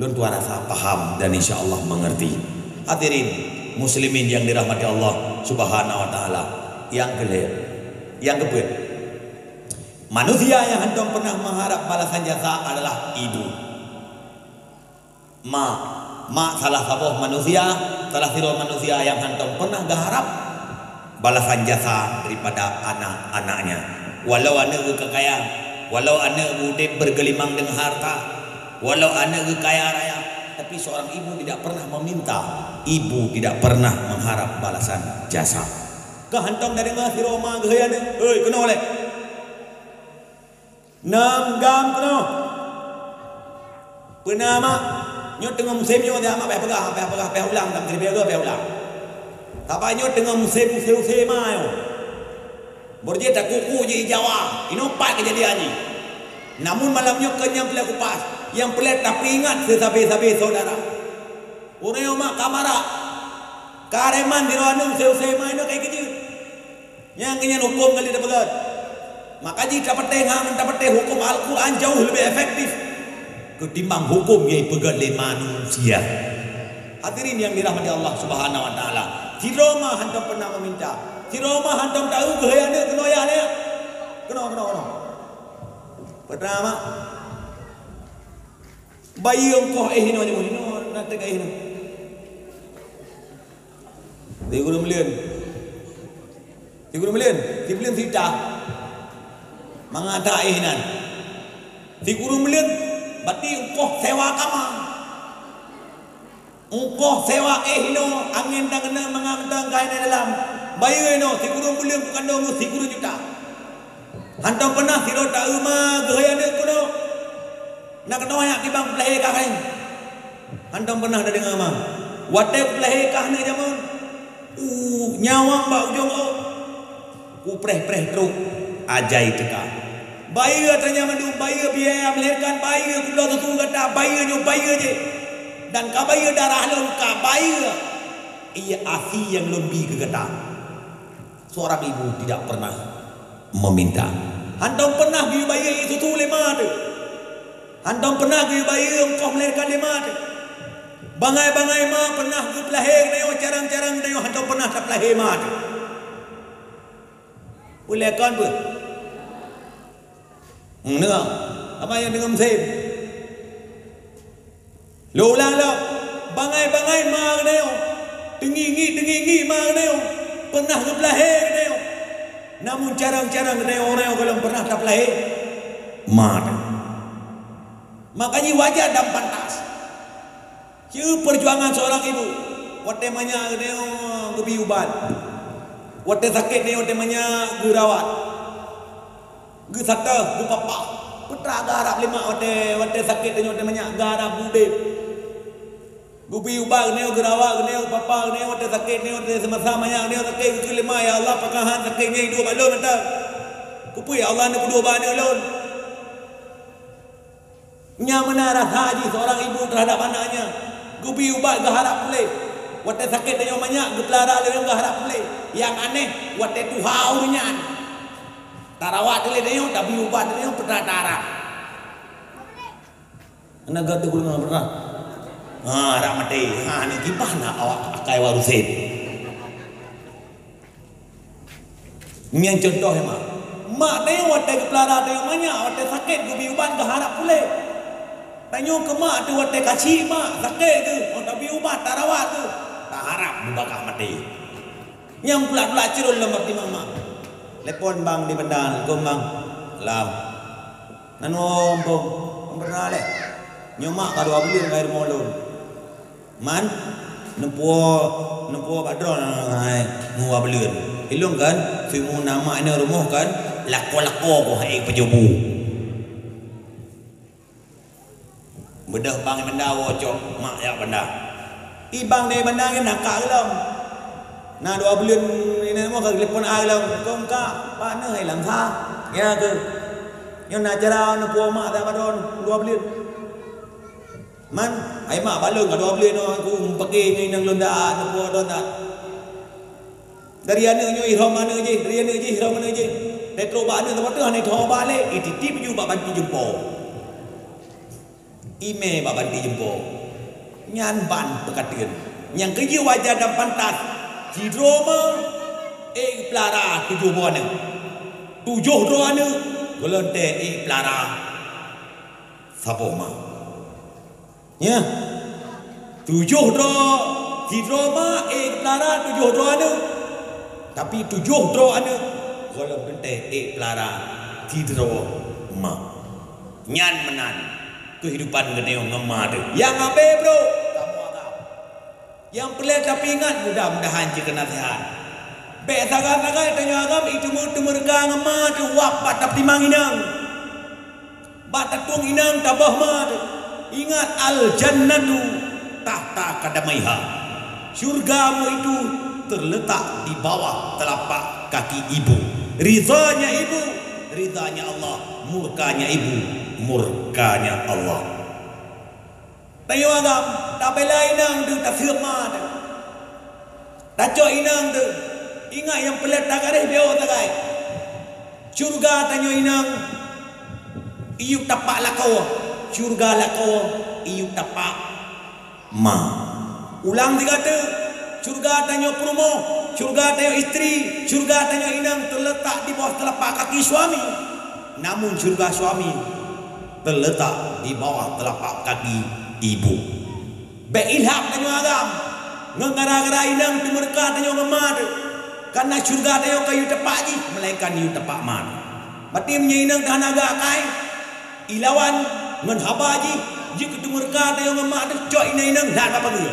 lun tuan rasa paham dan insyaallah mengerti hadirin muslimin yang dirahmati Allah Subhanahu wa taala. Yang kedua, manusia yang hendak pernah mengharap balasan jasa adalah ibu. Mak salah satu manusia yang hendak pernah berharap balasan jasa daripada anak-anaknya. Walau anak kekayaan, walau anak muda bergelimang dengan harta, walau anak kaya raya, tapi seorang ibu tidak pernah meminta, ibu tidak pernah mengharap balasan jasa. Kehantong dari ngasih Roma gaya ni, kena oleh 6 gam kena. Pernah mak nyot tengah musim nyot dia mak payah ulang dalam kiri payah ulang. Tapi nyot tengah musim mah yo. Borje tak kuku je Jawa. Ini empat kejadian ni. Namun malam nyot kenyang pelak kupas. Yang pelak tapi ingat sesabe-sabe saudara. Orang mak kamara. Kareman di ruangan musim mah ini kayak gitu. Yang kenyan hukum kali dapat. Maka jika dapat hukum Al-Quran jauh lebih efektif ketimbang hukum yang pegang oleh manusia. Hadirin yang dirahmati Allah Subhanahu wa taala. Di Roma hantam pernah meminta. Di Roma hantam tahu gaya dia kena dia. Kena. Pertama bayi engkau hino nanti kayak hino. Dia guru melian. Di belian cerita. Mengada hinan. Di guru melian berarti engkau sewa kamar. Engkau sewa hino angin dan kena mengambil kain dalam. Bayi hino si guru mulia bukan dong si guru juta. Hantam pernah si rota rumah gaya dia kuno. Nak kena banyak tibang pelahir kain. Hantam pernah ada dengar mah. Wadah pelahir kahne zaman. Nyawang bak ujung ku preh teruk ajai teka. Bayi ternyata mandu bayi biaya melahirkan bayi kulo tu kata bayi je. Dan kabayi darah lon kabayi ia asi yang lebih kegeta. Seorang ibu tidak pernah meminta. Hantam pernah gi bayi itu tu lima tu. Hantam pernah gi bayi engkau melahirkan lima tu. Bangai mah pernah gi pelahir neo carang neo hantam pernah tak pelahir mah tu. Boleh kan ber? Dengar. Apa yang dengar musim? Lo ulang lo. Bangai mak neo. Tengingi mak neo. Pernah ke pelahir neo. Namun carang neo kalau pernah tak pelahir. Mak. Makanya wajar dan pantas. Perjuangan seorang ibu. Waktu banyak neo gebi ubat. Waktu sakit neo temanya gerawat. Gu sata, gu papa. Putra garap lima waktu sakit neo temanya garap budep. Gu piubag neo gerawat neo papa neo waktu sakit neo sama-sama yang neo sakit gu lima ya Allah pakahan sakitnya dua balon mentah. Ku ya Allah ni dua balon alon. Nya menara haji seorang ibu terhadap anaknya. Gu piubag geharap boleh. Waktu sakit neo banyak gu pelara neo geharap boleh. Yang aneh waktu tu haurnya. Tarawat dia tapi ubat dia pernah darah. Naga tu guna pernah. Rak mati. Ni gimana awak pakai warusin? Ini yang contoh ya mak. Mak dia waktu kepelara dia banyak waktu sakit gubi ubat keharap pulih. Tanya ke mak tu waktu kacik mak sakit tu tapi ubat tarawat tu tak harap membakar mati. Yang pula curul lemah di mama. Lepon bang di bandar, gombang, lam. Nanu ompong pernah le. Nyomak kado abulin air molon. Man, nempuo badron ai mu abulin. Ilung kan, fimu nama ini rumah kan, lako ko hai pejobu. Bedah bang bandar wocok mak ya bandar. Ibang dari bandar ni nakak kelam. Nah dua bulan ini mau ke telepon alam kau ka mana hilang tha ya ke yang nak cara nak puas mak tak badon dua bulan man ai mak balung ka dua bulan aku pakai ni nang londa nak puas don tak dari ana nyo ihram mana je dari ana je ihram mana je petro ba ana tempat tu ni tho balik ititip ju ba banti jumpo ime ba banti jumpo nyan ban pekatian yang kerja wajah dan pantas di Roma pelara tujuh buana golonte pelara sapoma ya tujuh dro di Roma pelara tujuh buana tapi tujuh buana golonte pelara di Roma nyan menan kehidupan geneo ngemade yang abe bro yang pelik tapi ingat mudah-mudahan jika nasihat. Baik sagai-sagai tanya agam itu mereka ngemah tu wap batak timang inang. Batak tuang inang tabah mah tu. Ingat al-jannatu tahta kadamaiha. Syurgamu itu terletak di bawah telapak kaki ibu. Ridhanya ibu, ridhanya Allah. Murkanya ibu, murkanya Allah. Tayo agam, tak bela inang tu, tak firma tu. Tak cok inang tu. Ingat yang pelet tak ada biar tak kai. Syurga tanyo inang. Iyuk tapak lakau. Syurga lakau. Iyuk tapak ma. Ulang tiga tu. Syurga tanyo promo. Syurga tanyo isteri. Syurga tanyo inang terletak di bawah telapak kaki suami. Namun syurga suami terletak di bawah telapak kaki ibu. Beilham tanyo agam. Ngara-ngara inang tu mereka tanyo ngemad. Karena syurga tanyo kayu tepak ji. Melainkan yu tepak mad. Batimnya inang dah naga kai. Ilawan ngan haba ji. Jika tu mereka tanyo ngemad. Cok inang dah apa tu.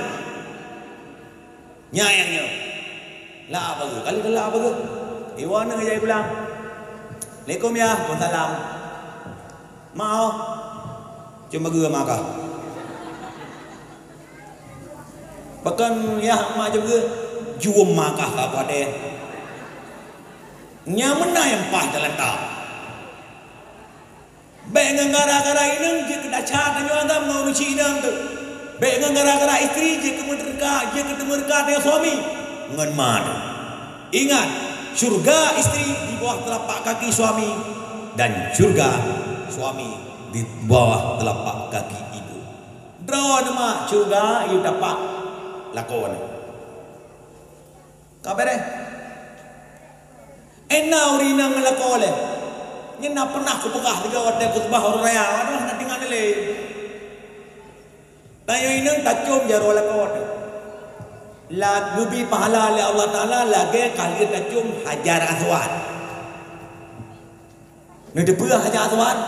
Nyayangnya. Lah apa tu? Kali lah apa tu? Iwan nak jadi pulang. Assalamualaikum ya. Waalaikumsalam. Mau. Cuma gua makah. Bahkan ya mak juga jual makah apa deh. Nyamena yang pah jalan tak. Baik ngara-ngara inang je kena cat tanyo agam ngau ruci inang tu. Baik ngara-ngara isteri je ketemu mereka dengan suami. Ngan mad. Ingat, syurga isteri di bawah telapak kaki suami dan syurga suami di bawah telapak kaki ibu. Draw nama syurga you dapat lakon. Kabar enna urina ngalakole. Nyena pernah ku pegah tiga wadai khutbah orang raya. Aduh nak tinggal le. Tayo inang tacum jaro lakon. La gubi pahala oleh Allah Ta'ala lagi kali tacum Hajar Aswad. Ni depa Hajar Aswad.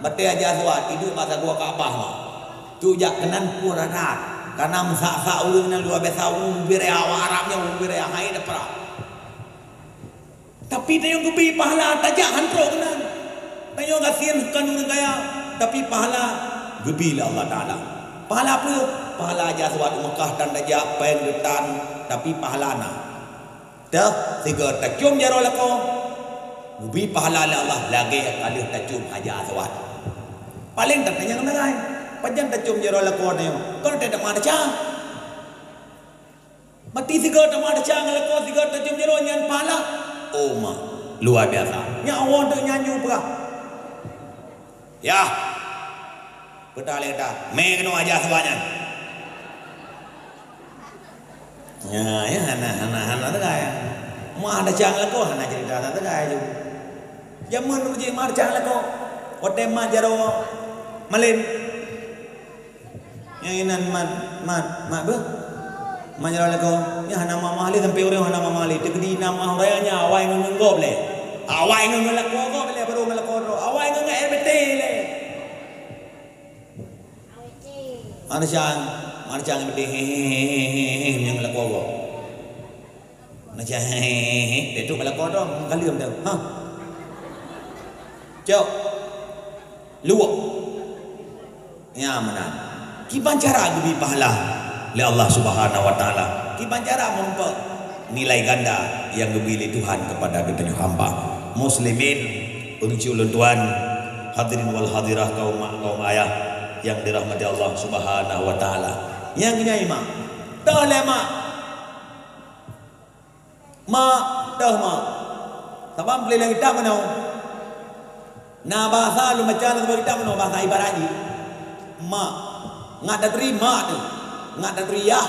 Mati Hajar Aswad hidup masa gua Kaabah. Tu jak kenan puradat. Karena masa ulun nan luar biasa birea Arabnya birea hai depra. Tapi tayo gubi pahala tajak hantrok kenan. Tayo gasian kanun kaya tapi pahala gubi lah Allah Ta'ala. Pahala apa? Pahala aja suatu Mekah dan dajak pen detan tapi pahala na. Dah tiga tacum jaro lako. Ubi pahala Allah lagi kali tacum aja suat. Paling tak tanya kena lain. Panjang tacum jaro lako ni. Kalau tidak ada cang. Mati tiga tak ada cang lako tiga tacum jaro nyan pahala. Oh ma luar biasa. Nyawa untuk nyanyi berah. Ya. Betul dah. Me kena aja suanya. Ya hana tu kaya. Mau ada cang lako hana cerita tu kaya tu. Jamun uji mar cang lako. Ote ma jaro malin. Yang inan mat ber. Ma jaro lako. Ya hana mama ali sampai orang hana mama ali. Tegedi nama orangnya awai ngenggob le. Awai ngenggob gob le baru ngelako. Awai ngenggob RBT le. Marjang bete hehehe yang lakon go. Marjang hehehe itu lakon dong kalium dah. Ha. Cok. Luak. Ya mana. Kiban cara gubi pahala oleh Allah Subhanahu wa taala. Kiban cara memper nilai ganda yang diberi Tuhan kepada kita hamba. Muslimin, unci ulun tuan, hadirin wal hadirah kaum ayah yang dirahmati Allah Subhanahu wa taala. Yang ini mak. Dah le mak. Mak dah mak. Sabam beli lagi tak mana? Na bahasa lu macam lu kita mana bahasa ibarat ni. Mak ngak ada deri mak tu. Ngak ada deri ya,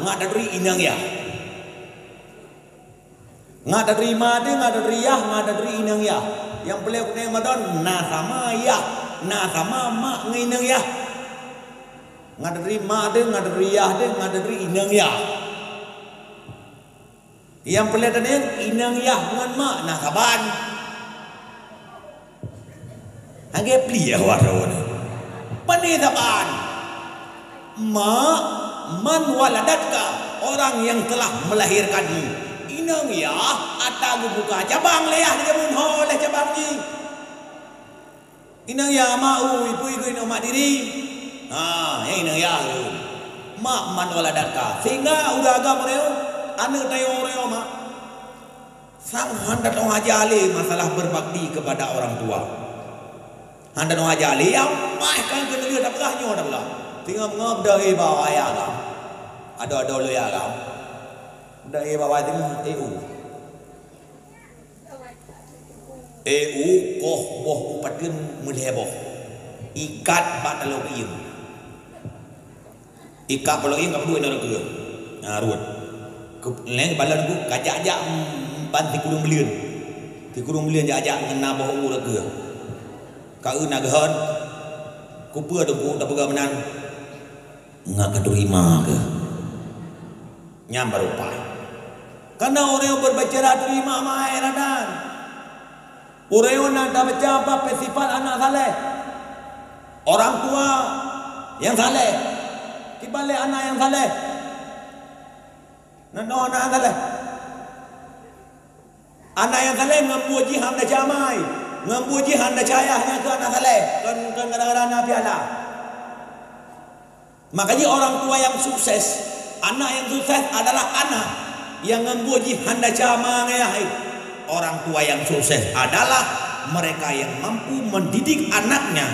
ngak ada deri inang ya. Ngak ada deri mak tu, ngak ada deri ya, ngak ada deri inang ya. Yang beliau kena Ramadan na sama ya. Na sama mak nginang ya. Ngadari mak dia, ngadari yah dia, ngadari inang yah. Yang pelihatan yang inang yah dengan mak nak kaban. Agak pelia warna ni. Pani kaban. Mak man waladatka, orang yang telah melahirkanmu. Inang yah atau buka cabang leyah dia pun oleh cabang ni. Inang yah mau ibu ino mak diri. Yang ini ya mak man waladanka sehingga udah agama reo anu tayo reo mak sang hendak dong ajali masalah berbakti kepada orang tua hendak dong ajali yang mah kan kena dia dah berah nyo dah belah tinggal ngop dari bawah ya kau ada lu ya kau dari bawah tinggal koh boh upatin mulheboh ikat batalo ieu ikat kalau ingat dua orang tu, ruat. Lain balan tu kajak-ajak ban tikurung belian ajak ngena bahu urat ke. Kau nak gahan, kupu ada ku tak pegang menan, ngak terima ke? Nyam berupa. Karena orang yang berbicara terima mai radan. Orang yang nak baca apa festival anak saleh, orang tua yang saleh. Balik anak yang saleh. Nano anak saleh. Anak yang saleh ngampuji hamba jamai, ngampuji hamba cayahnya ke anak saleh. Kan kadang-kadang anak piala. Makanya orang tua yang sukses, anak yang sukses adalah anak yang ngampuji hamba jamai. Orang tua yang sukses adalah mereka yang mampu mendidik anaknya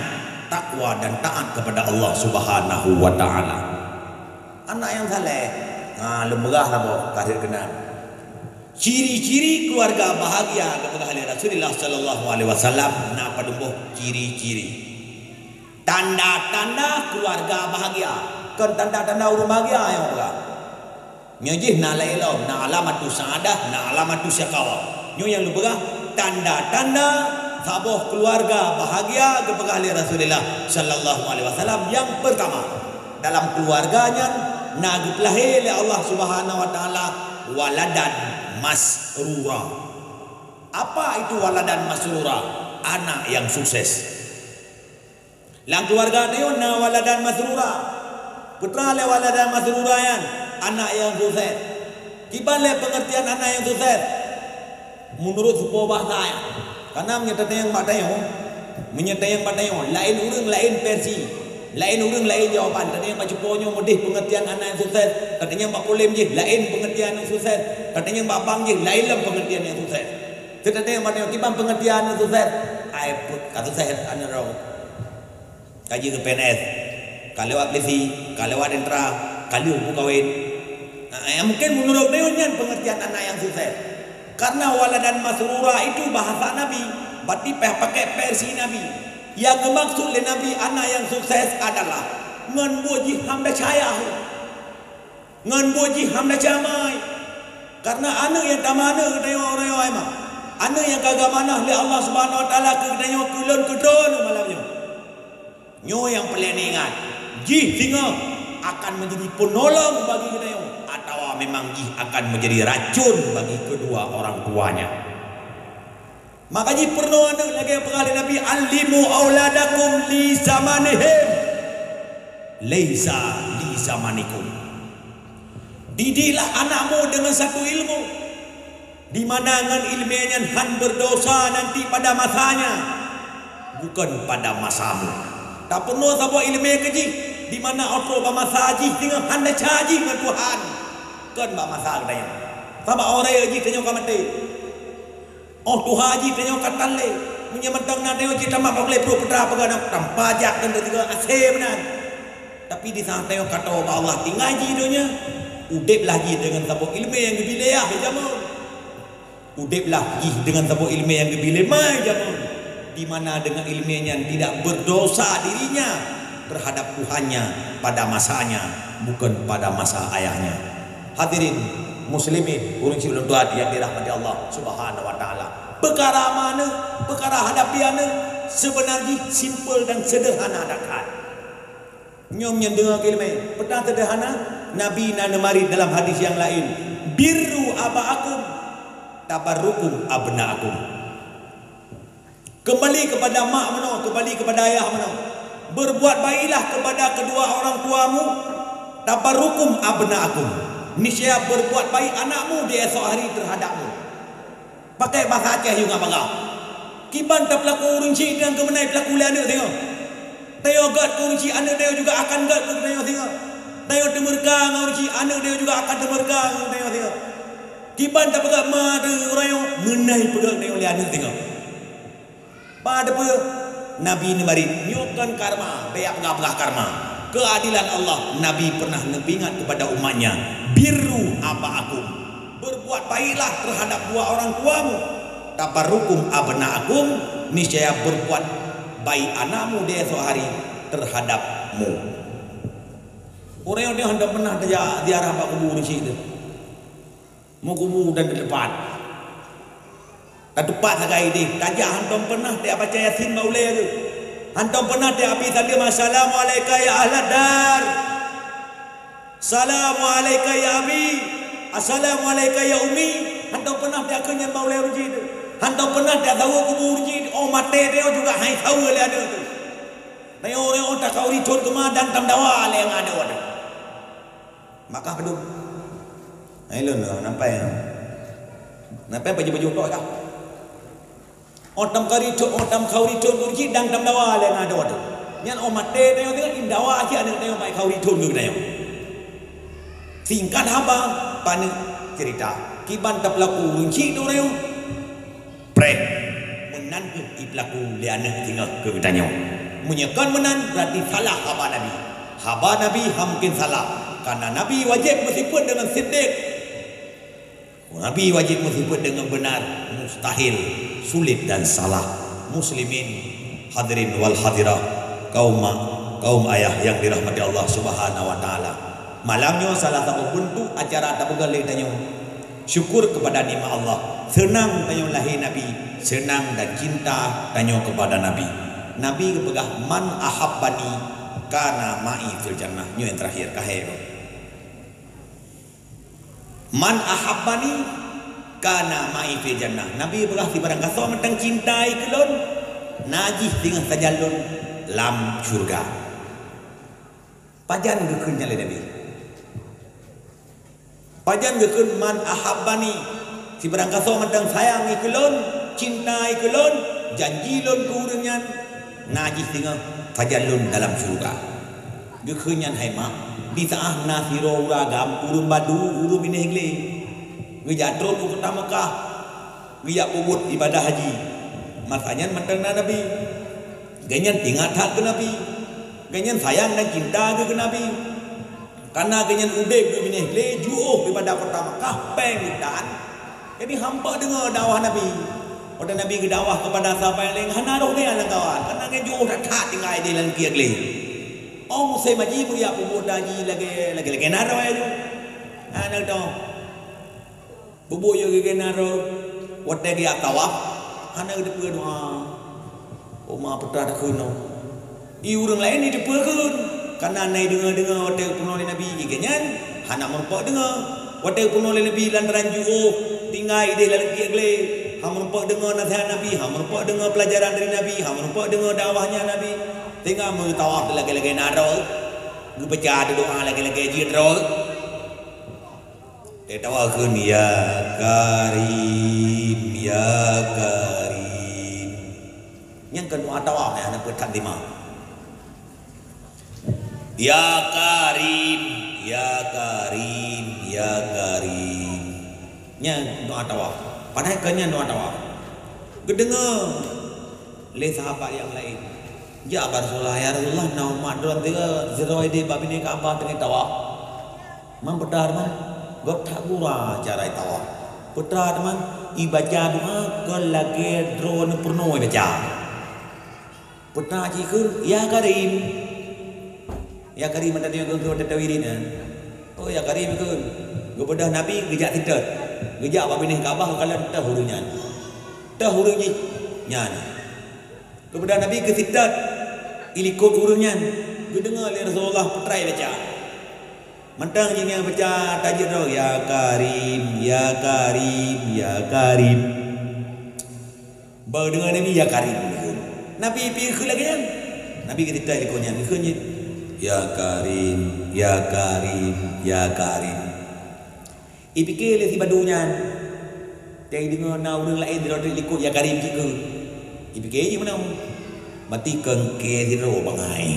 takwa dan taat kepada Allah Subhanahu wa taala. Anak yang saleh, lemberah lah boh kahir kenan. Ciri-ciri keluarga bahagia kepada ahli Rasulullah sallallahu alaihi wasallam nak padumbuh ciri-ciri. Tanda-tanda keluarga bahagia. Kan tanda-tanda orang bahagia yang apa? Nyajih na lailon, na alamatu saadah, na alamatu syaqawah. Nyo yang lupa tanda-tanda sabuh keluarga bahagia kepada ahli Rasulullah sallallahu alaihi wasallam. Yang pertama, dalam keluarganya nak lahir oleh Allah Subhanahu wa taala waladan masrura. Apa itu waladan masrura? Anak yang sukses. Dalam keluarga dia na waladan masrura. Putra le waladan masrura yan, anak yang sukses. Kibale pengertian anak yang sukses. Menurut suku bahasa ya. Karena menyertai yang batayong lain urang lain versi. Lain orang lain jawapan. Katanya Pak Ceponyo modih pengertian anak yang sukses. Katanya Pak Polim je lain pengertian yang sukses. Katanya Pak Bang je lain lah pengertian yang sukses. Katanya Pak Kibang pengertian yang sukses. Ai put kata saya anak rau. Kaji ke PNS. Kalau aplisi, kalau entra, kalau buku kawin. Mungkin menurut Deonyan pengertian anak yang sukses. Karena waladan masrura itu bahasa Nabi. Berarti pakai versi Nabi. Yang dimaksud oleh Nabi anak yang sukses adalah ngenbuji hamba cahaya, ngenbuji hamba jamai. Karena anak yang tamana kedai orang emang, anak yang kagak manah oleh Allah Subhanahu Wa Taala kedai kulon kedon malamnya. Nyo yang paling ingat, ji singa akan menjadi penolong bagi kedai atau memang ji akan menjadi racun bagi kedua orang tuanya. Makanya pernah ada lagi yang pengalih Nabi alimu auladakum li zamanihim laisa li zamanikum. Didiklah anakmu dengan satu ilmu di mana dengan ilmunya han berdosa nanti pada masanya bukan pada masamu. Tak perlu sebuah ilmu keji di mana auto masa haji dengan handa caji dengan Tuhan. Kan ba masa katanya. Sama orang haji kenyo kamate. Oh tu haji tanya katan le menyemendang na tanya kita mak boleh pro putra pegang tampajak dan juga asih benar. Tapi di sana tanya kata Allah tinggaji dunia udip lagi dengan sabuk ilmu yang gebileh jamun. Udip lagi dengan sabuk ilmu yang gebileh mai jamun. Di mana dengan ilmunya tidak berdosa dirinya terhadap Tuhannya pada masanya bukan pada masa ayahnya. Hadirin muslimin urang si ulun tuat yang dirahmati Allah Subhanahu wa taala. Perkara mana? Perkara hadapiana sebenarnya simple dan sederhana dekat. Nyom yang dengar kelime, petang sederhana Nabi nana mari dalam hadis yang lain. Birru abaakum tabarrukum abnaakum. Kembali kepada mak mana, kembali kepada ayah mana. Berbuat baiklah kepada kedua orang tuamu tabarrukum abnaakum. Niscaya berbuat baik anakmu di esok hari terhadapmu. Pakai bahasa Aceh juga bangga. Kiban tak pelaku urung cik dan kemenai pelaku lain tengok. Tengok gad kunci anak dia juga akan gad ku tengok. Tengok demerka kunci anak dia juga akan demerka tengok. Kiban tak pegang mata orang yang menai pegang tengok lihat tengok. Pada apa? Nabi ni mari nyokkan karma, dia pegang karma. Keadilan Allah. Nabi pernah nepingat kepada umatnya, birru aba'akum, berbuat baiklah terhadap dua orang tuamu. Tabarrukum abna'akum, niscaya berbuat baik anakmu dia esok hari terhadapmu. Orang yang dia hendak pernah ziarah pak kubur di situ. Mau kubur dan di depan. Dan depan sagai ini. Tajak hantam pernah dia baca Yasin Maulay tu. Hantam pernah dia habis tadi Assalamualaikum ya ahlad dar. Assalamualaikum ya abi. Assalamualaikum ya umi. Hantam pernah dia kenyang Maulay ruji tu. Hantam pernah dia tahu kubur ruji. Oh mati dia juga hai tahu dia ada tu. Tapi orang tak kau ritun kemana dan tam dawa yang ada wadah. Maka kedua. Hello nampai. Nampai baju-baju tok kah? Otam kau ritun kurji dan tam dawa yang ada wadah. Yang omat tengok in dawa aja ada tengok mai kau ritun ke tengok. Singkat apa? Pan cerita. Kiban tak pelaku kunci tu tengok. Prek menan ke iblaku liana tinggal ke tengok. Menyekan menan berarti salah haba Nabi. Haba Nabi mungkin salah. Karena Nabi wajib meskipun dengan siddiq. Nabi wajib meskipun dengan benar. Mustahil, sulit dan salah. Muslimin, hadirin wal hadirah, kaum ayah yang dirahmati Allah Subhanahu wa taala. Malamnya salah satu bentuk acara tabugal tanya. Syukur kepada nikmat Allah. Senang tanya lahir Nabi, senang dan cinta tanya kepada Nabi. Nabi kepegah man ahabbani kana ma'i fil jannah. Ini yang terakhir kahir. Man ahabbani kana ma'i fil jannah. Nabi kepegah si barang kasar mentang cintai kelon najis dengan sajalun lam syurga. Pajan gekeun oleh Nabi. Pajan gekeun man ahabbani si barang kasar mentang sayangi kelon, cintai kelon, janji lon kurungan najis dengan fajalun dalam syurga. Gekenyan haima bisaah nasiro ragam urun badu urun binegle. Ngejatron ke Mekah. Ngejak ubud ibadah haji. Makanya mentang Nabi. Ganyan tinggal hak ke Nabi. Ganyan sayang dan cinta ke Nabi. Karena ganyan udek ke binegle juuh ibadah kota Mekah pengitan. Jadi hampa dengar dakwah Nabi. Pada Nabi dakwah kepada sahabat yang lain, hana roh dia lang kawan. Karena kan jauh tak tinggal di dalam kiak le. Oh musai maji bu ya bu daji lagi naro aja. Anak tu. Bubu yo lagi naro. Wate dia tawaf. Hana kita pergi doa. Oh ma putra dah kuno. I orang lain ni depa kun. Karena nai dengar wate puno Nabi igenyan. Hana merpak dengar. Wate puno Nabi lantaran jauh tinggal di dalam kiak le. Hang merempak dengar nasihat Nabi, hang merempak dengar pelajaran dari Nabi, hang merempak dengar dakwahnya Nabi. Tinggal mengetahui lagi-lagi naro, baca doa lagi-lagi jidro. Tawakkun ya Karim, ya Karim. Yang kedua tawaf ya, nak berkhatimah. Ya Karim, ya Karim, ya Karim. Yang doa tawaf. Padahal kanya doa tawaf. Kedengar oleh sahabat yang lain. Ya Rasulullah, ya Rasulullah, nak umat doang tiga zero ide babine Kaabah dengan tawaf. Man betar man, gak tak gura cara tawaf. Betar man, ibaca doa kalau lagi drone purno ibaca. Betar cikun, ya Karim. Ya Karim ada yang kau tawirin. Oh ya Karim kun. Kepada Nabi gejak tidak. Gejak babine Kaabah kalian dah hurunya. Dah hurunya nyan. Kepada Nabi kesitat ilikut hurunya. Kedengar oleh Rasulullah putrai baca. Mentang yang baca tajuk tu ya Karim, ya Karim, ya Karim. Baru dengar Nabi ya Karim. Nabi pergi lagi kan. Nabi kesitat ilikutnya. Ilikutnya ya Karim, ya Karim, ya Karim. Ipikir si badunya. Dia dengar nak orang lain dia ikut ya Karim juga. Ipikir je mana. mati kengke hiro bangai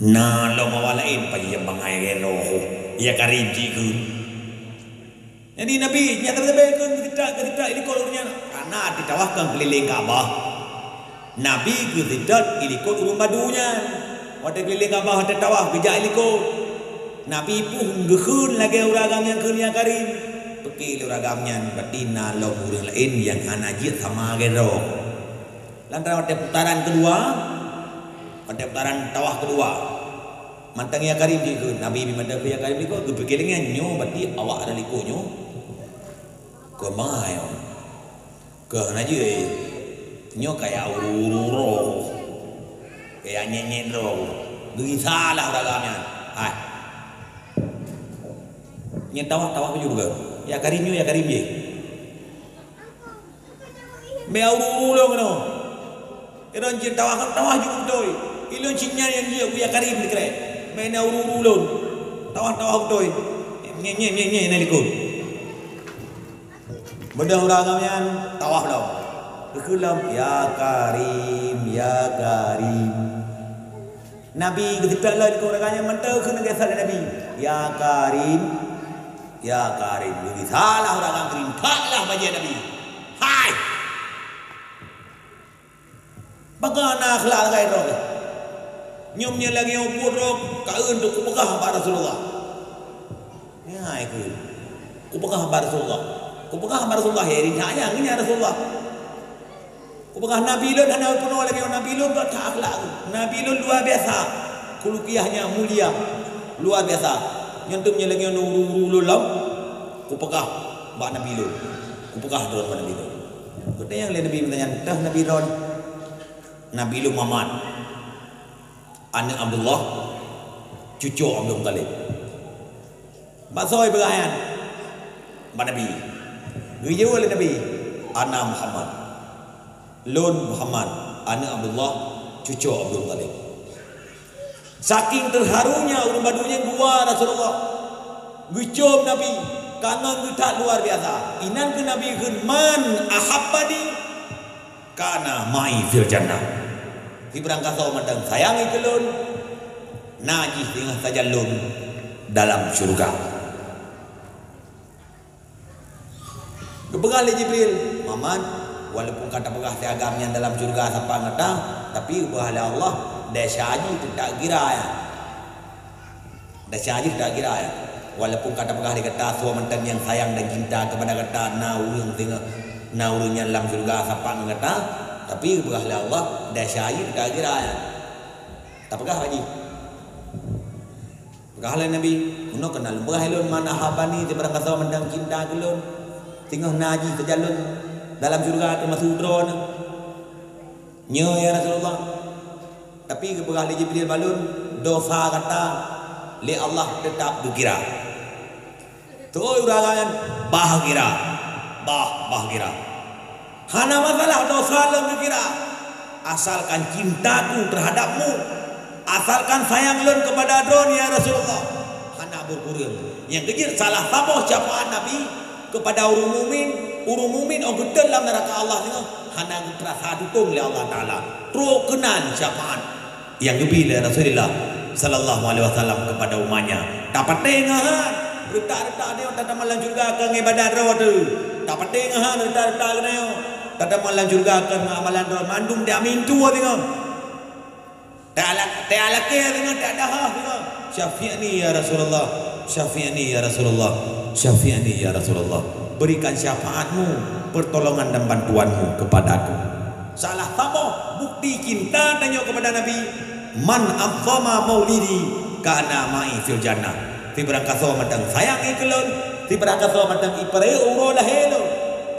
na lo mawalain pa yang bangai hero ya karim jikun jadi Nabi nyata kan tidak ini kolornya karena ditawahkan keliling Ka'bah Nabi tidak ilikut urung badunya wada keliling Ka'bah wada tawah bijak ilikut Nabi pun ngehun lagi uragam yang kunia karim pekil uragamnya batina lo urang lain yang anajit sama gero lantaran pada putaran kedua pada putaran tawah kedua mantang ya karim jikun Nabi bimanda ya karim ilikut kepikirnya nyo bati awak ada likunyo ke mai ke naji nyo kayak ururo kayak nyenyen ro gini salah uragamnya nyetawah juga ya karim ye me ururo kono iron tawah juga toy ilon cinya yang dia ya karim dikre me na ururo tawah toy nyenyen nalikun benda uragamnya tawah lo kekulam ya karim Nabi ketika lah di uragamnya mentau kena gesal Nabi ya karim jadi salah uragam karim taklah bagi Nabi hai bagaimana akhlak kai roh nyumnya lagi yang puruk kaun untuk kupekah pada Rasulullah ya itu kupekah pada Rasulullah kupekah Rasulullah herin sayang ini Rasulullah kupekah Nabi Lut hanya penuh lagi Nabi Lut tak akhlak Nabi Lut luar biasa kulukiahnya mulia luar biasa nyentumnya lagi nurululam kupekah mbak Nabi Lut kupekah drone Nabi Lut kata yang Nabi bertanya dah Nabi Lut Nabi Lut Muhammad anak Abdullah cucu Abdul Muttalib mbak Soy berayan mbak Nabi Gaya oleh Nabi Ana Muhammad Lun Muhammad Ana Abdullah cucu Abdul Muttalib saking terharunya urun badunya gua Rasulullah gucom Nabi kangen kita luar biasa inan ke Nabi kun man ahabbani kana mai fil jannah di berangkat sama dan sayangi kelun najis dengan saja lun dalam surga kepegang Jibril Muhammad walaupun kata pegah agamnya dalam surga sampai ngata tapi ubah Allah desa haji tidak kira ya desa haji tidak kira ya walaupun kata pegah dikata suami mantan yang sayang dan cinta kepada kata naurung tengah naurungnya dalam surga sampai ngata tapi ubah Allah desa haji tidak kira ya tak pegah haji pegah Nabi kuno kenal pegah lun mana habani seberang kata mantan cinta kelun tinggal naji ke jalun dalam surga termasuk drone nyo ya Rasulullah tapi kepegang Jibril balun dosa kata li Allah tetap dikira tu uragan bahagira hana masalah dosa lo dikira asalkan cintaku terhadapmu asalkan sayang lun kepada drone ya Rasulullah hana berkurang yang kecil salah taboh capaan Nabi kepada orang mumin orang dalam neraka Allah ni hana terasa dukung oleh Allah Taala teruk kenan syafaat yang dibila Rasulullah sallallahu alaihi wasallam kepada umatnya dapat tengah retak-retak dia tak malam surga ke ibadat rawat tu dapat tengah retak-retak dia tak malam surga ke amalan rawat mandum dia amin tu tengok tak alak ke tengok tak ada tengok syafi'ni ya Rasulullah syafi'ni ya Rasulullah berikan syafaatmu pertolongan dan bantuanmu kepadaku salah taboh bukti cinta tanya kepada Nabi man azzama maulidi kana ma'i fil jannah ti berangkat sama matang sayangi kelon ti berangkat sama matang ipare uro lahelo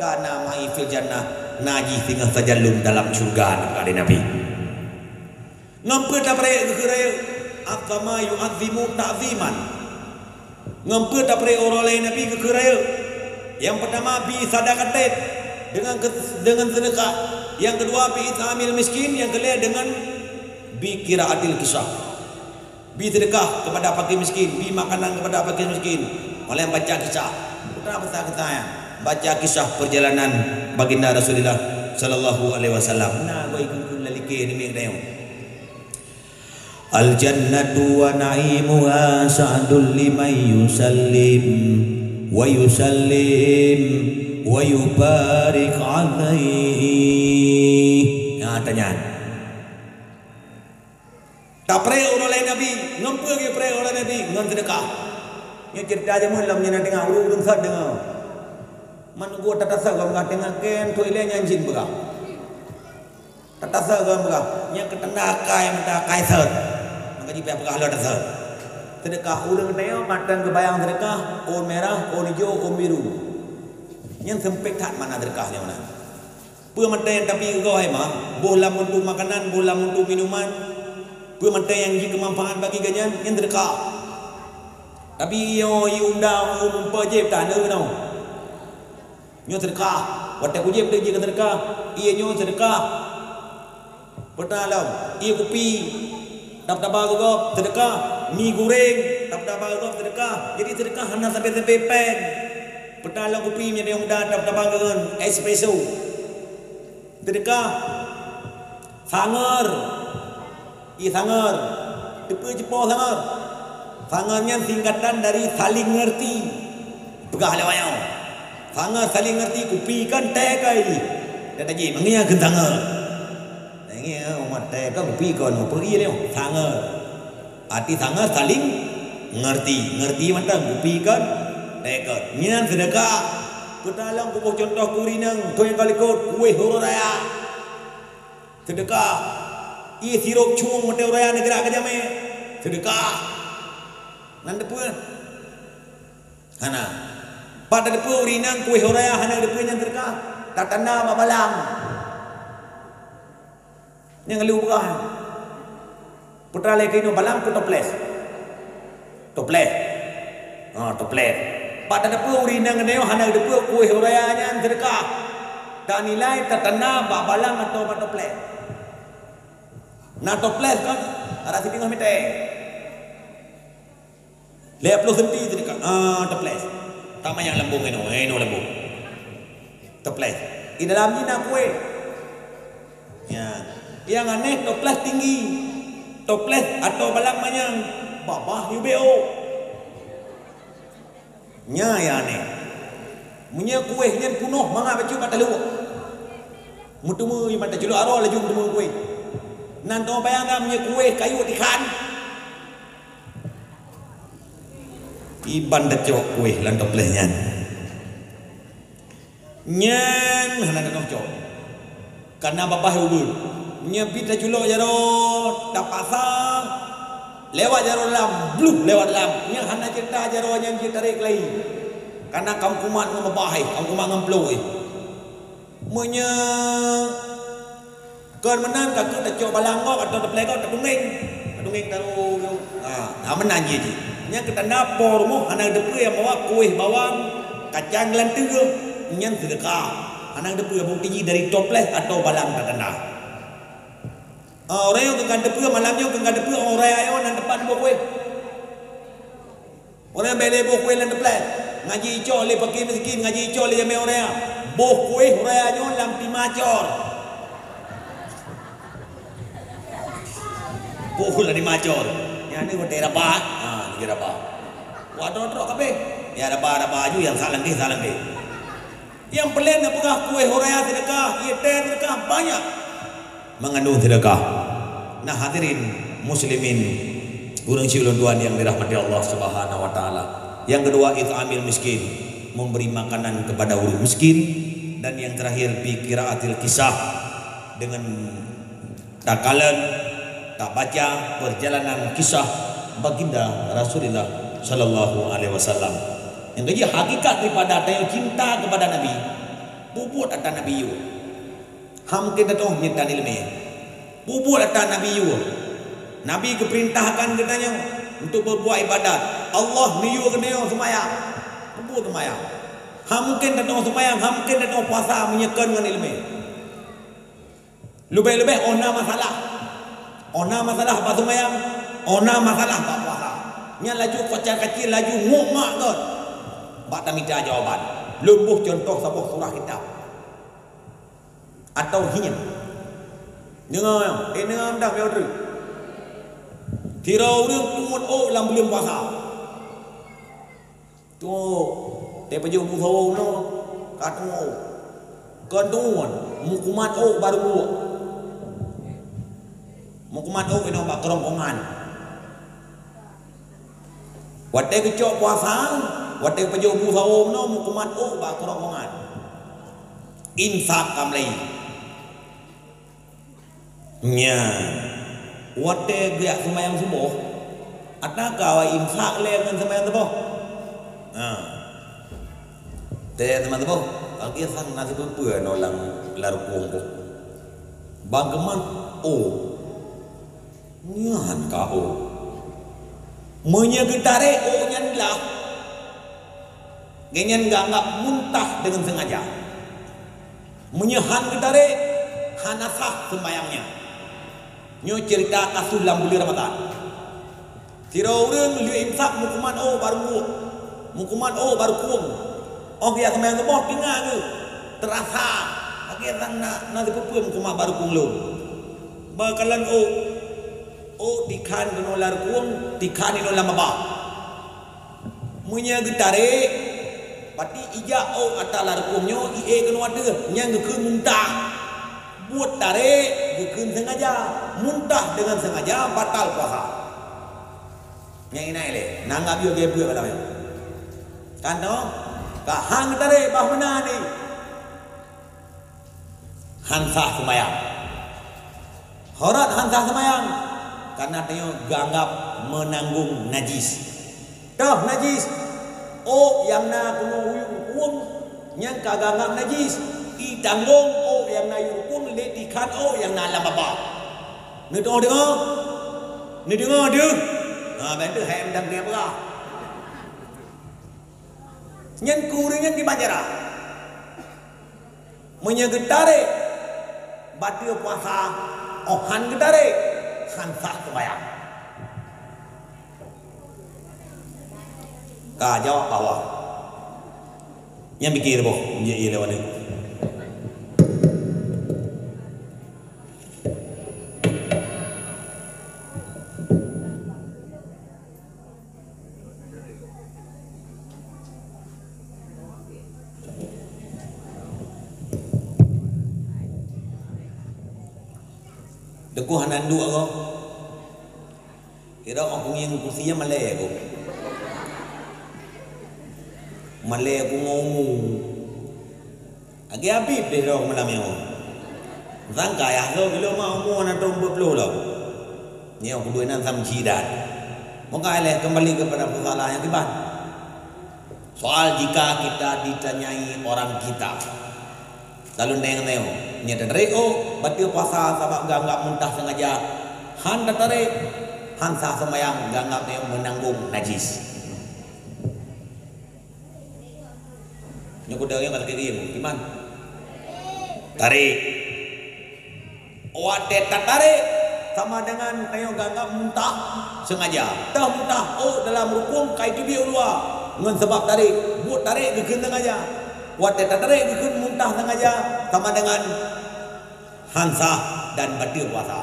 kana ma'i fil jannah naji tinggal sajallum dalam surga kepada Nabi ngampeur dapre geureu azzama yu'azzimu ta'ziman ngampeur dapre uro lain Nabi geureu yang pertama bi sadaqatin dengan sedekah, yang kedua bi it'amil miskin, yang ketiga dengan bi qiraatil kisah, bi sedekah kepada fakir miskin, bi makanan kepada fakir miskin, oleh baca kisah. Putra besar kita ya, baca kisah perjalanan baginda Rasulullah sallallahu alaihi wasallam. Nah goi kun lalike ni mek dayo. Al jannatu wa na'imuha sa'dul liman yusallim wa yusallim wa yubarik alaihi. Nah tanya. Tak pray oleh Nabi, ngapa ke pray oleh Nabi? Ngan sedekah. Nya cerita aja malam nya tengah urung sad dengar. Man gua tatasa gam ga tengah ken toile nya jin bega. Tatasa gam bega, nya ketenda kai mata kai sad. Maka ji pia bega lo tatasa. Sedekah urang teo matang kebayang sedekah, on merah, on hijau, on biru. Nya sempit tak mana sedekahnya mana. Pua mata yang tapi kau ai mah, bola untuk makanan, bola untuk minuman. Pua mata yang ji kemanfaat bagi ganyan yang sedekah. Tapi yo undang pejep tak ada tau. Nyo sedekah, watak pejep dia je sedekah. Ia nyo sedekah. Pertalam, ia kopi dap-dap gogop sedekah, mi goreng dap-dap gogop sedekah. Jadi sedekah hanya sampai pen. Pertalam kopi nya dia mudah dap-dap gogop espresso. Sedekah. Sangar. Ia sangar. Depa jepo sangar. Sangarnya singkatan dari saling ngerti. Pegah lewayau. Sangar saling ngerti kupi kan teh kai. Dia tadi mengia ke sangar. Mengia umat teh kan kupi kan pergi leo sangar. Arti sangar saling ngerti. Ngerti macam kupi kan teh kan. Nyan sedekah. Kedalang kubuh contoh kurinang toy kalikot kuih huru raya. Sedekah. Ia sirup cung mata raya negara ke jame. Sedekah. Nan depu. Hana. Pada depu urinang kuih horaya hana depu yang sedekah. Tatanda babalang. Yang lu bukan. Putra lagi no balang ku toples. Toples. Toples. Pada depu urinang neo hana depu kuih horaya yang sedekah. Tak nilai tatanda babalang atau toples. Nah toples kan ada sini ngah mete. 50 senti sedekah. Toples. Tama yang lembung eno lembung. Toples. Di dalam ni nak kue. Ya. Yang aneh toples tinggi. Toples atau balang manyang babah UBO. Nya ya aneh. Munya kue nyen punuh manga baju mata lu. Mutumu mata julu aro laju mutumu kue. Nan to bayangkan punya kue kayu ikan. Iban decok kue lan toples nyan. Nyan hana decok. Karena bapak ubur. Nya pita julok jaro tak pasang. Lewat jaro lam, blue lewat lam. Nya hana cerita jaro yang kita tarik lagi. Karena kaum kumat ngembahai, kaum kumat ngemploi. Munya kon menan kakak tak coba langok atau tak pelego tak dunging taruh menan je nya kita napor mu anak depu yang bawa kuih bawang kacang lantung nya sedekah anak depu yang tinggi dari toples atau balang tak kena orang yang kengkan depu malamnya kengkan depu orang ayo nan depan bawa kuih orang bele bawa kuih lan toples ngaji ico le pakai miskin ngaji ico le jame orang bawa kuih orang ayo lam timacor. Pukul di macor. Yang ni hotel rabah. Ni rabah. Waduh kape. Ya rabah baju yang salang ke. Yang pelan nak pegah kue horaya sedekah, ia teh sedekah banyak. Mengandung sedekah. Nah hadirin muslimin, burung ciulun tuan yang dirahmati Allah Subhanahu wa taala. Yang kedua it'amil miskin, memberi makanan kepada orang miskin, dan yang terakhir bi qiraatil kisah dengan takalan tak baca perjalanan kisah baginda Rasulullah sallallahu alaihi wasallam. Yang jadi hakikat daripada tayo cinta kepada Nabi. Bubut ata Nabi yu. Ham kita toh minta ilmu. Bubut ata Nabi yu. Nabi keperintahkan katanya untuk berbuat ibadat. Allah niyu keneo semayang. Bubut semayang. Ham mungkin datang semayang, ham mungkin datang puasa menyekan dengan ilmu. Lebih-lebih ona masalah. Ona masalah apa semayang? Ona masalah apa puasa? Nya laju kocar kecil laju ngok-ngok kot. Bak tak minta jawaban. Lumbuh contoh sebuah surah kitab. atau hinyam. Dengar, dengar dah biar tu. Kira orang tuan lam belum puasa. Tu, tepat je buku no, katuan, mukumat baru buat. Mukumat ini bak kerongkongan. Wadah kecok puasa, wadah pejuh buku no, mukumat bak kerongkongan. Infak kamlai. Nya, wadah gak semayang subuh. Atau kau infak dengan semayang subuh. Teman-teman, kalau sang nasi berpuan orang lalu kumpul. Bagaimana? Nyan kau. Menyegitare nyan lah. Genyan ganggap muntah dengan sengaja. Menyehan getare hanasah sembayangnya. Nyo cerita kasus dalam bulan Ramadan. Kira orang lu imsak mukuman baru kuung. Dia sembahyang subuh tinggal ke terasa akhirnya nak dipupu mukuman baru kuung lu. Bakalan dikan kena kuung, dikan ino lama. Munya getare pati ija ata lar kuungnya kena ada nyang ke muntah. Buat tarik bukan sengaja, muntah dengan sengaja batal puasa. Yang ini le, nanggap yo ge buat malam. Kan no? Ka hang tarik bah mana ni? Hansah semayang. Horat hansah semayang karena dia ganggap menanggung najis. Dah najis. Yang na kuno uyung yang kaganggap najis. I tanggung yang na yurukun le dikan yang na lama. Ni dengar dia. Bentuk hem dan dia apa? Nyen kuringnya di Banjara. Menyegetare batu puasa han getare hansah sembahyang. Ka jawab bahwa yang mikir boh ye lewat ni. Deku hanandu ako. Kira ako ngiyang kursinya malay ako. Malay ako ngomong. Agi abib deh ako malam ako. Sangka ya so bila mau na tong beplo lah. Ni ako duwe nan sam cidat. Maka kembali kepada persoalan yang tiban. Soal jika kita ditanyai orang kita. Lalu neng-neng nya reo batil puasa sabab ganggap muntah sengaja han datare han sah sembayang ganggap menanggung najis nyukudangnya kata kiri gimana tarik wate tarik sama dengan kayo ganggap muntah sengaja dah muntah dalam rukun kai tu dia ulua ngan sebab tarik buat tarik ke sengaja wate tarik ke muntah sengaja sama dengan hansah dan batil puasa.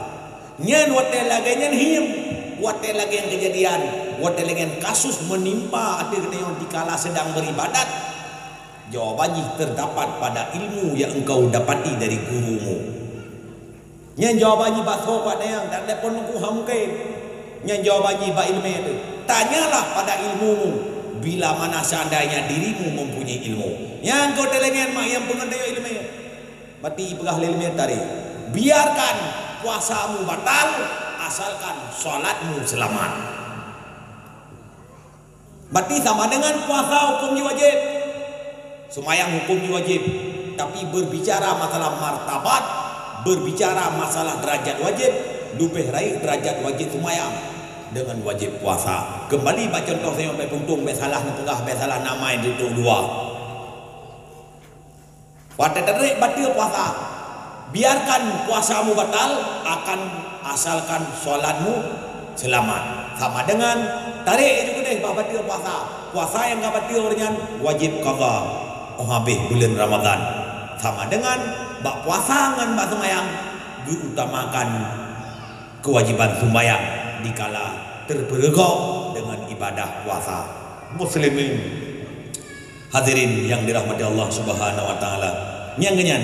Nyan wate lagi nyan him, wate lagi yang kejadian, wate lagi yang kasus menimpa ada yang dikala sedang beribadat. Jawabannya terdapat pada ilmu yang engkau dapati dari gurumu. Nyan jawabannya baso pada yang tak ada pun aku hamke. Nyan jawabannya ba ilmu itu. Tanyalah pada ilmumu bila mana seandainya dirimu mempunyai ilmu. Yang kau telengan mak yang pengendaya ilmu. Mati pegah ilmu tadi. Biarkan puasamu batal asalkan solatmu selamat. Berarti sama dengan puasa hukumnya wajib, sembahyang hukumnya wajib, tapi berbicara masalah martabat, berbicara masalah derajat wajib, lebih raih derajat wajib sembahyang dengan wajib puasa. Kembali baca contoh saya sampai puntung besalah nepegah besalah nama yang itu dua. Pada tarik batil puasa. Biarkan puasamu batal akan asalkan solatmu selamat. Sama dengan tarik juga deh batil puasa. Puasa yang enggak batil dengan wajib qadha habis bulan Ramadan. Sama dengan bak puasa ngan bak sembahyang diutamakan kewajiban sembahyang dikala terpergok dengan ibadah puasa. Muslimin hadirin yang dirahmati Allah Subhanahu wa taala, nyangenyan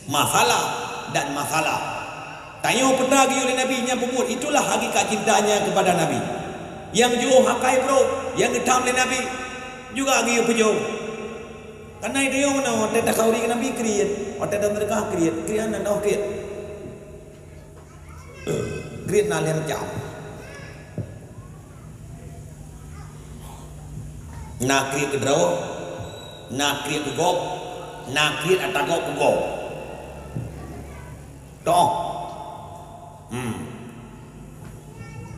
masalah dan masalah tanya pernah lagi oleh Nabi nya pemut, itulah hakikat cintanya kepada Nabi. Yang jauh hakai bro, yang hitam oleh Nabi juga lagi pejauh. Karena itu yang mana orang tak kauri Nabi kriat, orang tak mereka kriat nak dah kriat nak lihat jam. Nak kriat kedraw, nak kriat kegok, nak kriat atagok kegok. Toh,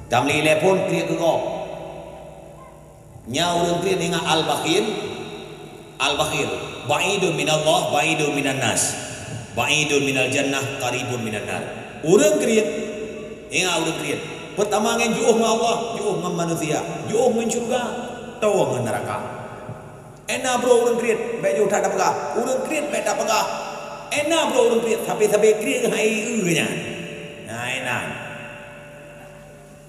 jam lile pun kriat kegok. Nya orang kriat dengan al-bakhil, ba'idun minallah, ba'idun minan nas, ba'idun minal jannah, qaribun minan nar. Orang kriat, orang kriat. Pertama dengan jauh dengan Allah, jauh dengan manusia, jauh dengan syurga, tahu dengan neraka. Enak bro orang kriat, baik jauh tak ada pegah. Orang kriat baik tak pegah. Enak bro orang kriat, sampai kriat hai nya. Nah enak.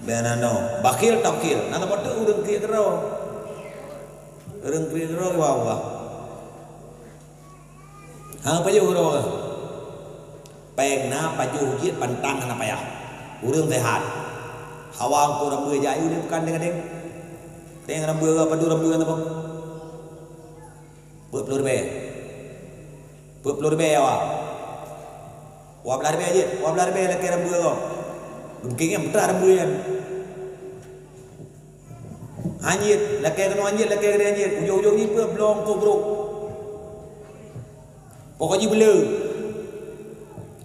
Benano, bakil takil. Nana pada orang kriat terau. Orang kriat terau wah. Hang payuh terau. Peng na payuh jit pantang na payah. Urang sehat. Hawang ko rambu jayu dia bukan dengan deng. Deng rambu apa tu rambu kan apa? Pelur be. Pelur be awak. Wa belar be je. Wa belar be laki rambu ko. Mungkin betul rambu kan. Anjir, laki kena anjir, laki kena anjir. Ujung-ujung ni belum ko bro. Pokoknya belum.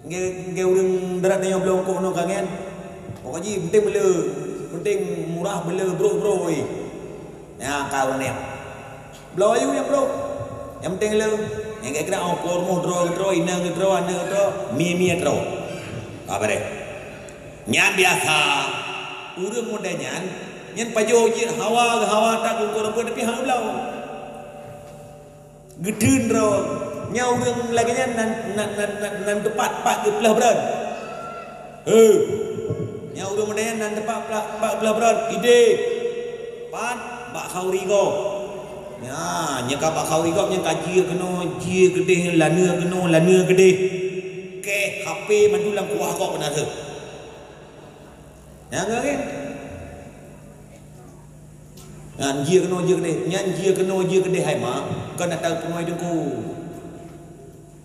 Nge urang darat yang belum ko no kangen. Pokoknya penting bela, penting murah bela bro oi. Ya kau ni. Bela ayu yang bro. Yang penting bela. Yang kira okor mo draw ina draw mi draw. Apa deh? Nyan biasa. Urang modanya nyan pajo jir hawa tak ukur apa tapi hang belau. Gedun draw. Nya urang lagi nan tepat pak ke belah beran. Nya urang modern nan tepat pak belah beran. Ide. Pat bak khauri go. Ya, nya ka bak khauri go nya kaji kena ji gede lana gede. Ke HP mandulang kuah kok benar tu. Ya kan? Ngan ji kena gede, nyan ji kena gede hai ma. Kau nak tahu penoi dengku.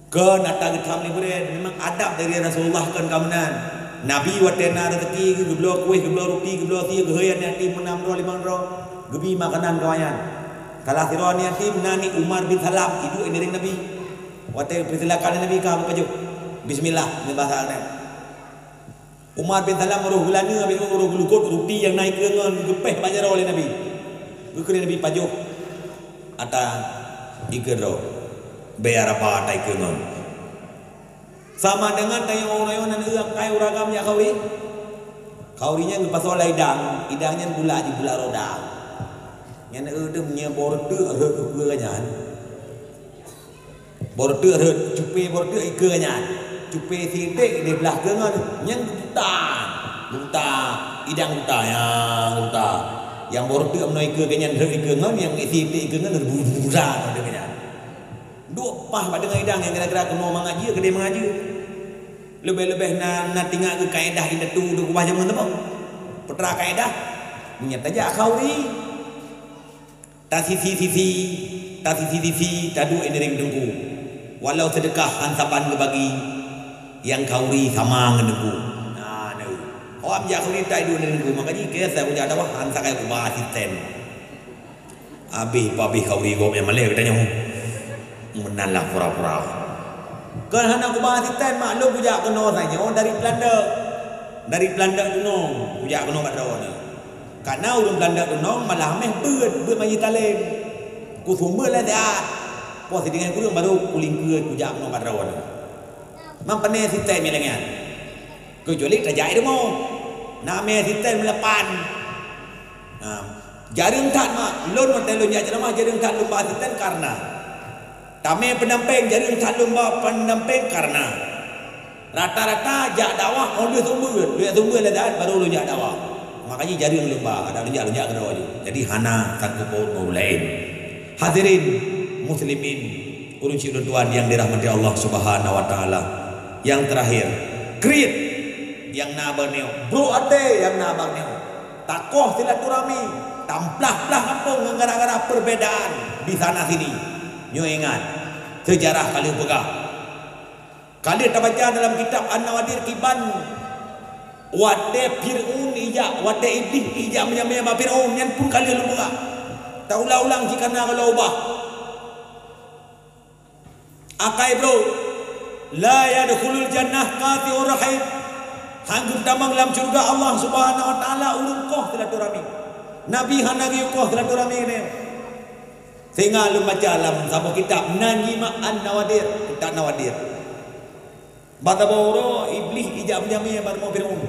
Kau nak tahu tham ni boleh memang adab dari Rasulullah kan kamanan. Nabi watena rezeki ke geblo kuih geblo roti geblo tia geheyan yatim 6 ro 5 ro gebi makanan kawayan. Kalah tiron yatim nani Umar bin Salam itu ini Nabi. Wate persilakan Nabi ka apa juk. Bismillah ni bahasa Arab. Umar bin Salam roh gulana habis roh glukot roti yang naik dengan gepeh banyak oleh Nabi. Bukan Nabi pajuk ata ikero bayar apa ata ikero. Sama dengan tayang orang nan euak kai uragam ya kauri. Kaurinya ngepasol idangnya gula di gula roda. Nyan eudem nya borte reut ke kanyan. Borte reut cupe borte ke kanyan. Cupe sitik di belah kengan nyang buta idang buta yang buta. Yang borte amnoi ke kanyan reut ke ngan yang sitik ke ngan buza de kanyan. Duk pah pada dengan idang yang kira-kira kena mengaji gede mengaji. Lebih-lebih nak tinggal ke kaedah indah tu duk ubah zaman tu. Petra kaedah menyata aja khauri. Tasisi tadu enering dengku. Walau sedekah hansapan bagi yang khauri sama ngendengku. Nah, nu. Awak ja khauri tai du dengku makanya ke saya punya ada hansa kai ubah asisten. Abi pabi khauri go yang malai katanya. Menalah pura-pura. Kan hana ku bahas asisten maklum puja kena saja dari Belanda kuno puja kena kat dawan ni. Karena urang Belanda kuno malah meh beut mai talem. Ku sumber lah dah. Puas dengan ku baru kuling ke puja kena kat dawan. Mam pane asisten milangan. Kecuali terjai demo. Nama asisten melepan. Jaring tak mak lon hotel lon jajan mah jaring tak lupa asisten karena Tamai pendamping jadi calon bawa pendamping karena rata-rata jak dakwah duit sumber dah baru lu jak dakwah. Makanya jadi lomba ada lunjak kedua je. Jadi hana sanggup mau lain. Hadirin muslimin, ulun cik tuan yang dirahmati Allah Subhanahu wa taala. Yang terakhir, create yang nabar neo. Bro ade yang nabar neo. Takoh silaturahmi, tamplah-plah kampung gara-gara perbedaan di sana sini. Nyo ingat sejarah kali pegah. Kali kita baca dalam kitab An-Nawadir Kiban wade Fir'aun ija wade iblis ija menyamai Fir'aun yang pun kali lu pegah. Taulah-ulang jika nak kalau ubah. Akai bro, la yadkhulul jannah qati'ur rahim. Hanggup damang dalam surga Allah Subhanahu wa taala ulun koh silaturahmi. Nabi hanagi koh silaturahmi ni. Sehingga lu baca dalam satu kitab Najima An-Nawadir, kitab Nawadir. Bata bauro iblis ijab menyamai bar mau Fir'aun.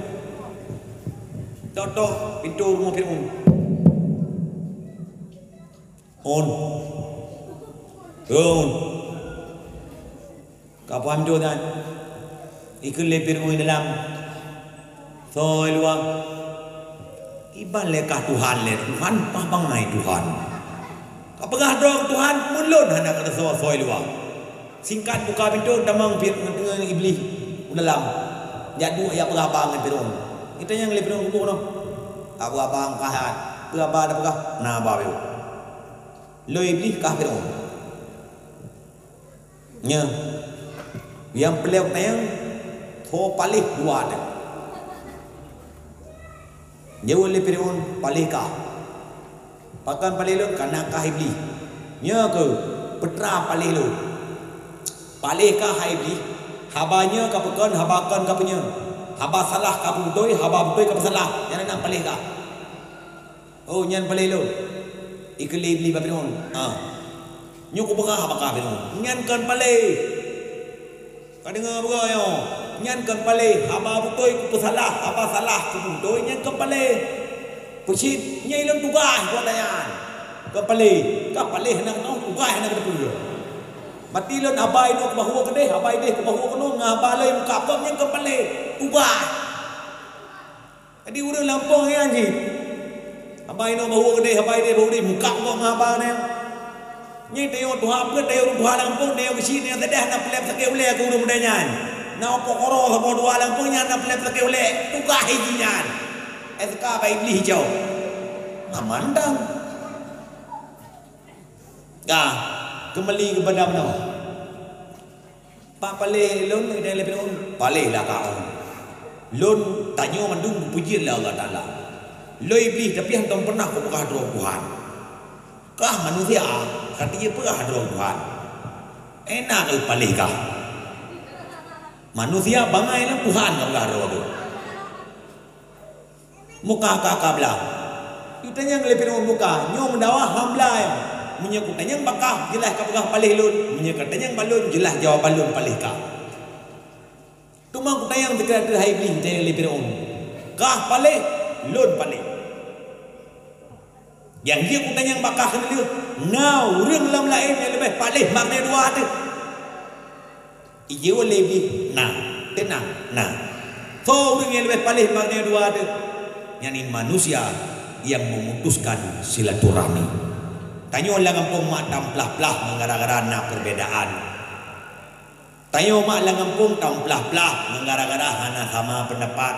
Contoh pintu rumah Fir'aun. On. Kapan tu kan? Ikut lepir ui dalam. Soi luang. Iban lekah Tuhan le. Tuhan pabangai Tuhan. Kapagah dong Tuhan mulun hendak kata soi luang. Singkat buka pintu damang dengan iblis dalam. Jadu ya berabang dengan Fir'aun. Kita yang lepir ui kubur no. Abu abang kahat. Berabang ada pegah. Nah babu. Lo iblis kah Fir'aun. Nya. Yang peluk tayang tho palih dua dah. Jauh le Fir'aun palih kah. Pakan palih lu kana kah iblis. Nya ke petra palih lu. Palih kah iblis. Habanya ka pekan habakan ka punya. Haba salah ka putoi, haba putoi ka salah. Yang nak palih kah. Oh nyan palih lu. Ikli iblis ba Fir'aun. Nyuk berah apakah Fir'aun. Nyan kan palih. Kau dengar berah yo. Nyan kan palih. Haba putoi ku salah, haba salah ku putoi nyan kan palih. Pusit nyai lem tugas buat tanyan. Kan palih. Ka palih nak no tugas nak depu. Mati lon abai no bahuwa kedeh, abai deh ku bahuwa kono ngabalai muka apa nyan kan palih. Tugas. Jadi urang Lampung ya anjing. Abai no bahuwa kedeh, abai deh bahuwa deh muka kau ngabal ni. Nyai teo Tuhan pun teo Tuhan Lampung teo besi ni sedah nak pelap sakit oleh aku urang mudanya. Nak pokoro sama Tuhan Lampung nya nak pelap sakit oleh tukah hijinya. SK baik iblis hijau. Amandang. Dah kembali kepada mana? Pak palih lon ni dalam Fir'aun. Palih lah kau. Lon tanya mandung puji lah Allah Taala. Lo iblis tapi hendak pernah kau buka doa Tuhan. Kah manusia katanya pernah doa Tuhan. Enak ke palih kah? Manusia bangai lah Tuhan kau buka doa tu. Muka kakak belah. Kita yang lebih muka. Nyo mendawa hambla yang menyebut tanya bakah jelas kau buka palih lun. Menyebut tanya balun jelas jawab balun palih kah. Tumang kita yang berkata hai iblis tanya lebih kah palih lun palih. Yang dia ku tanya bakah kena dia. Now ring lam lain yang lebih palih makna dua tu. Ijo lebih tenang. So ring yang lebih palih makna dua tu. Yang ini manusia yang memutuskan silaturahmi. Tanya orang kampung mak tamplah-plah menggara-gara nak perbedaan. Tanya mak lang kampung tamplah-plah menggara-gara hana sama pendapat.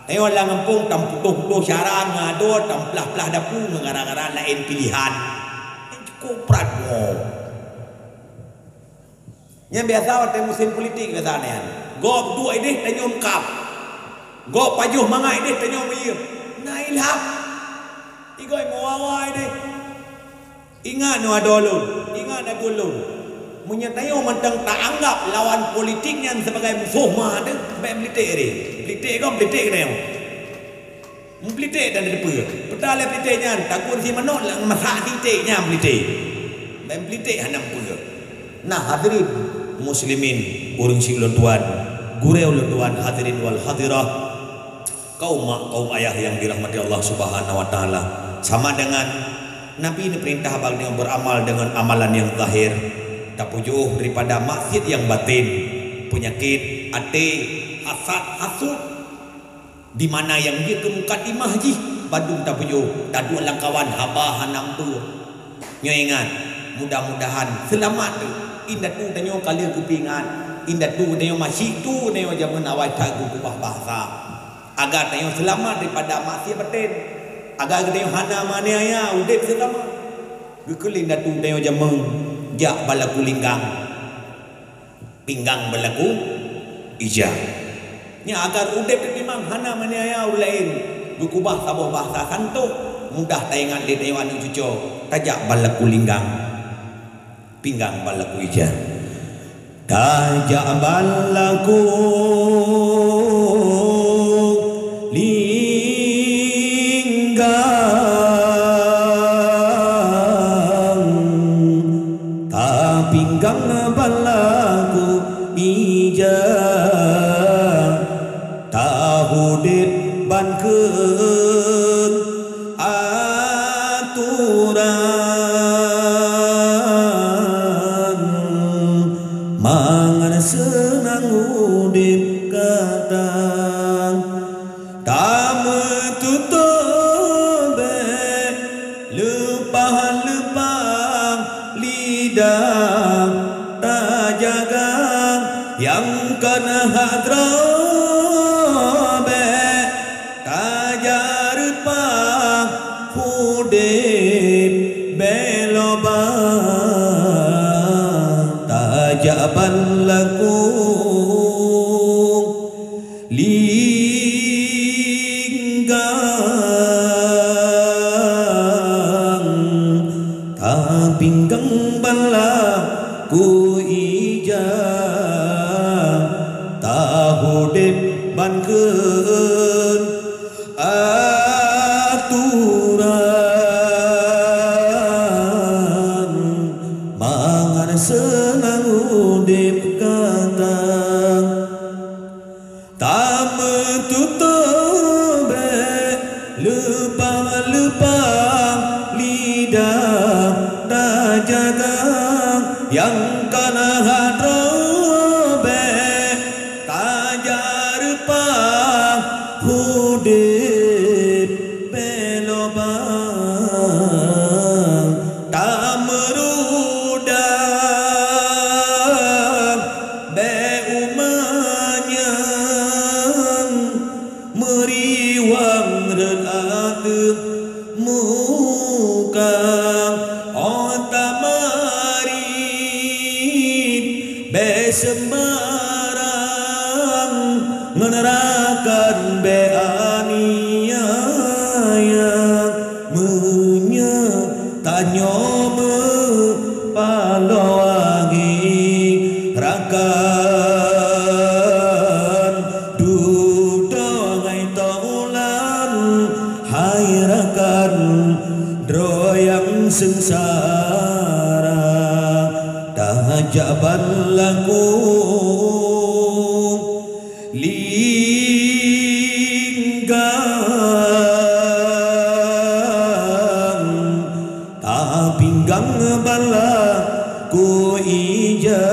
Tanya orang kampung tamputuh-putuh syarang ngado tamplah-plah dapu menggara-gara lain pilihan. Cukup prat mo. Yang biasa waktu musim politik biasanya. Go dua ini tanya kap. Go pajuh mangai ini tanya iya. Nah ilham. Igoi mawawai ini. Ingat no adolun, ingat adolun. Menyatayo mentang tak anggap lawan politiknya sebagai musuh mah ada baik politik ni. Politik kau politik ni. Politik dan depa. Betul le politiknya takut si manot lah masak politiknya politik. Baik politik hanam pula. Nah hadirin muslimin urang sing tuan, gurau tuan hadirin wal hadirah. Kaum mak kaum ayah yang dirahmati Allah Subhanahu wa taala. Sama dengan Nabi ini perintah bagi yang beramal dengan amalan yang zahir. tapujuh daripada maksud yang batin, penyakit ate, hasad, hasud, di mana yang dia ke mukadimah ji Badung tapujuh tadu langkawan haba hanam tu nyo ingat mudah-mudahan selamat tu indat tu tanyo kali kupingan indat tu tanyo masih tu tanyo jaman awal tagu kubah bahasa agar tanyo selamat daripada maksiat batin agar tanyo hana maniaya udip selamat gekelin datu tanyo jaman jak balaku linggang pinggang balaku ija nya agar udip memang hana maniaya ulain berkubah sabuh bahasa santuk mudah tayangan di dewan cucu tajak balaku linggang pinggang balaku ija tajak balaku linggang ta pinggang balaku ija tahu dit bankeun aturan mangan senang udip katang tamu tutobe lepah-lepang lidah tak jaga yang kena hadrah tajaban laku linggang ta pinggang balaku ija tahu dep bankeun aturan mangan senang udip katang tamu tutobe lepang-lepang lidah tak jaga yang kana hadrobe tajar pang udip belobang tamerudang beumanyang meriwang renateuh muka otamarit besembarang menerakan beaniaya menya tanyo me palowangi rakan dudongai taulan hai rakan droyang sengsara tajaban laku linggang ta pinggang balaku ija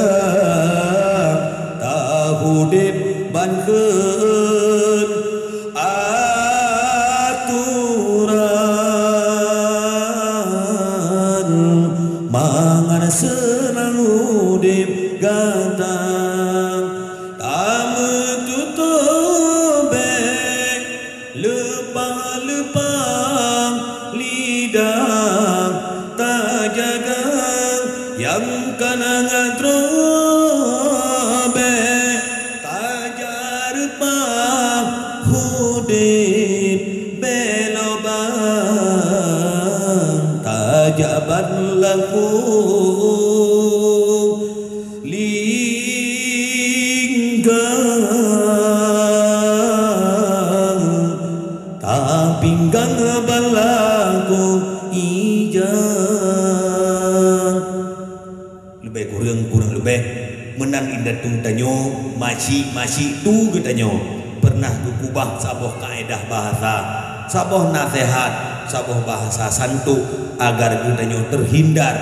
tahu dep bankeun aturan mangan senang udip gatang tamu tutobe lepang-lepang lidah tak jaga yang kana ngadrobe tajar pang hudip belobang tajaban laku linggang ta pinggang balaku ijang lebih kurang lebih menan indah tung tanyo masih tu getanyo pernah gugubah saboh kaedah bahasa saboh nasihat saboh bahasa santu agar getanyo terhindar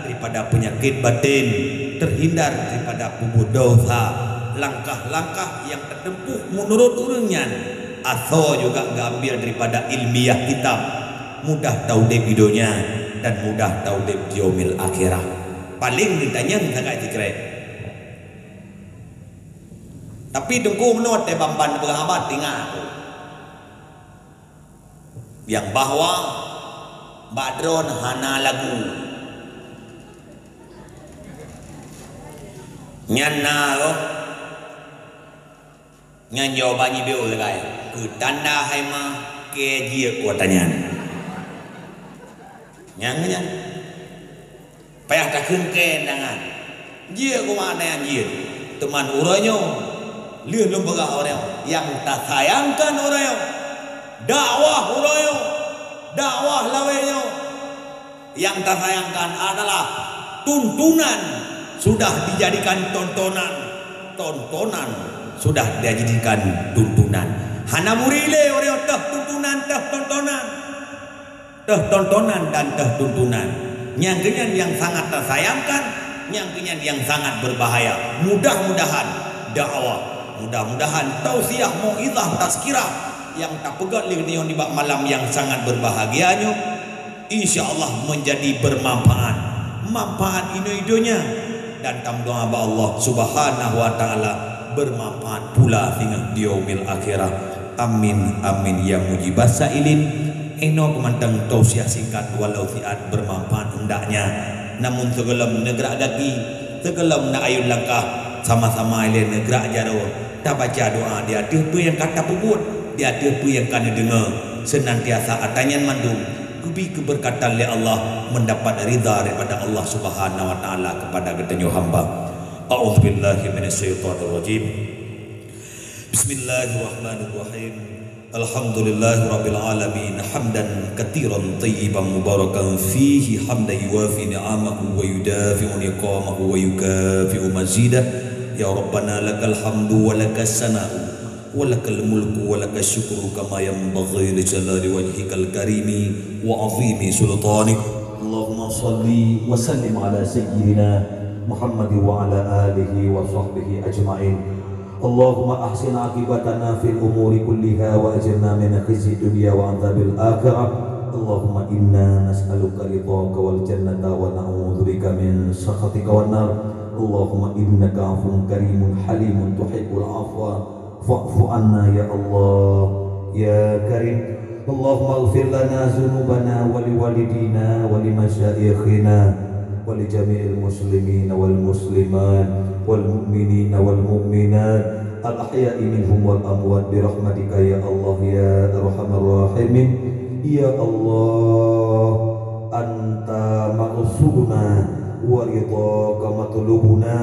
daripada penyakit batin terhindar daripada puput dosa, langkah-langkah yang tertempuh menurut urangnya atau juga gambil daripada ilmiah kitab, mudah tahu dep hidonya dan mudah tahu dep yaumil akhirah. Paling ditanya sangat dikira. Tapi dengku menurut bamban berhabat tinggal yang bahwa Badron hana lagu nyana lo nyan jawabannya beo legai ke tanda haima ke dia kuatanya nyang payah tak kengken dengan dia ku mana yang dia teman uranya lihat lembaga orang yang tak sayangkan orang dakwah uranya dakwah lawenya yang tak sayangkan adalah tuntunan sudah dijadikan tontonan sudah dijadikan tuntunan hana murile orang teh tuntunan teh tontonan dan teh tuntunan nyangkenyan yang sangat tersayangkan nyangkenyan yang sangat berbahaya. Mudah-mudahan dakwah, mudah-mudahan tausiah, mauizah, tazkirah yang tak pegat lihat di malam yang sangat berbahagianya insyaallah menjadi bermanfaat ino-idonya dan tamdoa Allah subhanahu wa ta'ala bermanfaat pula hingga di yaumil akhirah. Amin amin ya mujibas sailin. Eno kemantang tausiah singkat walau fiat bermanfaat hendaknya, namun segelam negara daki segelam nak ayun langkah sama-sama ilin negara jaro tak baca doa dia tu yang kata puput dia tu yang kena dengar senantiasa atanyan mandum kubi keberkatan oleh Allah mendapat ridha daripada Allah Subhanahu wa taala kepada ketenyo hamba. A'udzubillahi minasyaitonirrajim. Bismillahirrahmanirrahim. Alhamdulillahirabbil alamin hamdan katsiran thayyiban mubarakan fihi hamdan yuwafi ni'amahu wa yudafi'u niqamahu wa yukafi'u mazidah. Ya Rabbana lakal hamdu wa lakas sana'u walakal mulku walakas syukru kama yanbaghi li jalali wajhikal karimi wa 'azimi sultanik. Allahumma shalli wa sallim ala sayyidina Muhammad wa ala alihi wa sahbihi ajma'in. Allahumma ahsin aqibatana fil umuri kulliha wa ajirna min khizyi dunya wa adzabil akhirah. Allahumma inna nas'aluka ridhaka wal jannata wa na'udzubika min sakhatika wan nar. Allahumma innaka 'afuwun karimun halimun tuhibbul 'afwa fa'fu anna ya Allah ya Karim. Allahumma ighfir lana dzunubana wa liwalidina wa limasyayikhina wa li jami'il muslimin wal muslimat wal mu'minin wal mu'minat al ahya'i minhum wal amwat bi rahmatika ya Allah ya arhamar rahimin. Ya Allah anta maqsuduna wa ridhaka matlubuna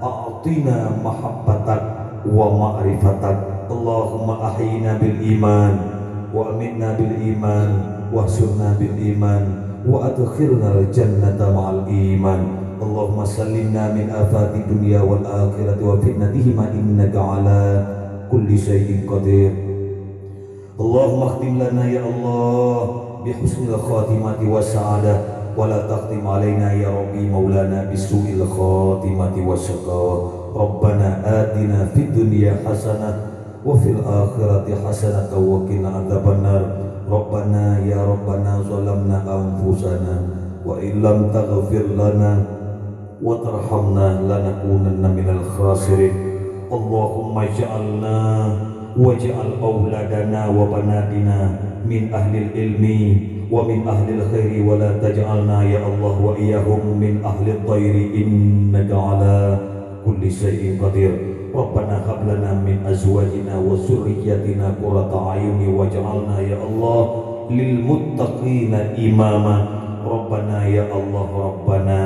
a'tina mahabbatak wa ma'rifatak. Allahumma ahyina bil iman wa amitna bil iman wa ahsurna bil iman wa adkhilna al jannata ma'al iman. Allahumma sallimna min afati dunya wal akhirati wa fitnatihima innaka ala kulli syai'in qadir. Allahumma khtim lana ya Allah bi husnil khatimati was sa'adah wa la taqtim alaina ya rabbi maulana bisu'il khatimati was syaqawa. Rabbana atina fid dunya hasanah wa fil akhirati hasanah wa qina adzabannar. Rabbana ya Rabbana zalamna anfusana wa illam taghfir lana wa tarhamna lanakunanna minal khasirin. Allahumma ij'alna waj'al auladana wa banatina min ahlil ilmi wa min ahlil khairi wa la taj'alna ya Allah wa iyyahum min ahlil khairi innaka ala kulli syai'in qadir. Rabbana hab lana min azwajina wa dzurriyyatina qurrata a'yuni waj'alna ya Allah lil muttaqina imama. Rabbana ya Allah Rabbana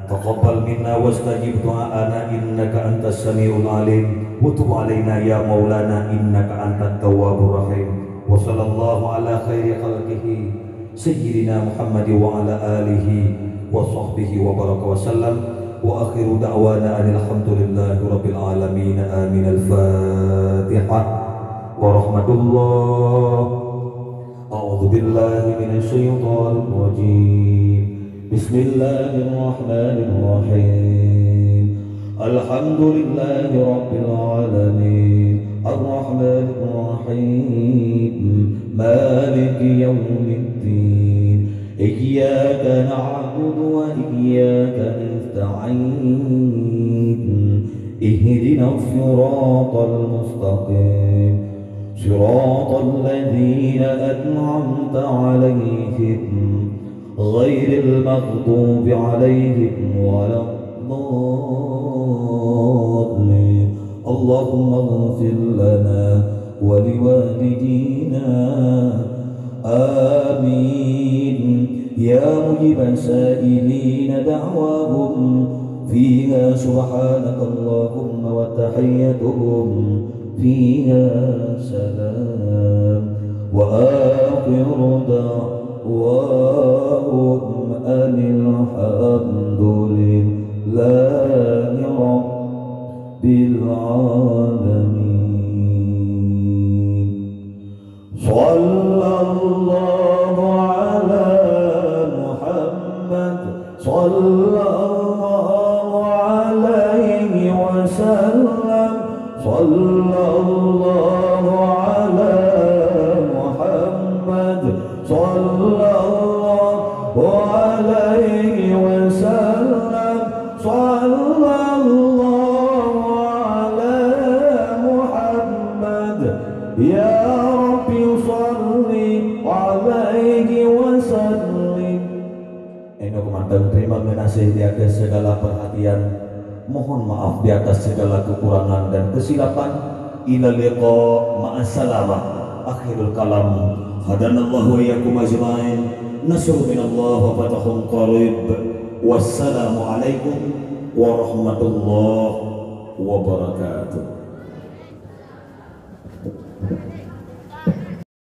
taqabbal minna wastajib du'aana innaka antas samiul alim wa tub alaina ya maulana innaka antat tawwabur rahim. Wa sallallahu ala khairi khalqihi sayyidina Muhammad wa ala alihi wa sahbihi wa baraka wa sallam. Wa akhiru da'wana alhamdulillahi rabbil alamin. Amin. Al-Fatihah wa rahmatullah. A'udzu billahi minasy syaithanir rajim. Bismillahirrahmanirrahim. الحمد لله رب العالمين الرحمن الرحيم مالك يوم الدين إياك نعبد وإياك نستعين اهدنا الصراط المستقيم صراط الذين أنعمت عليهم غير المغضوب عليهم ولا الضالين اللهم اغفر لنا ولوالدينا آمين يا مجيب السائلين دعواهم فيها سبحانك اللهم وتحيتهم فيها سلام وآخر دعواهم أن الحمد لله رب العالمين صلى الله على محمد صلى الله عليه وسلم صلى الله على محمد صلى الله عليه وسلم صلى الله على محمد يا رب صل عليه وسلم. Eno kumandang terima kasih di atas segala perhatian. Mohon maaf di atas segala kekurangan dan kesilapan. Ila liqa ma'assalamah. Akhirul kalam. Hadanallahu wa iyyakum ajma'in. Nasrun minallah wa fathun qarib. Wassalamu alaikum warahmatullahi wabarakatuh.